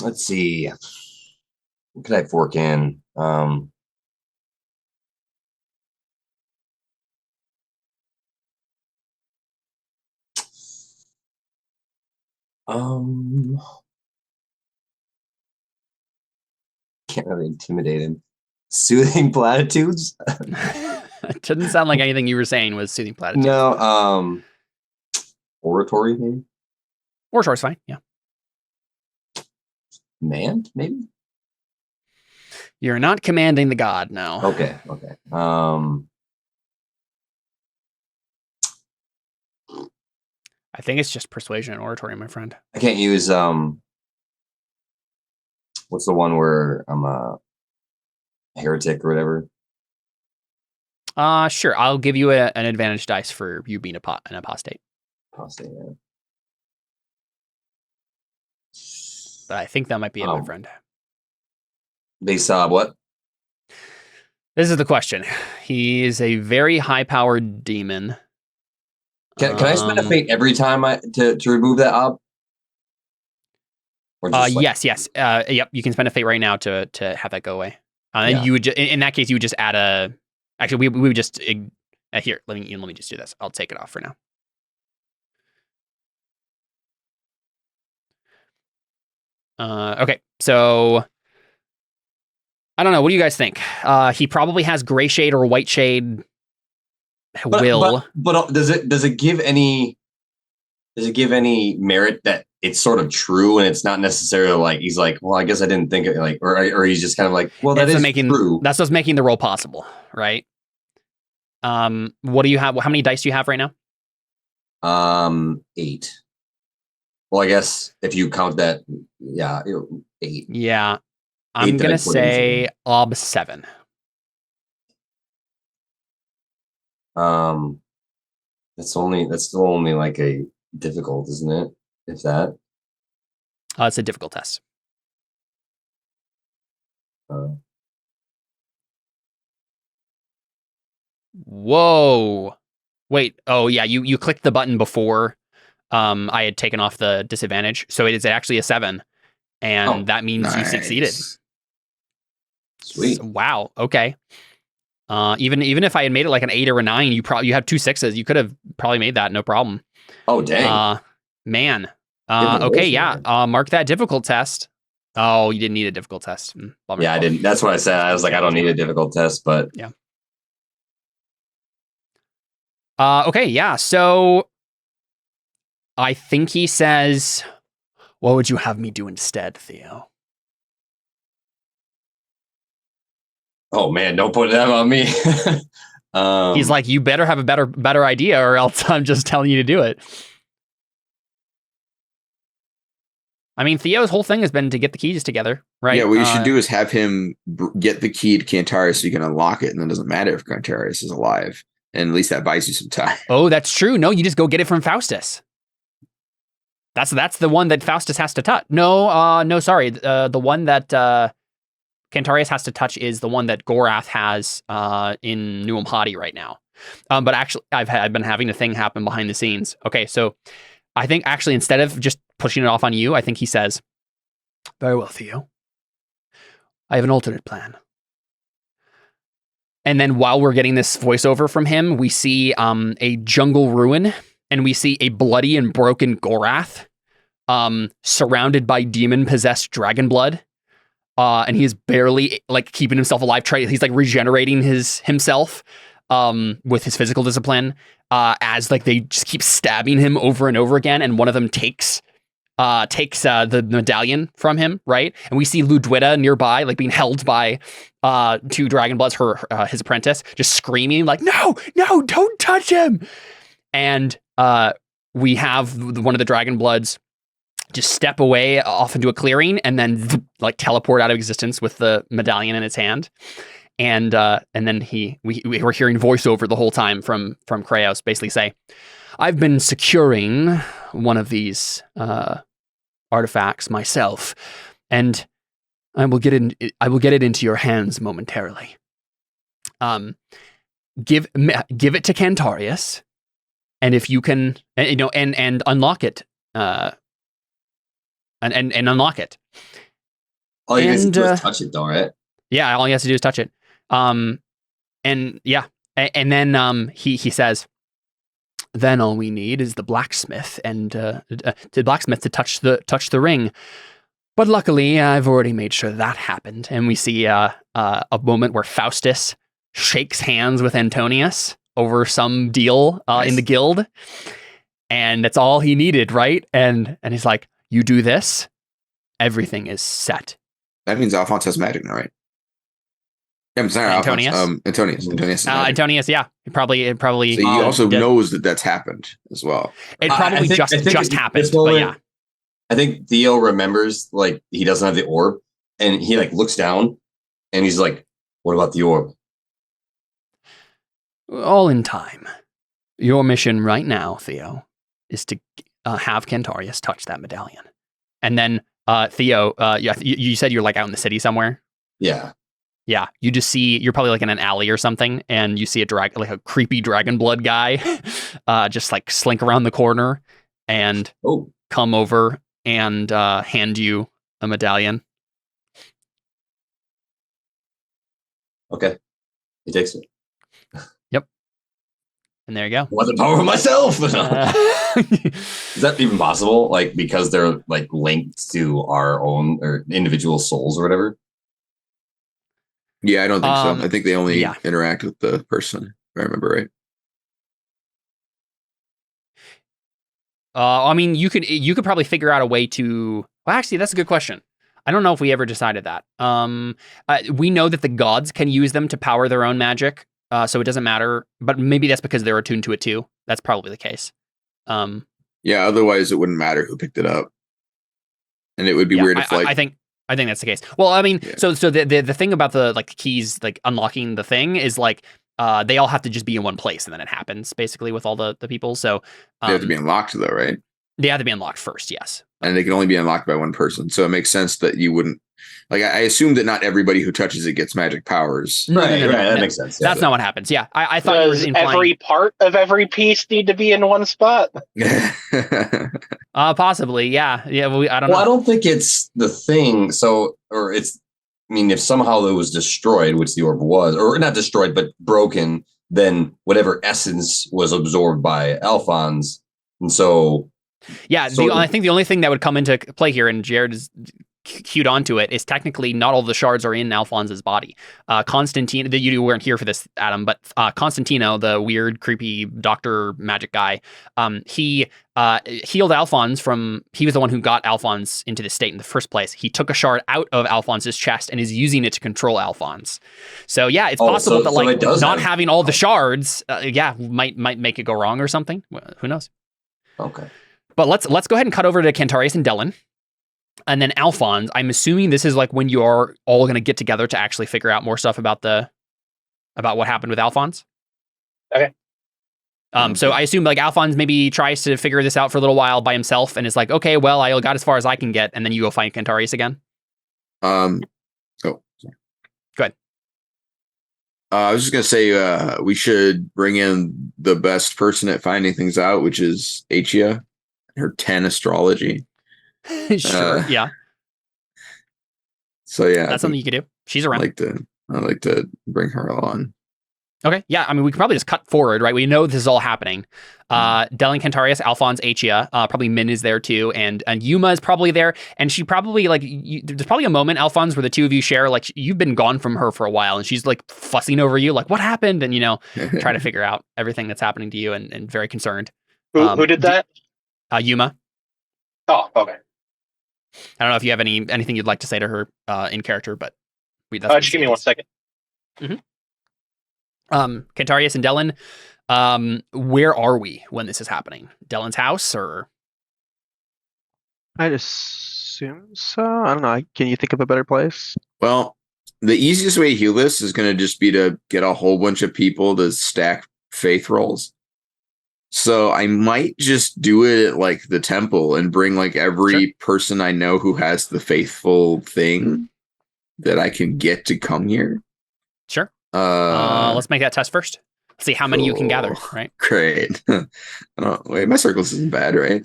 Let's see. What could I fork in? Can't really intimidate him. Soothing platitudes? It didn't sound like anything you were saying was soothing platitudes. No, oratory maybe? Oratory's fine, yeah. Command, maybe? You're not commanding the god, no. Okay. I think it's just persuasion and oratory, my friend. I can't use what's the one where I'm a heretic or whatever? Sure. I'll give you an advantage dice for you being an apostate. Apostate, yeah. But I think that might be it, my friend. They saw what? This is the question. He is a very high-powered demon Can I spend a fate every time to remove that ob? Or just yes. Yep. You can spend a fate right now to have that go away. And you would in that case you would just add a. Actually, we would just here. Let me just do this. I'll take it off for now. Okay, so I don't know. What do you guys think? He probably has gray shade or white shade. But does it give any merit that it's sort of true and it's not necessarily like he's like, well, I guess I didn't think it like, or he's just kind of like, well, that is true. That's what's making the roll possible, right? What do you have? How many dice do you have right now? 8. Well, I guess if you count that, 8. Yeah, I'm gonna say ob 7. That's only like a difficult, isn't it? If that. It's a difficult test. Whoa. Wait. Oh yeah. You clicked the button before I had taken off the disadvantage, so it is actually a 7, and that means you succeeded. Sweet. Wow. Okay. Even if I had made it like an 8 or a 9, you had 2 6s. You could have probably made that no problem. Oh dang. Man. Okay. Yeah. Mark that difficult test. Oh, you didn't need a difficult test. Bummer. Yeah, I didn't. That's what I said. I was like, I don't need a difficult test, but yeah. Okay. Yeah. So I think he says, "What would you have me do instead, Theo?" Oh man, don't put that on me. He's like, you better have a better idea, or else I'm just telling you to do it. I mean, Theo's whole thing has been to get the keys together, right? Yeah, what you should do is have him get the key to Cantarius so you can unlock it, and then it doesn't matter if Cantarius is alive. And at least that buys you some time. Oh, that's true. No, you just go get it from Faustus. That's the one that Faustus has to touch. No, sorry. The one that Cantarius has to touch is the one that Gorath has in New Amhati right now. But actually, I've been having a thing happen behind the scenes. Okay, so I think actually instead of just pushing it off on you, I think he says, "Very well, Theo. I have an alternate plan." And then while we're getting this voiceover from him, we see a jungle ruin, and we see a bloody and broken Gorath surrounded by demon-possessed dragon blood. And he's barely like keeping himself alive. He's like regenerating himself with his physical discipline as like they just keep stabbing him over and over again. And one of them takes the medallion from him, right? And we see Ludwita nearby, like being held by 2 dragon bloods, his apprentice, just screaming like, "No, don't touch him!" And we have one of the dragon bloods just step away off into a clearing and then like teleport out of existence with the medallion in its hand. And then we were hearing voiceover the whole time from Kraos basically say, "I've been securing one of these artifacts myself, and I will get it into your hands momentarily. Give it to Cantarius, and if you can, and unlock it, and unlock it." All you guys do is touch it, though, right? Yeah, all he has to do is touch it. And then he says, "Then all we need is the blacksmith to touch the ring. But luckily, I've already made sure that happened." And we see a moment where Faustus shakes hands with Antonius over some deal nice. In the guild, and that's all he needed, right? And he's like, "You do this, everything is set." That means Alfons has magic now, right? Yeah, I'm sorry, Antonius. Antonius, yeah. It probably. So he also knows that that's happened as well. It probably just happened, but yeah. I think Theo remembers, like, he doesn't have the orb, and he, like, looks down, and he's like, "What about the orb?" All in time. Your mission right now, Theo, is to have Cantarius touch that medallion. And then, Theo, you said you're, like, out in the city somewhere? Yeah. Yeah, you just see, you're probably like in an alley or something, and you see like a creepy dragon blood guy just like slink around the corner and come over and hand you a medallion. Okay. He takes it. Yep. And there you go. Want the power of myself. Is that even possible? Like, because they're like linked to our own or individual souls or whatever? Yeah, I don't think so. I think they only interact with the person, if I remember right. I mean, you could probably figure out a way to. Well, actually, that's a good question. I don't know if we ever decided that. We know that the gods can use them to power their own magic, so it doesn't matter. But maybe that's because they're attuned to it too. That's probably the case. Yeah, otherwise it wouldn't matter who picked it up, and it would be weird if I think that's the case. Well, I mean, so the thing about the like keys like unlocking the thing is like they all have to just be in one place, and then it happens basically with all the people. So they have to be unlocked though, right? They have to be unlocked first, yes. And they can only be unlocked by one person. So it makes sense that you wouldn't like. I assume that not everybody who touches it gets magic powers. Right. That makes sense. That's not what happens. Yeah, I thought does every part of every piece need to be in one spot? Possibly, yeah. I don't know. Well, I don't think it's the thing. So, or it's. I mean, if somehow it was destroyed, which the orb was, or not destroyed, but broken, then whatever essence was absorbed by Alfons, and so. Yeah, I think the only thing that would come into play here, and Jared is cued onto it, is technically not all the shards are in Alphonse's body. Constantine, you weren't here for this, Adam, but Constantino, the weird, creepy doctor magic guy, he healed Alphonse from. He was the one who got Alphonse into this state in the first place. He took a shard out of Alphonse's chest and is using it to control Alphonse. So yeah, it's possible that not having all the shards, might make it go wrong or something. Well, who knows? Okay. But let's go ahead and cut over to Cantarius and Dellon. And then Alphons, I'm assuming this is like when you are all going to get together to actually figure out more stuff about what happened with Alphons. Okay. So I assume like Alphons maybe tries to figure this out for a little while by himself and is like, okay, well, I got as far as I can get, and then you go find Cantarius again. Sorry. Go ahead. I was just gonna say we should bring in the best person at finding things out, which is Achia. Her 10 astrology. Sure. Yeah. So yeah, that's something you could do. She's around. I like to bring her along. Okay. Yeah. I mean, we could probably just cut forward, right? We know this is all happening. Dellon, Cantarius, Alphons, Achia, probably Min is there too, and Yuma is probably there, and she probably there's probably a moment, Alphons, where the two of you share like you've been gone from her for a while, and she's like fussing over you, like what happened, and try to figure out everything that's happening to you, and very concerned. Who did that? Yuma. Oh, okay. I don't know if you have anything you'd like to say to her in character, but just give me 1 second. Mm-hmm. Cantarius and Dellon, where are we when this is happening? Dellon's house, or? I'd assume so. I don't know. Can you think of a better place? Well, the easiest way to heal this is going to just be to get a whole bunch of people to stack faith rolls. So I might just do it at like the temple and bring like every person I know who has the faithful thing that I can get to come here. Sure. Let's make that test first. Let's see how many you can gather, right? Great. My circles isn't bad, right?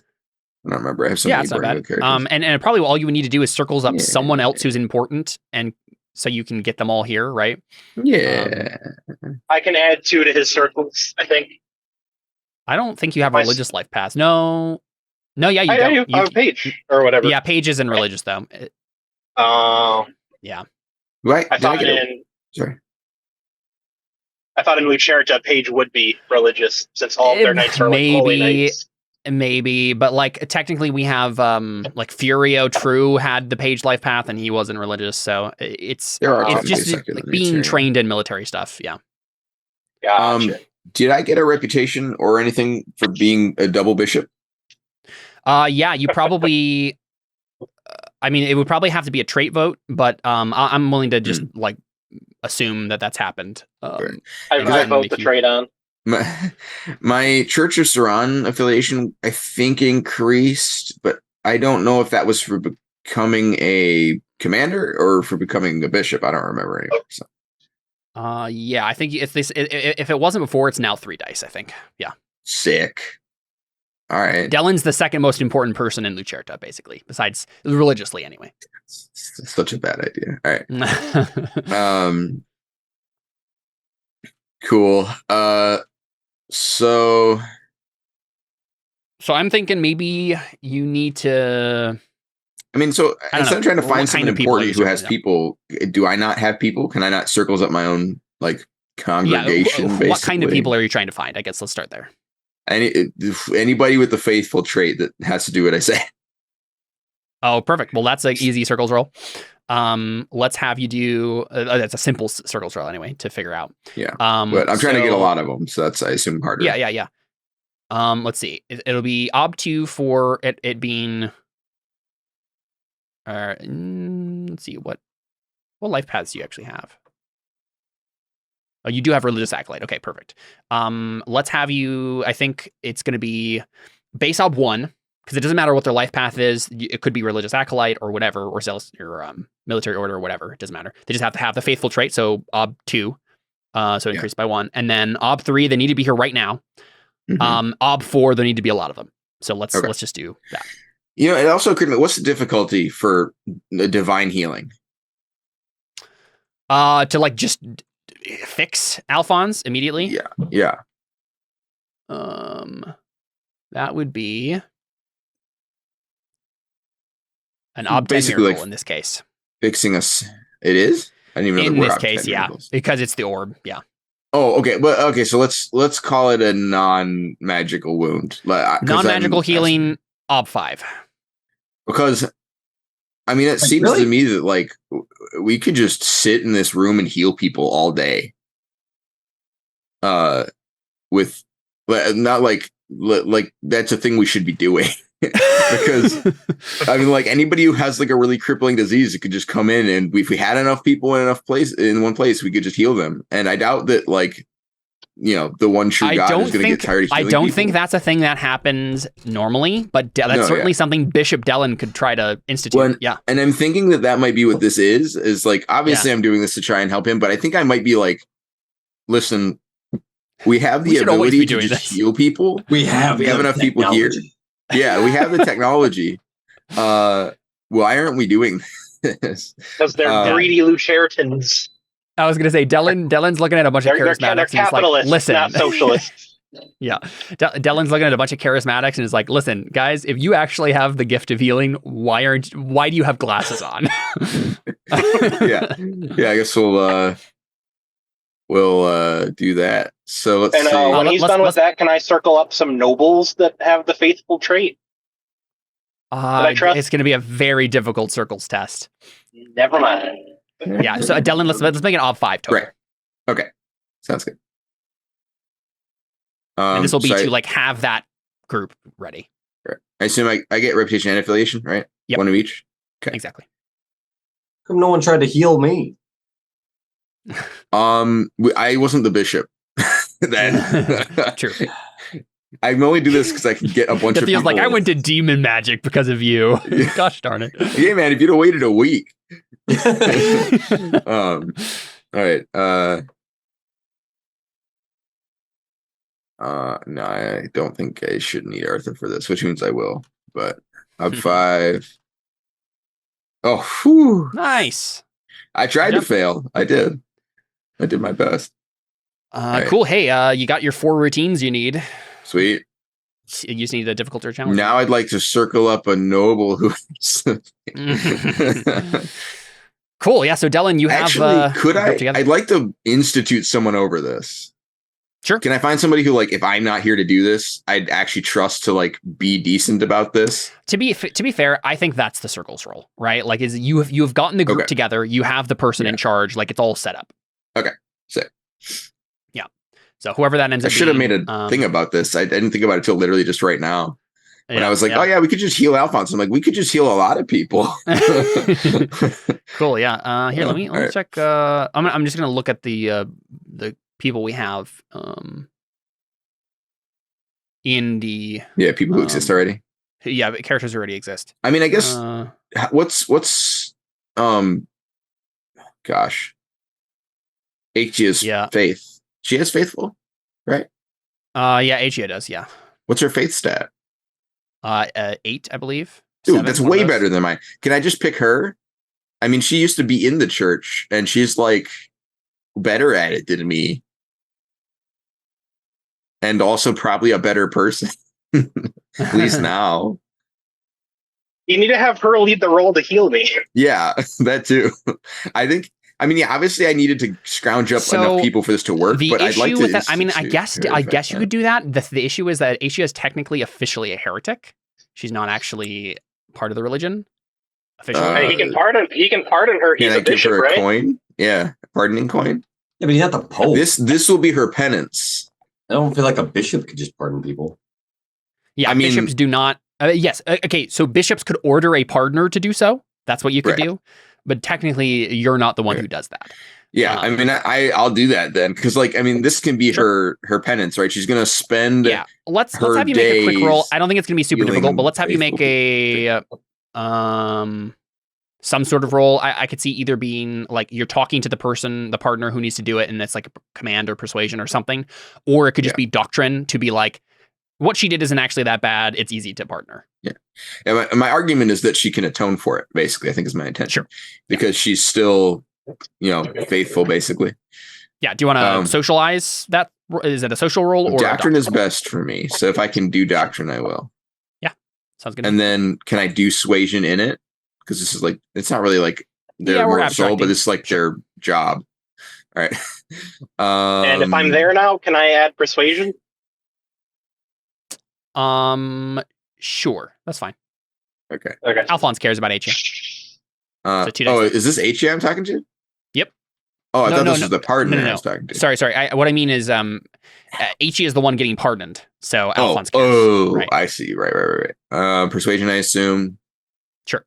I don't remember. I have so many it's not bad. characters. And probably all you would need to do is circles up someone else who's important, and so you can get them all here, right? Yeah. I can add 2 to his circles, I think. I don't think you have a religious life pass. No, yeah, you don't. I have a page or whatever. Yeah, page isn't religious though. Yeah. Right. I thought in Lucerta page would be religious since all of their knights are like holy knights. Maybe, but like technically we have like Furio True had the page life path and he wasn't religious, so it's just like being trained in military stuff. Yeah. Gotcha. Did I get a reputation or anything for being a double bishop? Yeah, you probably. I mean, it would probably have to be a trait vote, but I'm willing to just like assume that that's happened. I vote the trait on. My Church of Ceran affiliation, I think, increased, but I don't know if that was for becoming a commander or for becoming a bishop. I don't remember anymore. So. Yeah, I think if it wasn't before, it's now 3 dice. I think. Yeah. Sick. All right. Dellon's the second most important person in Lucerta, basically, besides religiously, anyway. It's such a bad idea. All right. Cool. So I'm thinking maybe you need to. I mean, so instead of trying to find someone important who has people, do I not have people? Can I not circles up my own like congregation? Yeah. What kind of people are you trying to find? I guess let's start there. Anybody with the faithful trait that has to do what I say. Oh, perfect. Well, that's an easy circles roll. Let's have you do. That's a simple circles roll anyway to figure out. Yeah. But I'm trying to get a lot of them, so that's I assume harder. Yeah. Let's see. It'll be ob2 for it being. Let's see what life paths do you actually have? Oh, you do have religious acolyte. Okay, perfect. Let's have you. I think it's going to be base ob 1 because it doesn't matter what their life path is. It could be religious acolyte or whatever, or zealous or military order or whatever. It doesn't matter. They just have to have the faithful trait. So ob 2, so increase by 1, and then ob 3 they need to be here right now. Mm-hmm. Ob 4 there need to be a lot of them. So let's just do that. You know, it also occurred to me, what's the difficulty for the divine healing? To like just fix Alfons immediately. Yeah. That would be an ob 10 basically miracle like in this case. Fixing us. It is? I didn't even know in this case, yeah, miracles. Because it's the orb. Yeah. Oh, okay. But okay, so let's call it a non-magical wound. Non-magical healing ob 5. Because I mean, it seems to me that like we could just sit in this room and heal people all day. With not like that's a thing we should be doing. Because I mean, like anybody who has like a really crippling disease, it could just come in, and if we had enough people in one place, we could just heal them. And I doubt that like, you know, the one true God is going to get tired of healing I don't people. think that's a thing that happens normally, but that's certainly something Bishop Dellon could try to institute. And I'm thinking that might be what this is like, obviously I'm doing this to try and help him, but I think I might be like, listen, we have the ability to just heal people. We have enough people here. Yeah, we have the technology. Why aren't we doing this? Because they're greedy Lucertans. I was going to say, Dellon's looking at a bunch of charismatics. They're capitalists, listen, not socialists. Yeah. Dellon's looking at a bunch of charismatics and is like, listen, guys, if you actually have the gift of healing, why do you have glasses on? Yeah, I guess we'll do that. So let's see. When he's done with that, can I circle up some nobles that have the faithful trait? It's going to be a very difficult circles test. Never mind. Yeah, so Dellon, let's make an ob 5 total. Right. Okay. Sounds good. And this will be to like have that group ready. Right. I assume I get reputation and affiliation, right? Yep. One of each. Okay. Exactly. Come, no one tried to heal me. I wasn't the bishop then. True. I only do this because I can get a bunch of people. Like, I went to demon magic because of you. Gosh darn it. Yeah, man, if you'd have waited a week. All right. No, I don't think I should need Arthur for this, which means I will. But ob 5. Oh, whew. Nice. I tried to fail. I did my best. Cool. Hey, you got your 4 routines you need. Sweet. You just need a difficulty challenge. Now I'd like to circle up a noble who. Cool. Yeah. So Dellon, you have. Could I? I'd like to institute someone over this. Sure. Can I find somebody who, like, if I'm not here to do this, I'd actually trust to like be decent about this? To be fair, I think that's the circles role, right? Like, is you have gotten the group together, you have the person in charge, like it's all set up. Okay. Sick. Yeah. So whoever that ends up being. I should have made a thing about this. I didn't think about it till literally just right now. When I was like, oh yeah, we could just heal Alfons. I'm like, we could just heal a lot of people. Cool. Yeah. Here, let me check. I'm just gonna look at the people we have in the people who exist already. Yeah, but characters already exist. I mean, I guess what's gosh, HG is faith. She has faithful, right? Yeah, Achia does. Yeah. What's her faith stat? 8, I believe. Dude, 7, that's one of way those. better than mine. Can I just pick her? I mean, she used to be in the church, and she's like better at it than me, and also probably a better person. At least now. You need to have her lead the role to heal me. Yeah, that too. I mean, yeah, obviously I needed to scrounge up So, enough people for this to work, The but I'd issue like to. with that, I mean, I institute guess her you could do that. The issue is that Achia is technically officially a heretic. She's not actually part of the religion. Officially. Hey, he can pardon her. He's Can I a give bishop, her a right? coin? Yeah, pardoning coin. Yeah, but he's not the Pope. This will be her penance. I don't feel like a bishop could just pardon people. Yeah, I mean- bishops do not. Yes. Okay. So bishops could order a pardoner to do so. That's what you could Right. do. But technically, you're not the one Right. who does that. Yeah, I mean, I'll do that then, because like, I mean, this can be her penance, right? She's gonna spend. Yeah. Let's her have you make a quick roll. days I don't think it's gonna be super healing difficult, but let's have you make faithful some sort of roll. I could see either being like you're talking to the person, the partner who needs to do it, and it's like a command or persuasion or something, or it could just be doctrine to be like, what she did isn't actually that bad. It's easy to partner. Yeah. And my argument is that she can atone for it, basically, I think is my intention. Sure. Because she's still, faithful, basically. Yeah. Do you want to socialize that? Is it a social roll or Doctrine a is best for me. So if I can do doctrine, I will. Sounds good. And then can I do suasion in it? Because this is like, it's not really like their we're mortal soul, abstracting. but it's like their job. All right. And if I'm there now, can I add persuasion? Sure. That's fine. Okay. Okay. Alphonse cares about Achia. So 2 dice. Is this H I'm talking to? Yep. Oh, I No, thought no, this no. was the partner No. I was talking to. Sorry. What I mean is, Achia is the one getting pardoned. So Alphonse cares. Right. I see. Right. Persuasion, I assume. Sure.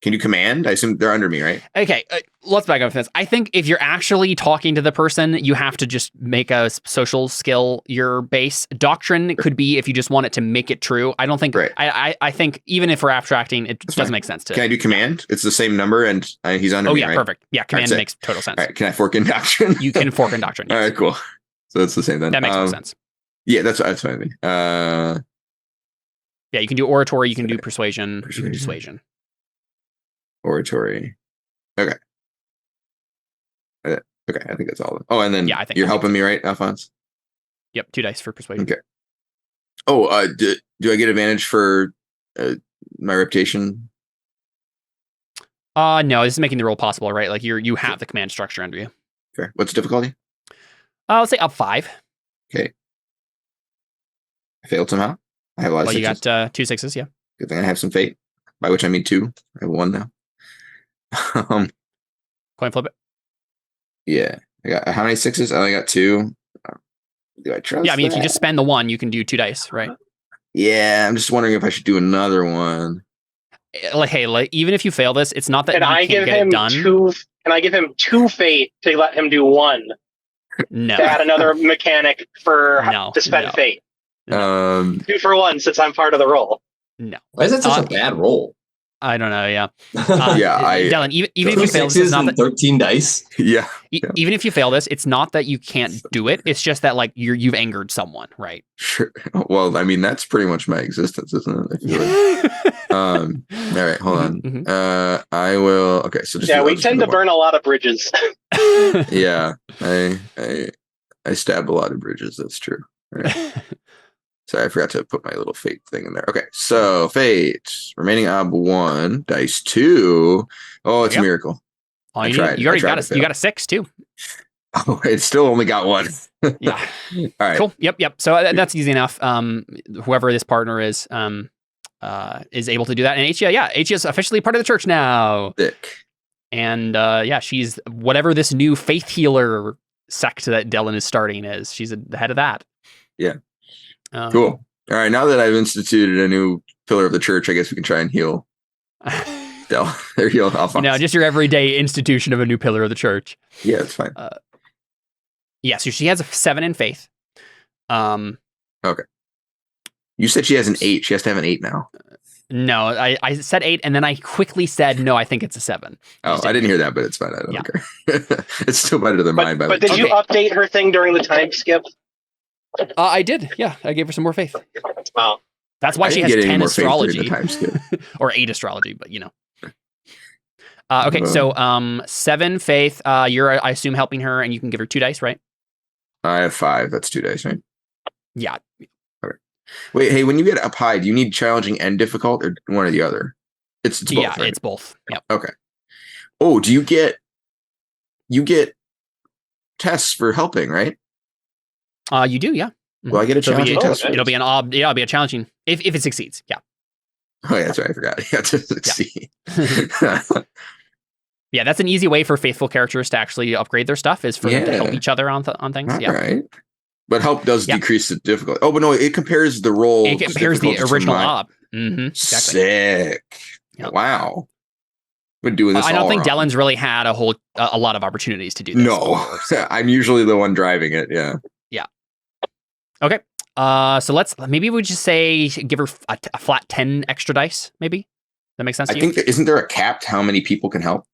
Can you command? I assume they're under me, right? Okay, let's back up this. I think if you're actually talking to the person, you have to just make a social skill your base. Doctrine could be if you just want it to make it true. I don't think. Right. I think even if we're abstracting, it That's doesn't fine. make sense to. Can I do command? It's the same number, and he's under Oh me, yeah, right? perfect. Yeah, command sick. makes total sense. All right. Can I fork in doctrine? You can fork in doctrine. All Yes. right, cool. So it's the same then. That makes more sense. Yeah, that's fine. Yeah, you can do oratory. You can do Okay. persuasion. You can do Persuasion. dissuasion. Oratory. Okay. Okay, I think that's all of them. Oh, and then Yeah, I think you're that's helping me, right, Alphonse? Yep, 2 dice for persuasion. Okay. Oh, do I get advantage for my reputation? No, this is making the roll possible, right? Like you have the command structure under you. Okay. What's the difficulty? Let's say up 5. Okay. I failed somehow. I have a lot of Well, you sixes. got 2 6s. Yeah. Good thing I have some fate, by which I mean 2. I have 1 now. Coin flip it. Yeah. I got how many 6s? I only got 2. Do I trust? Yeah, I mean, if you that? just spend the 1, you can do 2 dice, right? Yeah, I'm just wondering if I should do another one. Like, hey, even if you fail this, it's not that Can you I can't give get him it done. Can I give him 2 fate to let him do 1? No. To add another mechanic for to spend no. fate. 2 for 1 since I'm part of the roll. No. Why is that such a bad roll? I don't know. Yeah. Yeah, Dellon, even if Two you fail this, it's sixes not and that, 13 dice. Yeah. even if you fail this, it's not that you can't do it. It's just that like you've angered someone, right? Sure. Well, I mean, that's pretty much my existence, isn't it? I feel like. All right, hold on. Mhm. I will. Okay, so just Yeah, I'll we just tend do to one. burn a lot of bridges. Yeah, I stab a lot of bridges. That's true. All right. Sorry, I forgot to put my little fate thing in there. Okay, so fate remaining ob 1 dice 2. Oh, it's Yep. a miracle. All I you tried. need, you already I tried got to you fail. got a 6 too. Oh, it still only got 1. Yeah. All right. Cool. Yep. So that's easy enough. Whoever this partner is able to do that. And Achia is officially part of the church now. Thick. And she's whatever this new faith healer sect that Dellon is starting is. She's the head of that. Yeah. Cool. All right. Now that I've instituted a new pillar of the church, I guess we can try and heal Dellon. There you go. Alphonse. Just your everyday institution of a new pillar of the church. Yeah, it's fine. So she has a 7 in faith. Okay. You said she has an 8. She has to have an 8 now. No, I said 8, and then I quickly said, no, I think it's a 7. Oh, I didn't hear that, but it's fine. I don't care. It's still better than mine. But did you update her thing during the time skip? I did. Yeah, I gave her some more faith. Wow. That's why I she didn't has get any 10 more faith during the astrology. time skip. Or 8 astrology, but Okay, so 7 faith. You're, I assume, helping her, and you can give her 2 dice, right? I have 5. That's 2 dice, right? Yeah. Wait, hey, when you get up high, do you need challenging and difficult, or one or the other? It's both, Yeah, right? it's both. Yep. Okay. Oh, do you get tests for helping, right? You do, yeah. Will I get a So challenging test? it'll be it'll be a challenging if it succeeds. Yeah. Oh, yeah, that's right. I forgot. You have to succeed. Yeah, that's an easy way for faithful characters to actually upgrade their stuff is for them to help Yeah. each other on things. All Yeah. right. But help does Yeah. decrease the difficulty. Oh, but no, it compares the roll. It compares the difficulty to original mine. up. Exactly. Sick. Yep. Wow. Been doing this. I don't all think wrong. Dellon's really had a lot of opportunities to do this. No, before, so. I'm usually the one driving it. Yeah. Okay. So maybe we just say give her a flat 10 extra dice. Maybe that makes sense. I To think you? isn't there a cap to how many people can help?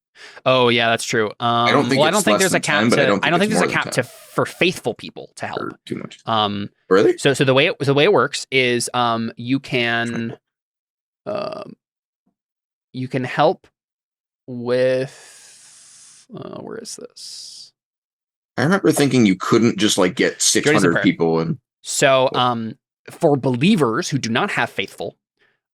Oh yeah, that's true. I don't think. I don't it's think less there's a than cap. 10, but I don't think there's it's a more than cap 10. for faithful people to help. Or too much. So Really? the way it works is you can help with where is this? I remember thinking you couldn't just like get Journey's in 600 prayer. people and. So for believers who do not have faithful,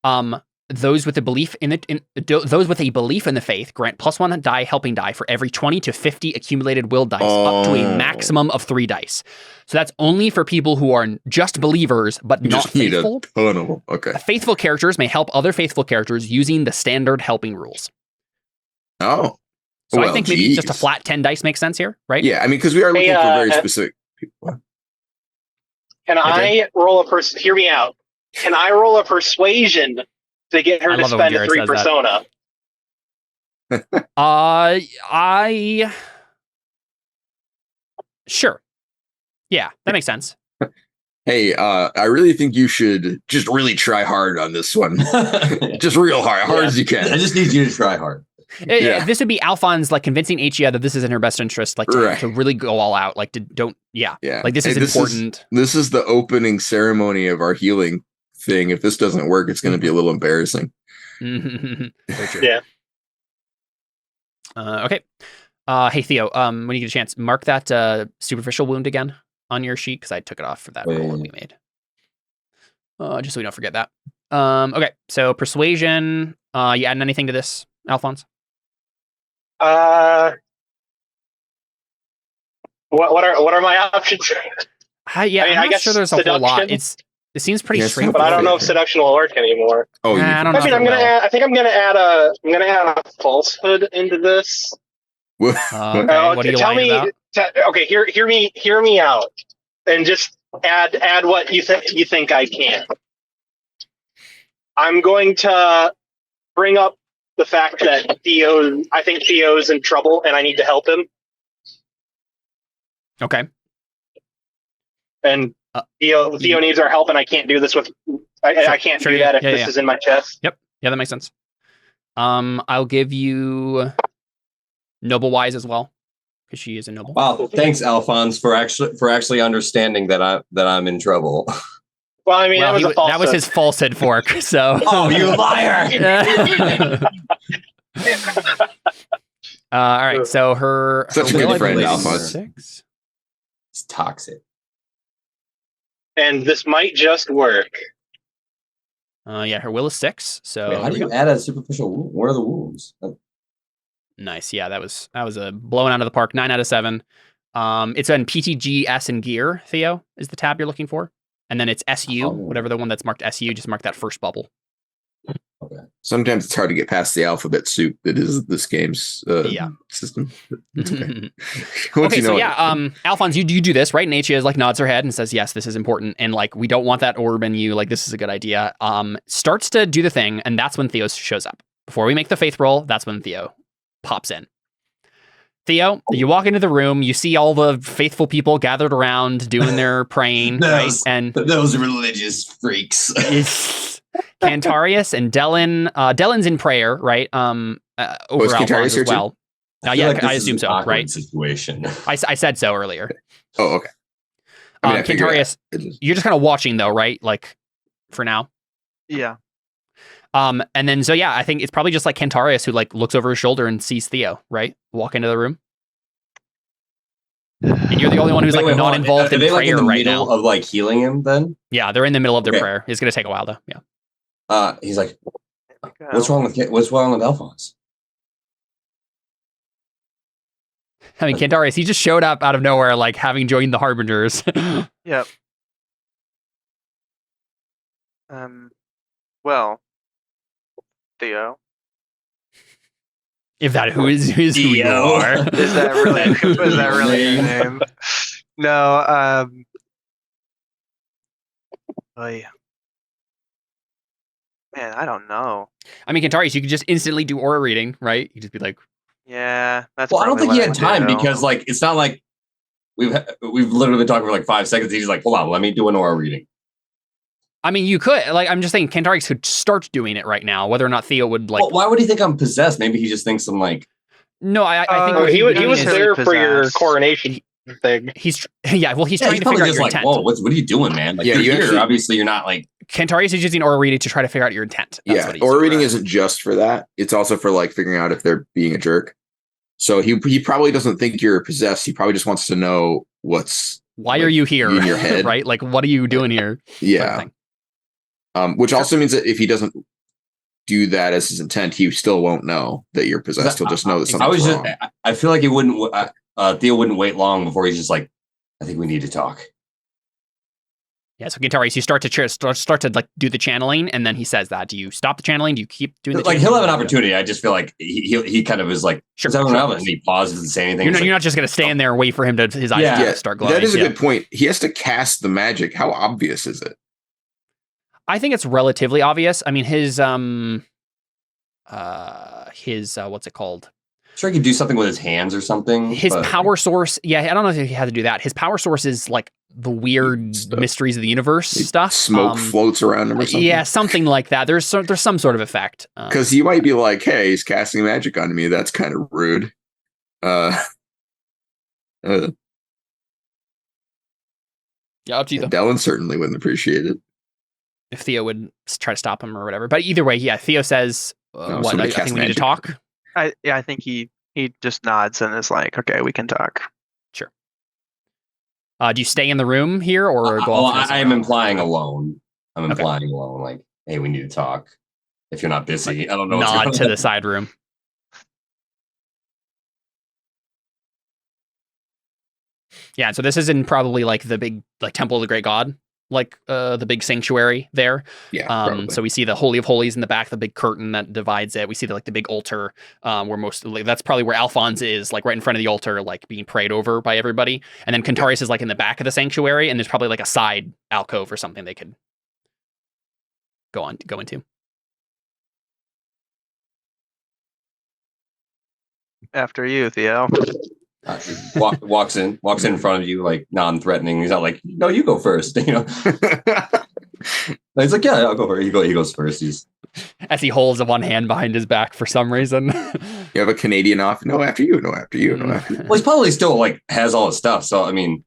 those with a belief in those with a belief in the faith grant +1 die helping die for every 20 to 50 accumulated will dice up to a maximum of 3 dice. So that's only for people who are just believers but not Just need a faithful. ton of them. Okay. Faithful characters may help other faithful characters using the standard helping rules. Oh. So I Well, think maybe just a geez. flat 10 dice makes sense here, right? Yeah, I mean, because we are looking for very specific people. Can I roll hear me out. Can I roll a persuasion to get her I to love it when spend a Jared 3 says that. persona? Sure. Yeah, that makes sense. Hey, I really think you should just really try hard on this one. Just real hard as you I can. just need you to try hard. Yeah. This would be Alfons like convincing Hia that this is in her best interest, like Right. to really go all out, like Yeah. like this Hey, is important. This is the opening ceremony of our healing thing. If this doesn't work, it's going to be a little embarrassing. Very true. Yeah. Okay. Hey Theo, when you get a chance, mark that superficial wound again on your sheet because I took it off for that roll that we made. Just so we don't forget that. Okay, so persuasion. You adding anything to this, Alfons? What are my options? I'm I not guess sure there's a whole lot. seduction? It seems pretty Yeah, straightforward. But I don't know if seduction will work anymore. Oh, you I don't need know. I mean, if it will. I think I'm gonna add a falsehood into this. Okay, what do you tell lying me. about? Okay, hear me out, and just add what you think I can. I'm going to bring up the fact that I think Theo's in trouble, and I need to help him. Okay. And Theo needs our help, and I can't do this with. I can't do that if this is in my chest. Yep. Yeah, that makes sense. I'll give you noble wise as well because she is a noble. Wow, thanks, Alfons, for actually understanding that I'm in trouble. Well, I mean, Well, that was his falsehood fork. So. Oh, you liar! All right. So her Such a will, good I friend, believe, Alphonse. 6. It's toxic. And this might just work. Yeah, her will is 6. So Wait, how there do we you go. add a superficial wound? What are the wounds? Nice. Yeah, that was a blowing out of the park. 9 out of 7. It's on PTG S and gear. Theo is the tab you're looking for, and then it's SU, whatever the one that's marked SU. Just mark that first bubble. Okay. Sometimes it's hard to get past the alphabet soup that is this game's system. It's okay. Once Okay, you know so it. yeah, Alphons, you do this, right? And Hia like nods her head and says, yes, this is important. And like, we don't want that orb in you. Like, this is a good idea. Starts to do the thing. And that's when Theo shows up. Before we make the faith roll, that's when Theo pops in. Theo, you walk into the room, you see all the faithful people gathered around doing their praying, right? And those religious freaks. Cantarius and Dellon. Dellon's in prayer, right? Over is Cantarius Alphons here as well. I Yeah, feel like I this is assume an so, awkward right? Situation. I said so earlier. Oh, okay. I figure Cantarius, you're just kind of watching though, right? Like for now. Yeah. And then so yeah, I think it's probably just like Cantarius who like looks over his shoulder and sees Theo, right? Walk into the room. And you're the only one who's Wait, not involved are in they prayer like in the right middle now. of like healing him then? Yeah, they're in the middle of their Okay. prayer. It's gonna take a while though. Yeah. He's like, what's wrong with Alfons? I mean, Cantarius, he just showed up out of nowhere, like having joined the Harbingers. Yep. Well, Theo. If that who is who you are. Is that really your name? No, oh yeah. Man, I don't know. I mean, Cantarius, you could just instantly do aura reading, right? You could just be like, Yeah, that's. Well, I don't probably think he what had time do. because like it's not like we've literally been talking for like 5 seconds. He's like, hold on, let me do an aura reading. I mean, you could, like, I'm just saying Cantarius could start doing it right now, whether or not Theo would like. Well, why would he think I'm possessed? Maybe he just thinks I'm like. No, I think Oh, what he he's doing was is- there for your possessed. coronation thing. He's yeah, well, he's Yeah, trying he's to probably figure out just your like, intent. whoa, what are you doing, man? Like, Yeah, you're you here. actually- Obviously, you're not like. Cantarius is using aura reading to try to figure out your intent. That's what he's aura doing. reading isn't just for that. It's also for like figuring out if they're being a jerk. So he probably doesn't think you're possessed. He probably just wants to know what's Why are you here? in your head. Right? Like, what are you doing here? Yeah. Sort of thing. Which also means that if he doesn't do that as his intent, he still won't know that you're possessed. He'll just know that something's wrong. I feel like he wouldn't. Theo wouldn't wait long before he's just like, I think we need to talk. Yeah, so Cantarius, you start to like do the channeling, and then he says that. Do you stop the channeling? Do you keep doing the Like channeling? he'll have an opportunity. I just feel like he kind of is like, Sure, "What's everyone sure. else?" And he pauses and say anything. You're not just going to stand there and wait for him to his eyes Yeah. to start glowing. That is a Yeah. good point. He has to cast the magic. How obvious is it? I think it's relatively obvious. I mean, his what's it called? Sure, he could do something with his hands or something. His but- power source. Yeah, I don't know if he had to do that. His power source is like the weird mysteries of the universe stuff. Smoke floats around him or something. Yeah, something like that. There's some sort of effect. Because he might be like, "Hey, he's casting magic onto me. That's kind of rude." Yeah, up to you though. Dellon certainly wouldn't appreciate it. If Theo would try to stop him or whatever. But either way, yeah, Theo says, "What? somebody I cast think we need to magic. talk." I think he just nods and is like, okay, we can talk. Do you stay in the room here or go off? I am implying alone. I'm Okay. implying alone. Like, hey, we need to talk. If you're not busy, I don't know. what's Nod going to on. the side room. Yeah, so this is in probably like the big like Temple of the Great God, like the big sanctuary there. Yeah, probably. So we see the Holy of Holies in the back, the big curtain that divides it. We see the big altar, where that's probably where Alfons is, like right in front of the altar, like being prayed over by everybody. And then Cantarius is like in the back of the sanctuary, and there's probably like a side alcove or something they could go into. After you, Theo. Walks in front of you, like non-threatening. He's not like, no, you go first. You know, he's like, yeah, I'll go first. He goes first. As he holds one hand behind his back for some reason. You have a Canadian off. No, after you. No, after you. No, after you. Well, he's probably still like has all his stuff. So I mean,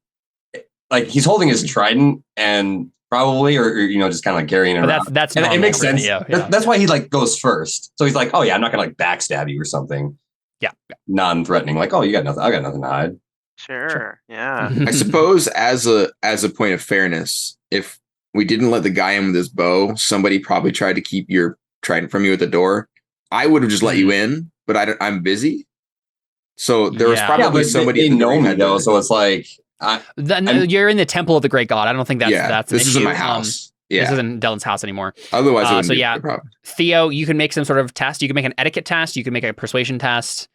like he's holding his trident and probably, or you know, just kind of like carrying it But around. that's And it normal makes for sense. Theo, yeah. That's why he like goes first. So he's like, oh yeah, I'm not gonna like backstab you or something. Yeah. Non-threatening. Like, oh, you got nothing. I got nothing to hide. Sure. Yeah. I suppose as a point of fairness, if we didn't let the guy in with his bow, somebody probably tried to keep your trident from you at the door. I would have just let you in, but I'm busy. So there was Yeah. probably but somebody. They at the door know who me had though, to- so it's like, You're in the Temple of the Great God. I don't think that's an this issue. isn't my house. This Yeah. isn't Dellon's house anymore. Otherwise, it so wouldn't be yeah. a problem. Theo, you can make some sort of test. You can make an etiquette test. You can make a persuasion test.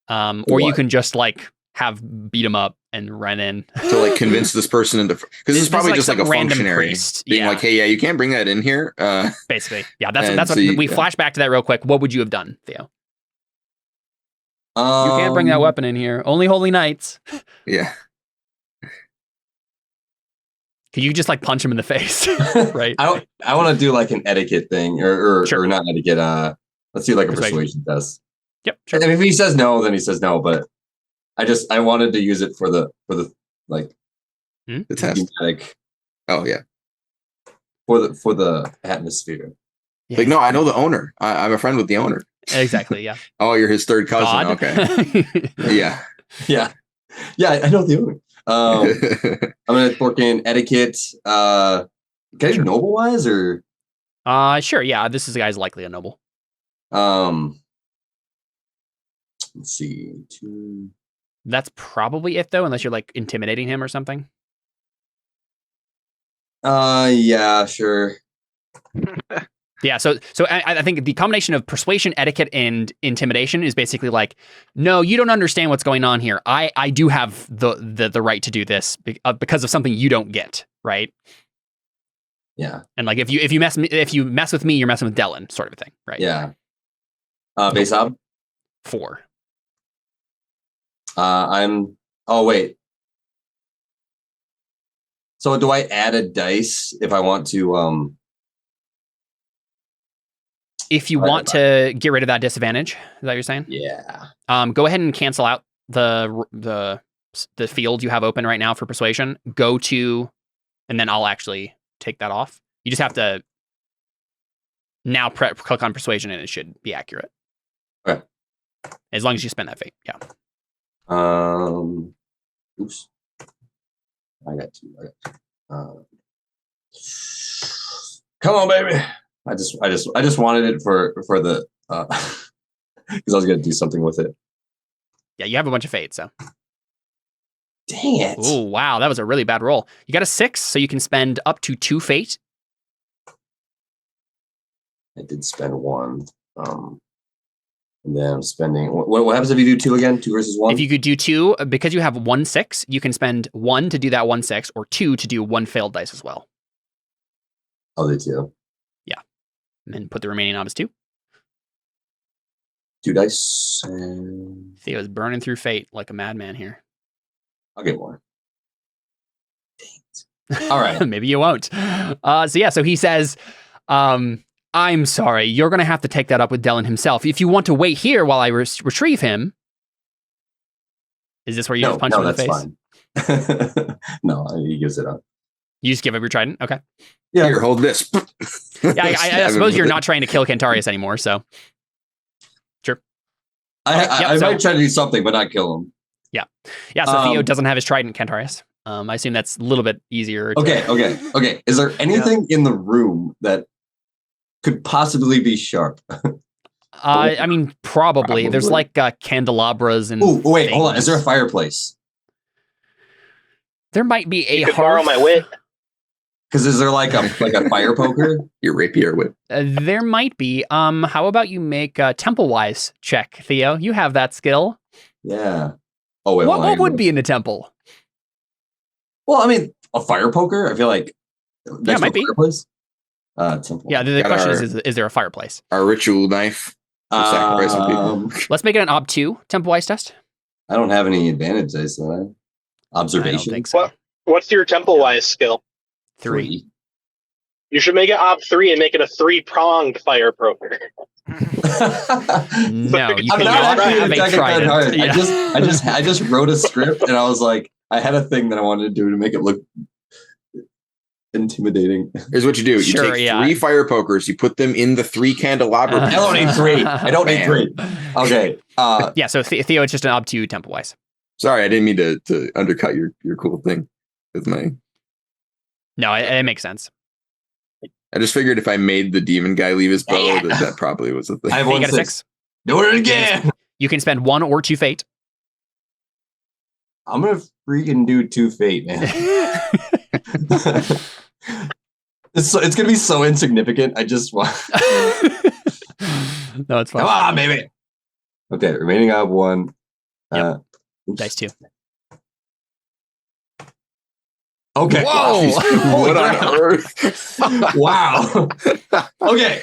Or you What? can just like beat him up and run in. To like convince this person into, because this is probably just like a some random functionary priest. being Yeah. like, "Hey, yeah, you can't bring that in here." Basically. Yeah, that's And what so we flash back to that real quick. What would you have done, Theo? You can't bring that weapon in here. Only holy knights. Yeah. Could you just like punch him in the face? Right. I want to do like an etiquette thing, or Sure. not etiquette. Let's do like a Persuasion. persuasion test. Yep. Sure. And if he says no, then he says no. But I wanted to use it for the like The test. Like, Oh yeah. for the atmosphere. Yeah, Like, no, I know the owner. I'm a friend with the owner. exactly. Yeah. Oh, you're his third cousin. God. Okay. Yeah. Yeah, I know the owner. I'm gonna work in etiquette. Can I do noble wise or? Sure. Yeah, this guy's likely a noble. Let's see. That's probably it, though, unless you're like intimidating him or something. Yeah, sure. Yeah, so I think the combination of persuasion, etiquette, and intimidation is basically like, no, you don't understand what's going on here. I do have the right to do this because of something you don't get, right? Yeah. And like if you mess with me, you're messing with Dellon, sort of a thing, right? Yeah. Base ob? 4. Oh wait. So do I add a dice if I want to? If you want to get rid of that disadvantage, is that what you're saying? Yeah. Go ahead and cancel out the field you have open right now for persuasion. Go to, and then I'll actually take that off. You just have to now click on persuasion, and it should be accurate. Okay. As long as you spend that fate, yeah. Oops. I got 2. Come on, baby. I just wanted it for the because I was gonna do something with it. Yeah, you have a bunch of fate, so. Dang it! Oh wow, that was a really bad roll. You got a 6, so you can spend up to 2 fate. I did spend 1. And then I'm spending. What happens if you do 2 again? 2 versus 1. If you could do 2, because you have 1 6, you can spend 1 to do that 1 6, or 2 to do 1 failed dice as well. Oh, they 2. And then put the remaining on as 2. 2 dice. And Theo's burning through fate like a madman here. I'll get more. Dang it. All right. Maybe you won't. So he says, I'm sorry, you're going to have to take that up with Dellon himself. If you want to wait here while I retrieve him. Is this where you just punch him in the face? Fine. No, he gives it up. You just give up your trident? Okay. Yeah. Here, hold this. Yeah, I suppose you're not trying to kill Cantarius anymore, so. Sure. I might try to do something, but not kill him. Yeah. Yeah, so Theo doesn't have his trident, Cantarius. I assume that's a little bit easier. Okay. Is there anything in the room that could possibly be sharp? I mean, probably. There's like candelabras and. Oh, wait, things. hold on. Is there a fireplace? There might be a You could borrow my wit. Because is there like a fire poker? Your rapier whip. There might be. How about you make a temple-wise check, Theo? You have that skill. Yeah. Oh wait. What would be in a temple? Well, I mean, a fire poker. I feel like. Yeah, it might be. Fireplace? Temple. Yeah. The question is there a fireplace? Our ritual knife. Sacrificing people. Let's make it an ob 2 temple-wise test. I don't have any advantage dice, do I? Observation. I don't think so. What's your temple-wise skill? 3. You should make it ob 3 and make it a 3-pronged fire poker. No, you I'm cannot not have a trident. Yeah. Yeah. I just wrote a script and I was like, I had a thing that I wanted to do to make it look intimidating. Here's what you do. You Sure, take 3 fire pokers, you put them in the 3 candelabra. I don't need 3. I don't need 3. Okay. Yeah, so Theo, it's just an ob 2 temple-wise. Sorry, I didn't mean to undercut your cool thing with my. No, it makes sense. I just figured if I made the demon guy leave his bow, that probably was a thing. I have You 1 got a 6. 6. Do it again. You can spend 1 or 2 fate. I'm gonna freaking do 2 fate, man. It's gonna be so insignificant. I just want. No, it's fine. Come on, baby. Okay, remaining ob 1. Yep. Dice 2. Okay. Whoa! What on earth? Wow. Okay.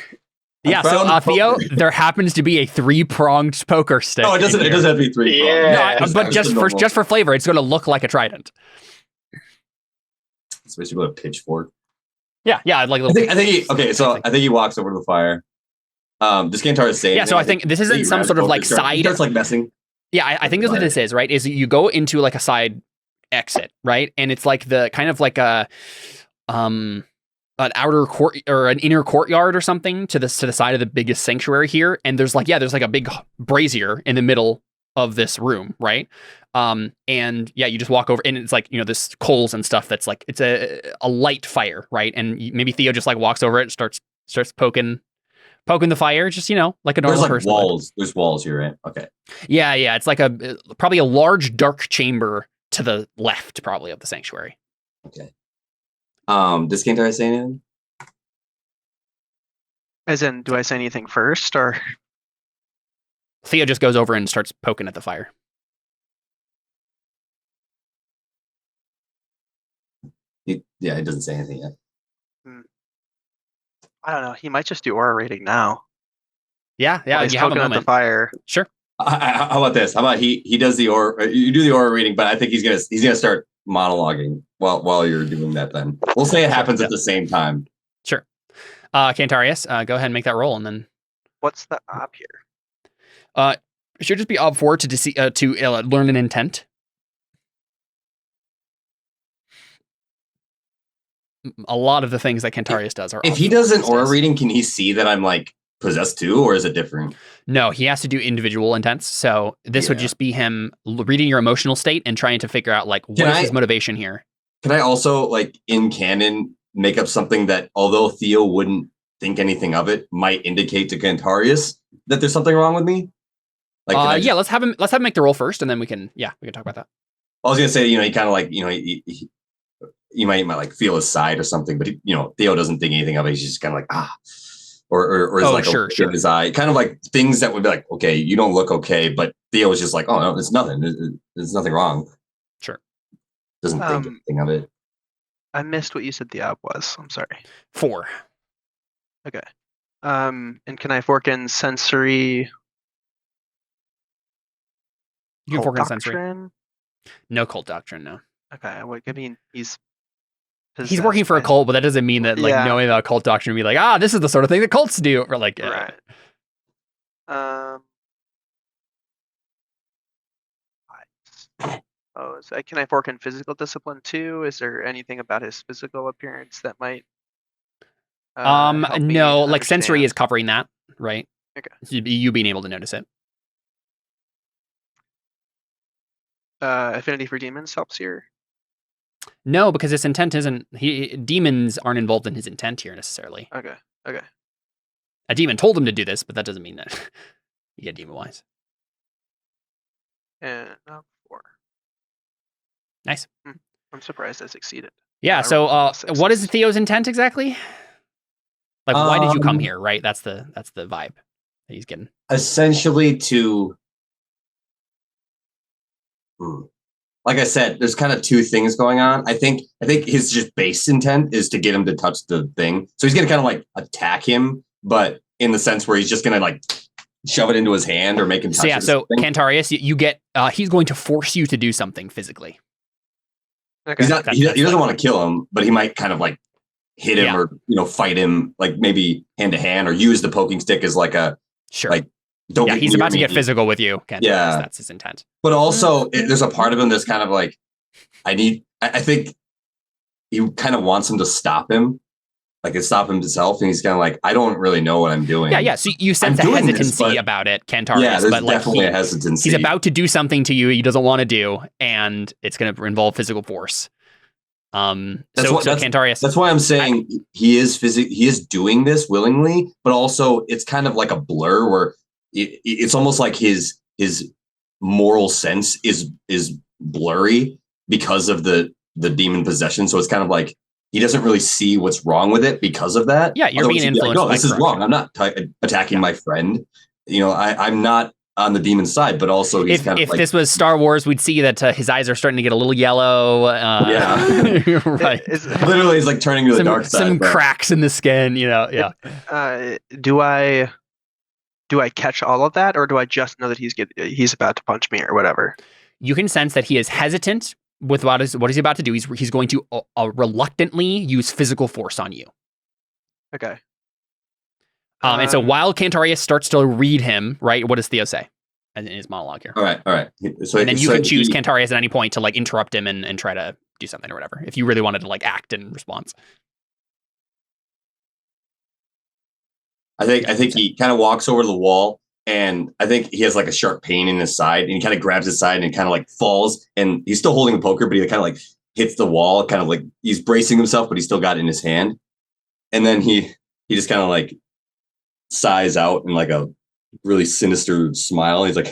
Yeah, so Theo, there happens to be a 3-pronged poker stick. No, it doesn't. It doesn't have to be 3. Yeah. No, but just for flavor, it's going to look like a trident. It's basically a pitchfork. Yeah, like a I little. think he walks over to the fire. Does Cantarius say? Yeah, so I think this isn't some sort of like side. He starts like messing. Yeah, I think that's what this is, right? Is you go into like a side exit, right? And it's like the kind of like a an outer court or an inner courtyard or something to the side of the biggest sanctuary here. And there's like a big brazier in the middle of this room, right? And yeah, you just walk over and it's like, this coals and stuff that's like, it's a light fire, right? And maybe Theo just like walks over it and starts poking the fire, just, like a normal There's like person walls. There's walls here, right? Okay. Yeah. It's like probably a large dark chamber to the left, probably, of the sanctuary. Okay. Does Cantarius say anything? As in, do I say anything first, or? Theo just goes over and starts poking at the fire. It doesn't say anything yet. I don't know. He might just do aura rating now. Yeah. He's You have a poking at moment. the fire. Sure. How about this? How about he does the aura? You do the aura reading, but I think he's gonna start monologuing while you're doing that. Then we'll say it happens at the same time. Sure. Cantarius, go ahead and make that roll, and then What's the op here? it should just be ob 4 to learn an intent. A lot of the things that Cantarius does are. If he does an aura reading, can he see that I'm like possessed too, or is it different? No, he has to do individual intents. So this would just be him reading your emotional state and trying to figure out like what is his motivation here. Can I also like in canon make up something that, although Theo wouldn't think anything of it, might indicate to Cantarius that there's something wrong with me? Like, let's have him make the roll first, and then we can talk about that. I was gonna say, he kind of like, you might like feel his side or something, but Theo doesn't think anything of it. He's just kind of like or is like sure. in his eye, kind of like things that would be like, okay, you don't look okay, but Theo is just like, oh no, it's nothing. There's nothing wrong. Sure. Doesn't think anything of it. I missed what you said the op was. I'm sorry. 4. Okay. And can I fork in sensory? You can fork in sensory. Doctrine? No cult doctrine, no. Okay. I mean, he's working for a cult, but that doesn't mean that knowing about cult doctrine would be like, this is the sort of thing that cults do, or like, right. Can I fork in physical discipline too? Is there anything about his physical appearance that might? No, like sensory is covering that, right? Okay. You being able to notice it. Affinity for demons helps here. No, because his intent isn't. Demons aren't involved in his intent here necessarily. Okay. A demon told him to do this, but that doesn't mean that you get demon wise. And 4. Nice. I'm surprised I succeeded. Yeah. So, what is Theo's intent exactly? Like, why did you come here? Right. That's the vibe that he's getting. Essentially, to. Like I said, there's kind of two things going on. I think his just base intent is to get him to touch the thing. So he's going to kind of like attack him, but in the sense where he's just going to like shove it into his hand or make him touch it. So Cantarius, you get, he's going to force you to do something physically. Okay. He doesn't want to kill him, but he might kind of like hit him or, fight him, like maybe hand to hand, or use the poking stick as like a, like, don't he's about to get physical with you. Cantarius. Yeah. That's his intent. But also, there's a part of him that's kind of like, I think he kind of wants him to stop him, like stop himself. And he's kind of like, I don't really know what I'm doing. Yeah. So you sense a hesitancy about it, Cantarius. Yeah, there's but definitely a hesitancy. He's about to do something to you he doesn't want to do, and it's going to involve physical force. Cantarius. That's why I'm saying he is doing this willingly, but also it's kind of like a blur where it's almost like his moral sense is blurry because of the demon possession. So it's kind of like he doesn't really see what's wrong with it because of that. Yeah, you're being influenced. Like, no, this is wrong. I'm not attacking my friend. I'm not on the demon side, but also he's kind of if this was Star Wars, we'd see that his eyes are starting to get a little yellow. Right. Literally, he's like turning to the dark side. Some cracks in the skin. Yeah. Do I catch all of that, or do I just know that he's about to punch me or whatever? You can sense that he is hesitant with what he's about to do. He's going to reluctantly use physical force on you. Okay. And so while Cantarius starts to read him, right, what does Theo say? in his monologue here. All right. So And then you can choose Cantarius at any point to like interrupt him and try to do something or whatever, if you really wanted to like act in response. I think he kind of walks over to the wall, and I think he has like a sharp pain in his side, and he kind of grabs his side and kind of like falls, and he's still holding the poker, but he kind of like hits the wall, kind of like he's bracing himself, but he's still got it in his hand. And then he just kind of like sighs out in like a really sinister smile. He's like,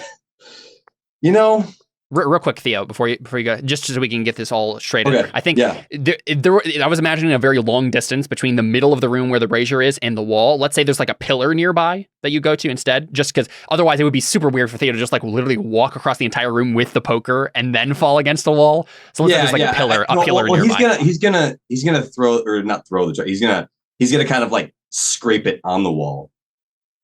you know, Real quick, Theo, before you go, just so we can get this all straight. Okay, I think I was imagining a very long distance between the middle of the room where the brazier is and the wall. Let's say there's like a pillar nearby that you go to instead, just because otherwise it would be super weird for Theo to just like literally walk across the entire room with the poker and then fall against the wall. So let's say there's like a pillar nearby. He's gonna throw, or not throw the jar. He's gonna kind of like scrape it on the wall.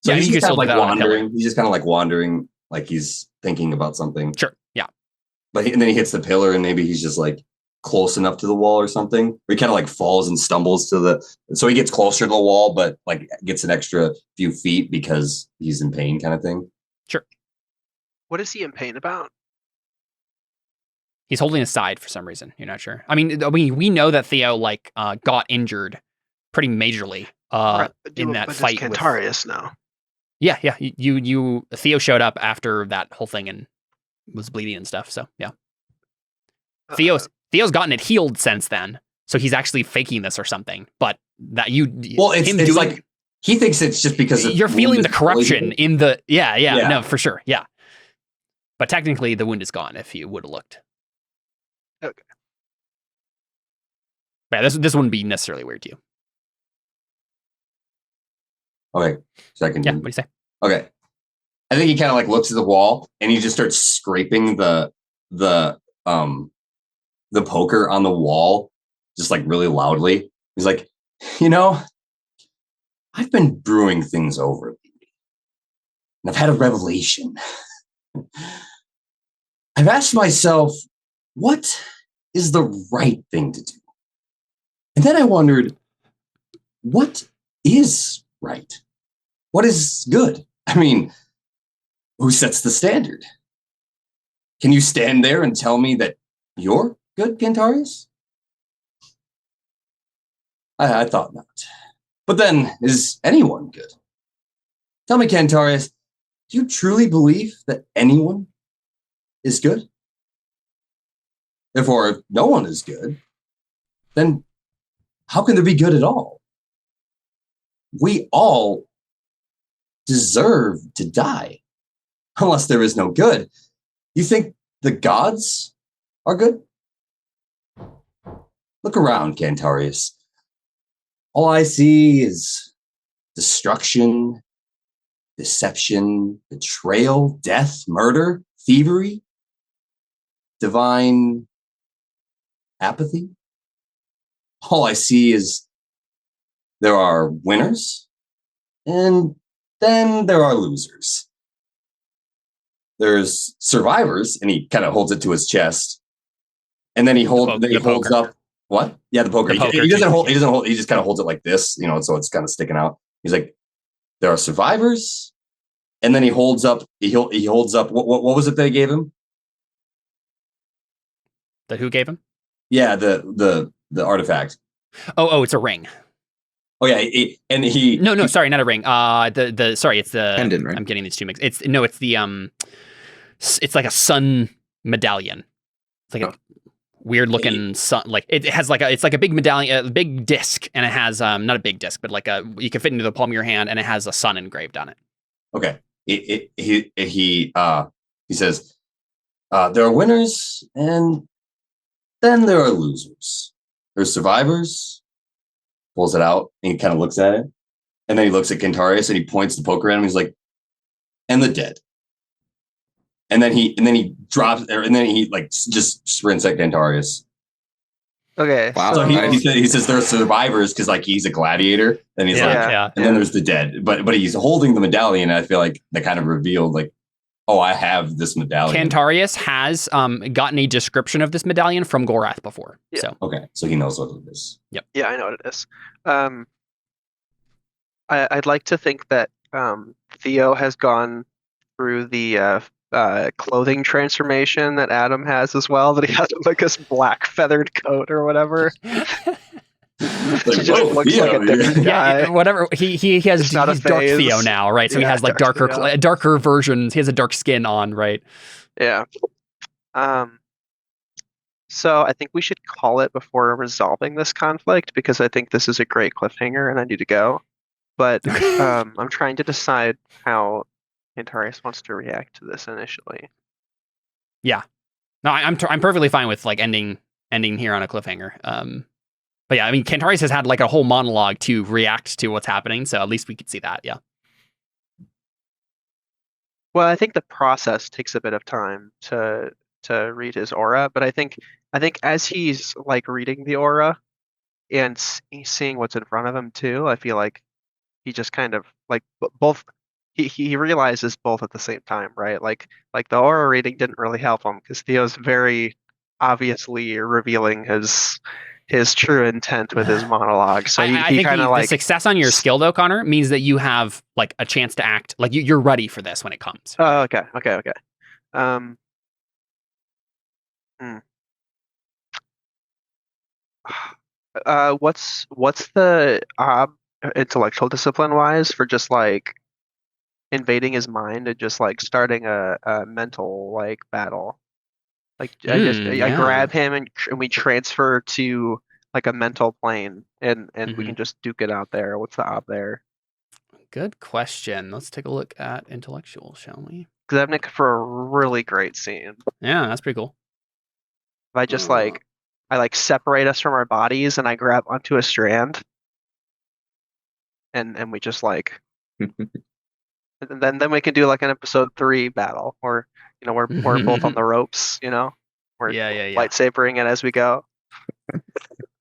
So he's just kind of like wandering. He's just kind of like wandering, like he's thinking about something. Sure. Yeah. But and then he hits the pillar, and maybe he's just like close enough to the wall or something. Or he kind of like falls and stumbles so he gets closer to the wall, but like gets an extra few feet because he's in pain, kind of thing. Sure. What is he in pain about? He's holding his side for some reason. You're not sure. I mean, we know that Theo like got injured pretty majorly in that fight with Cantarius now. Yeah. You Theo showed up after that whole thing and was bleeding and stuff. So yeah, Theo's gotten it healed since then. So he's actually faking this or something. But that it's like he thinks it's just because you're feeling the corruption in the no, for sure, yeah. But technically, the wound is gone if you would have looked. Okay. Yeah, this wouldn't be necessarily weird to you. Okay, second. Yeah, what do you say? Okay. I think he kind of like looks at the wall and he just starts scraping the poker on the wall, just like really loudly. He's like, I've been brewing things over lately, and I've had a revelation. I've asked myself, what is the right thing to do? And then I wondered, what is right? What is good? I mean, who sets the standard? Can you stand there and tell me that you're good, Cantarius? I thought not. But then, is anyone good? Tell me, Cantarius, do you truly believe that anyone is good? Therefore, if no one is good, then how can there be good at all? We all deserve to die. Unless there is no good. You think the gods are good? Look around, Cantarius. All I see is destruction, deception, betrayal, death, murder, thievery, divine apathy. All I see is there are winners, and then there are losers. There's survivors, and he kind of holds it to his chest, and then he holds up what? Yeah, the poker. He doesn't hold. He just kind of holds it like this, so it's kind of sticking out. He's like, there are survivors, and then he holds up. He holds up. What was it they gave him? That who gave him? Yeah, the artifact. Oh, it's a ring. Oh yeah, No, sorry, not a ring. It's the pendant, right? I'm getting these two mixed. It's the it's like a sun medallion. It's like a weird looking sun. Like it has it's like a big medallion, a big disc, and it has not a big disc, but like you can fit into the palm of your hand, and it has a sun engraved on it. Okay. He says, there are winners, and then there are losers. There's survivors. Pulls it out, and he kind of looks at it, and then he looks at Cantarius, and he points the poker at him. He's like, and the dead. And then he drops, and then he like just sprints at Cantarius. Okay. Wow. So he says there are survivors because like he's a gladiator, and he's and then there's the dead. But he's holding the medallion. And I feel like that kind of revealed like, oh, I have this medallion. Cantarius has gotten a description of this medallion from Gorath before. Yeah. So okay, so he knows what it is. Yep. Yeah, I know what it is. I'd like to think that Theo has gone through the clothing transformation that Adam has as well. That he has like this black feathered coat or whatever. He just looks like a different guy. Yeah, whatever. He has he's dark Theo now, right? So he has like darker versions. He has a dark skin on, right? Yeah. So I think we should call it before resolving this conflict because I think this is a great cliffhanger and I need to go. But I'm trying to decide how Cantarius wants to react to this initially. Yeah. No, I'm perfectly fine with like ending here on a cliffhanger. But yeah, I mean, Cantarius has had like a whole monologue to react to what's happening, so at least we could see that. Yeah. Well, I think the process takes a bit of time to read his aura, but I think as he's like reading the aura and he's seeing what's in front of him too, I feel like he just kind of like both he realizes both at the same time, right? Like the aura reading didn't really help him because Theo's very obviously revealing his true intent with his monologue. So I he think kind of like the success on your skill though, Connor, means that you have like a chance to act like you're ready for this when it comes. Oh, okay. What's the intellectual discipline wise for just like invading his mind and just like starting a mental like battle? Like I grab him and we transfer to like a mental plane and we can just duke it out there. What's the op there? Good question. Let's take a look at intellectual, shall we? Because I have Nick for a really great scene. Yeah, that's pretty cool. If I just I separate us from our bodies and I grab onto a strand and we just like and then we can do like an episode 3 battle or we're both on the ropes, we're lightsabering it as we go.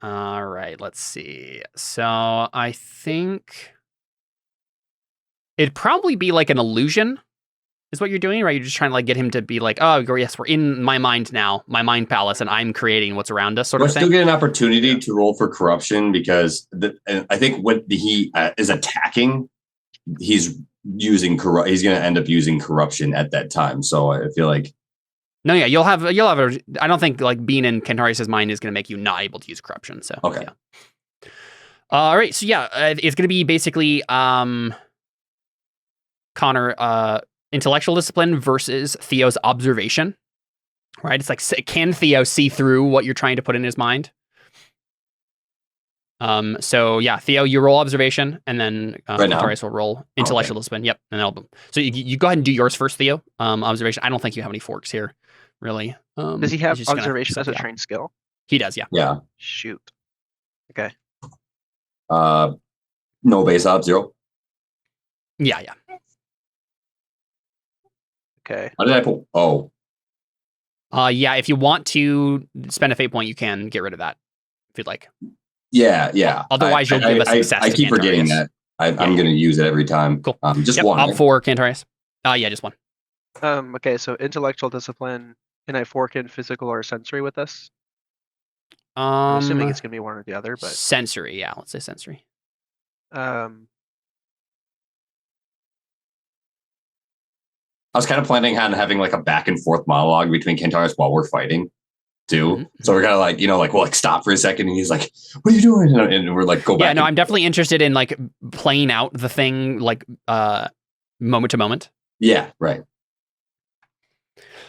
All right, let's see. So I think it'd probably be like an illusion is what you're doing, right? You're just trying to like get him to be like, oh, yes, we're in my mind now, my mind palace, and I'm creating what's around us, sort of thing. We'll still get an opportunity to roll for corruption because I think when he is attacking, he's using he's going to end up using corruption at that time. So I feel like no, yeah, you'll have I don't think like being in Cantarius's mind is going to make you not able to use corruption. So okay. Yeah. All right, so yeah, it's going to be basically Connor intellectual discipline versus Theo's observation. Right? It's like, can Theo see through what you're trying to put in his mind? So yeah, Theo, you roll observation, and then Cantarius will roll intellectual discipline. Yep, and so you go ahead and do yours first, Theo. Observation. I don't think you have any forks here, really. Does he have observation as a trained skill? He does, yeah. Yeah. Shoot. Okay. No base op 0. Yeah. Okay. How did I pull? Oh. Yeah, if you want to spend a fate point, you can get rid of that if you'd like. Yeah. Otherwise, you'll give us success. I keep forgetting that. I'm going to use it every time. Cool. Just one. Op 4, Cantarius. Yeah, just one. Okay, so intellectual discipline. Can I fork in physical or sensory with this? I'm assuming it's going to be one or the other, but sensory. Yeah, let's say sensory. I was kind of planning on having like a back and forth monologue between Cantarius while we're fighting too. Mm-hmm. So we're kind of like, stop for a second. And he's like, what are you doing? And we're like, go back. Yeah, no, I'm definitely interested in like playing out the thing like moment to moment. Yeah, right.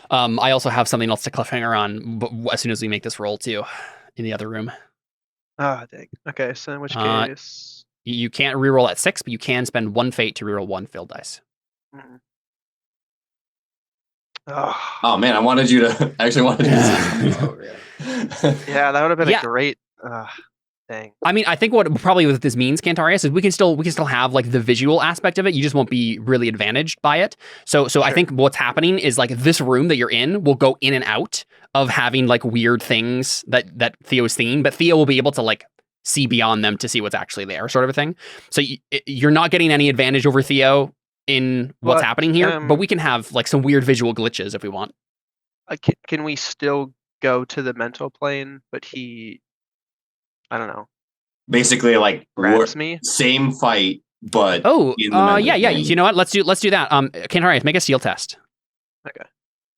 I also have something else to cliffhanger on but as soon as we make this roll too in the other room. Ah, dang. Okay, so in which case... You can't reroll at 6, but you can spend 1 fate to reroll 1 failed dice. Mm-hmm. Oh man, I wanted you to actually wanted you to yeah, that would have been a great thing. I mean, I think what this means, Cantarius, is we can still have like the visual aspect of it. You just won't be really advantaged by it. So sure. I think what's happening is like this room that you're in will go in and out of having like weird things that Theo's seeing, but Theo will be able to like see beyond them to see what's actually there, sort of a thing. So you're not getting any advantage over Theo in what's happening here, but we can have like some weird visual glitches if we want. Can we still go to the mental plane, but I don't know. Basically, like grabs me. Same fight, but yeah. You know what? Let's do that. Cantarius, make a steel test. Okay.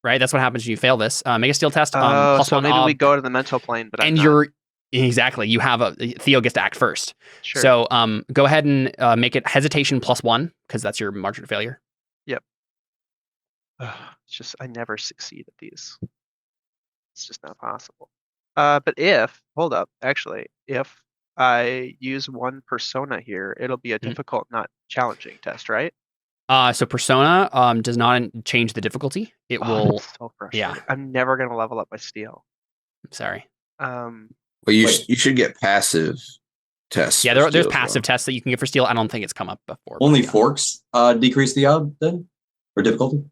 Right? That's what happens when you fail this. Make a steel test. Plus so one maybe ob, we go to the mental plane, but and you're exactly. You have Theo gets to act first. sure. So go ahead and make it hesitation +1 because that's your margin of failure. It's just I never succeed at these. It's just not possible. But if I use one persona here, it'll be a difficult, not challenging test, right? So persona does not change the difficulty. It will. That's so frustrating. Yeah. I'm never gonna level up my steel. I'm sorry. Well, you should get passive tests. Yeah, there's passive tests that you can get for steel. I don't think it's come up before. Only but, forks decrease the odd then, or difficulty.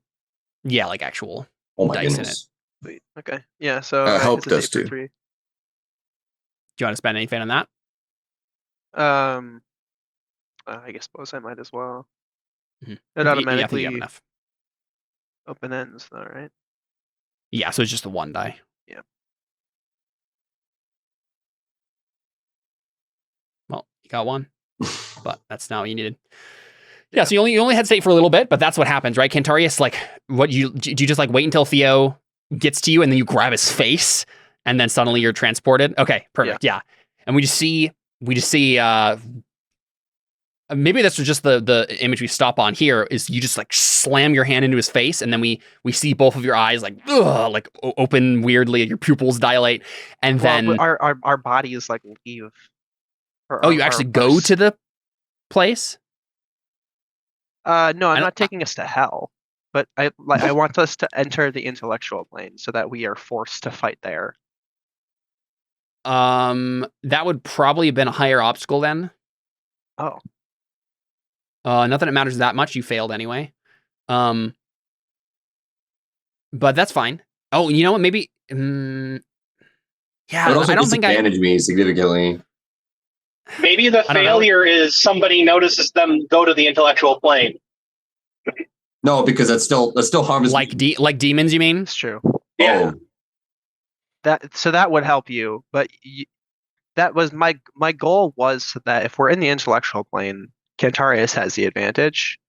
Yeah, like actual Oh my dice goodness. Wait, okay. Yeah, so help does hesitate for too. 3. Do you want to spend anything on that? I suppose I might as well. Mhm. It I think you automatically have enough. open ends though, right? Yeah, so it's just the 1 die. Yeah. Well, you got 1, but that's not what you needed. Yeah, so you only hesitate for a little bit, but that's what happens, right? Cantarius, like, do you just like wait until Theo gets to you and then you grab his face and then suddenly you're transported? Okay, perfect. Yeah. And we just see maybe that's just the image we stop on here is you just like slam your hand into his face and then we see both of your eyes like open weirdly, your pupils dilate, and then our bodies like leave. You actually go to the place? No, I'm not taking us to hell, but I want us to enter the intellectual plane so that we are forced to fight there. That would probably have been a higher obstacle then. Oh. Nothing that matters that much. You failed anyway. But that's fine. Oh, you know what? Maybe. Yeah, But also I don't think disadvantage me significantly. Maybe the failure is somebody notices them go to the intellectual plane. No, because that's still harmless. Like demons, you mean? It's true. Yeah. That would help you, but that was my goal was that if we're in the intellectual plane, Cantarius has the advantage.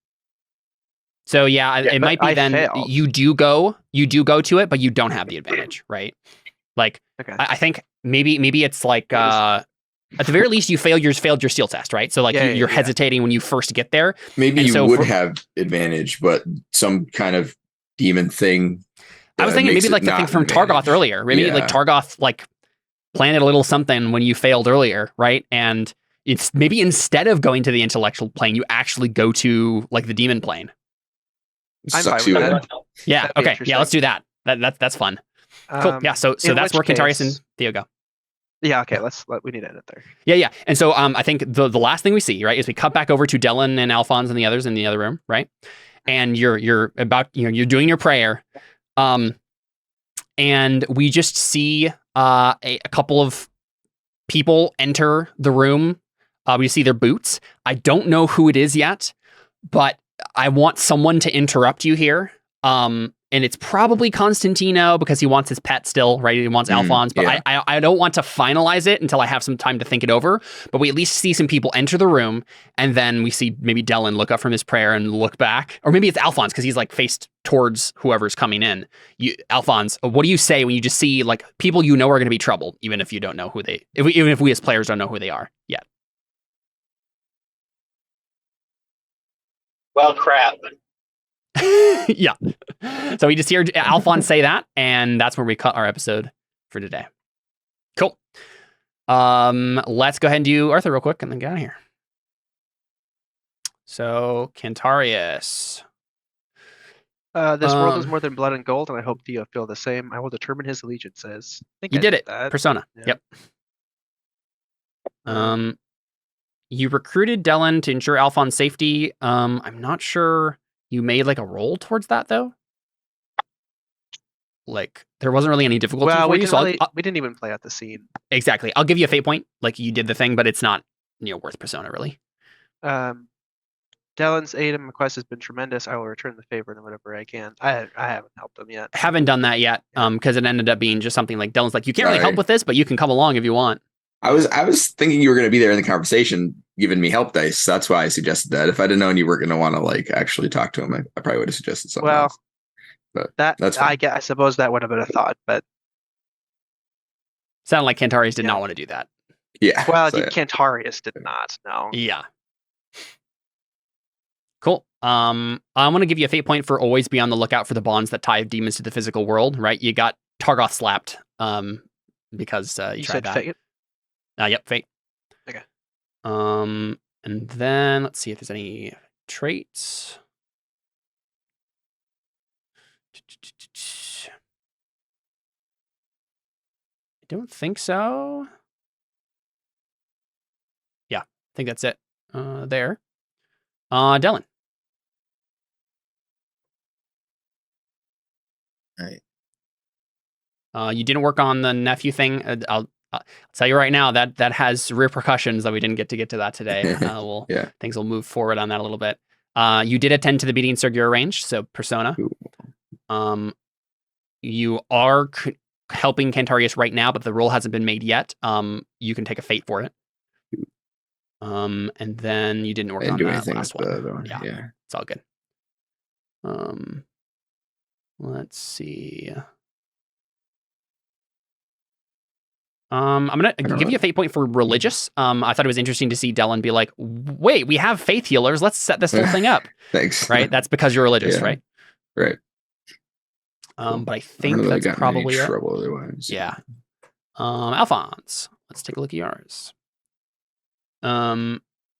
So yeah, it might be then failed. you do go to it, but you don't have the advantage, right? Like Okay. I think maybe it's like at the very least you failed your steel test, right? So like you're hesitating when you first get there. Maybe you would have advantage, but some kind of demon thing. I was thinking maybe like the thing from Targoth earlier. Maybe like Targoth like planted a little something when you failed earlier, right? And it's maybe instead of going to the intellectual plane, you actually go to like the demon plane. Sucks you in. Yeah. Okay. Yeah. Let's do that. That's fun. Cool. Yeah. So that's where Cantarius and Theo go. Yeah. Okay. We need to end it there. Yeah. And so I think the last thing we see, right, is we cut back over to Dellon and Alfons and the others in the other room, right? And you're about you're doing your prayer, and we just see a couple of people enter the room. We see their boots. I don't know who it is yet, but I want someone to interrupt you here. And it's probably Constantino because he wants his pet still, right? He wants Alfons, but I don't want to finalize it until I have some time to think it over. But we at least see some people enter the room, and then we see maybe Dellon look up from his prayer and look back. Or maybe it's Alfons because he's like faced towards whoever's coming in. Alfons, what do you say when you just see like people you know are going to be troubled, even if you don't know who even if we as players don't know who they are yet? Well, crap. Yeah. So we just hear Alfons say that, and that's where we cut our episode for today. Cool. Let's go ahead and do Arthur real quick and then get out of here. So Cantarius. This world is more than blood and gold, and I hope Theo feel the same. I will determine his allegiances. You did it. That. Persona. Yeah. Yep. You recruited Dellon to ensure Alphon's safety. I'm not sure you made like a roll towards that though. Like there wasn't really any difficulty for you. So we didn't even play out the scene. Exactly. I'll give you a fate point. Like you did the thing, but it's not worth Persona really. Dellon's aid and request has been tremendous. I will return the favor in whatever I can. I haven't helped him yet. Haven't done that yet. Because it ended up being just something like Dellon's like, you can't really help with this, but you can come along if you want. I was thinking you were going to be there in the conversation, giving me help dice. That's why I suggested that. If I'd have known you were going to want to like actually talk to him, I probably would have suggested something else. but That that's fine. I suppose that would have been a thought, but Sounded like Cantarius did Yeah. not want to do that. Yeah. well, so, yeah. Cantarius did not. No. Yeah. Cool. I'm gonna give you a fate point for always be on the lookout for the bonds that tie demons to the physical world. Right? You got Targoth slapped. Because you You tried said that. fate. Yep, fate. Okay. And then let's see if there's any traits. I don't think so. Yeah, I think that's it. There. Dellon. Right. You didn't work on the nephew thing. I'll tell you right now that has repercussions that we didn't get to that today. Yeah. Things will move forward on that a little bit. You did attend to the meeting Sergio arranged, so persona. Ooh. You are helping Cantarius right now, but the roll hasn't been made yet. You can take a fate for it. And then you didn't work on do that anything last with the one. other one. Yeah. Yeah. It's all good. Let's see. I'm gonna give you a fate point for religious. I thought it was interesting to see Dellon be like, "Wait, we have faith healers. Let's set this whole thing up." Thanks. Right? That's because you're religious, Yeah. right? Right. But I I think don't really that's got probably any it. trouble otherwise. Yeah. Alfons, let's take a look at yours.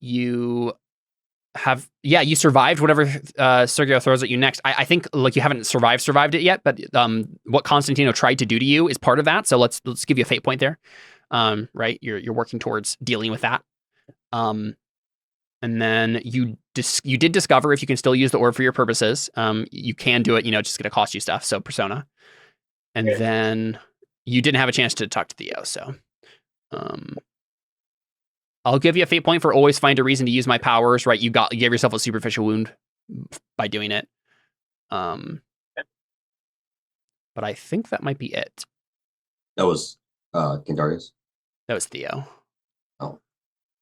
You have, you survived whatever Sergio throws at you next. I think like you haven't survived it yet, but what Constantino tried to do to you is part of that. So let's give you a fate point there. Right, you're working towards dealing with that. And then you did discover if you can still use the orb for your purposes. You can do it. It's just going to cost you stuff. So persona, and then you didn't have a chance to talk to Theo. So, I'll give you a fate point for always find a reason to use my powers. Right, you gave yourself a superficial wound by doing it. But I think that might be it. That was Cantarius. That was Theo. Oh.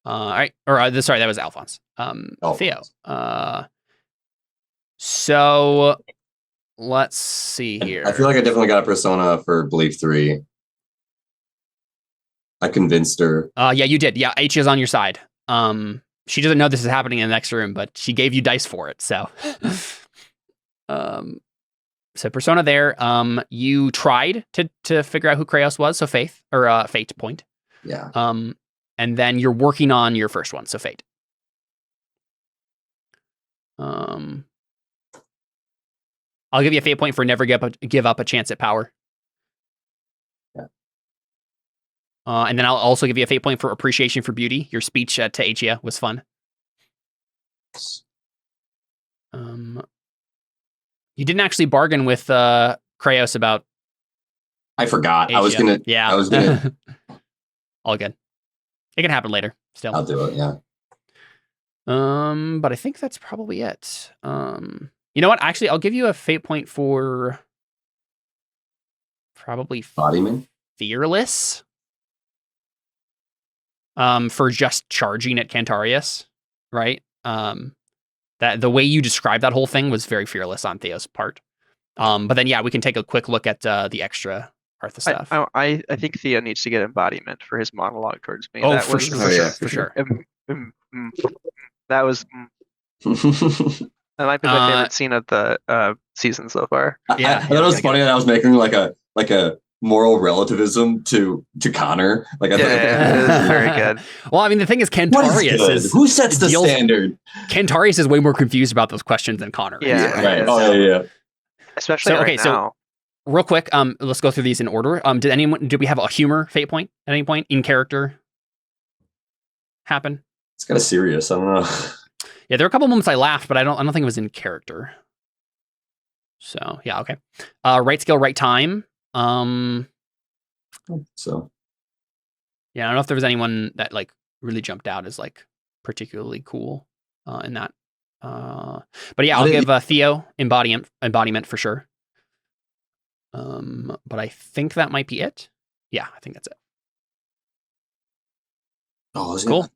All right. Or sorry, that was Alfons. Theo. So let's see here. I feel like I definitely got a persona for Belief 3. I convinced her. Yeah, you did. Yeah, H is on your side. She doesn't know this is happening in the next room, but she gave you dice for it. So, so persona there. You tried to figure out who Kraos was, so faith or fate point. Yeah. And then you're working on your first one, so fate. I'll give you a fate point for never give up a chance at power. Yeah. And then I'll also give you a fate point for appreciation for beauty. Your speech to Achia was fun. You didn't actually bargain with Kraos about. I forgot. Achia. I was gonna. Yeah. I was gonna. All good. It can happen later. Still. I'll do it. Yeah. But I think that's probably it. You know what? Actually, I'll give you a fate point for probably Bodyman. fearless. For just charging at Cantarius, right? That the way you described that whole thing was very fearless on Theo's part. But then we can take a quick look at the extra Artha stuff. I think Theo needs to get embodiment for his monologue towards me. Oh, that for was, sure. That was. That might be my favorite scene of the season so far. Yeah, I thought it was funny that I was making like a moral relativism to Connor. Like I thought it was very good. Well, I mean, the thing is, Cantarius is who sets the standard? Cantarius is way more confused about those questions than Connor. Yeah, right. Oh yeah. Especially now. So real quick, let's go through these in order. Did we have a humor fate point at any point in character happen? It's kind of serious. I don't know. Yeah, there were a couple moments I laughed, but I don't think it was in character. So yeah, okay. Right skill, right time. So yeah, I don't know if there was anyone that like really jumped out as like particularly cool in that. But yeah, I'll give Theo embodiment for sure. But I think that might be it. Yeah, I think that's it. Oh, cool.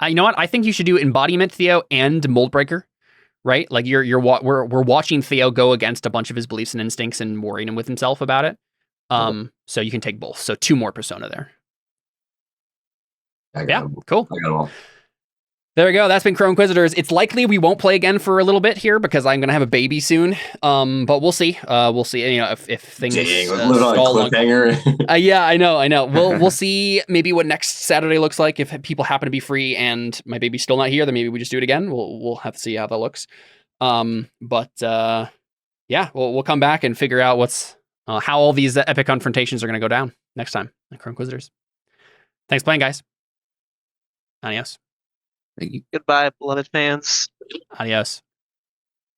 You know what? I think you should do embodiment, Theo, and mold breaker. right? Like we're watching Theo go against a bunch of his beliefs and instincts and worrying him with himself about it. So you can take both. So 2 more persona there. Yeah, cool. I got them all. There we go. That's been Crow Inquisitors. It's likely we won't play again for a little bit here because I'm going to have a baby soon. But we'll see. We'll see. You know, if things stall on cliffhanger. Yeah, I know. We'll see maybe what next Saturday looks like. If people happen to be free and my baby's still not here, then maybe we just do it again. We'll have to see how that looks. Yeah, we'll come back and figure out what's how all these epic confrontations are going to go down next time on Crow Inquisitors. Thanks for playing, guys. Adios. Goodbye, beloved fans. Adios.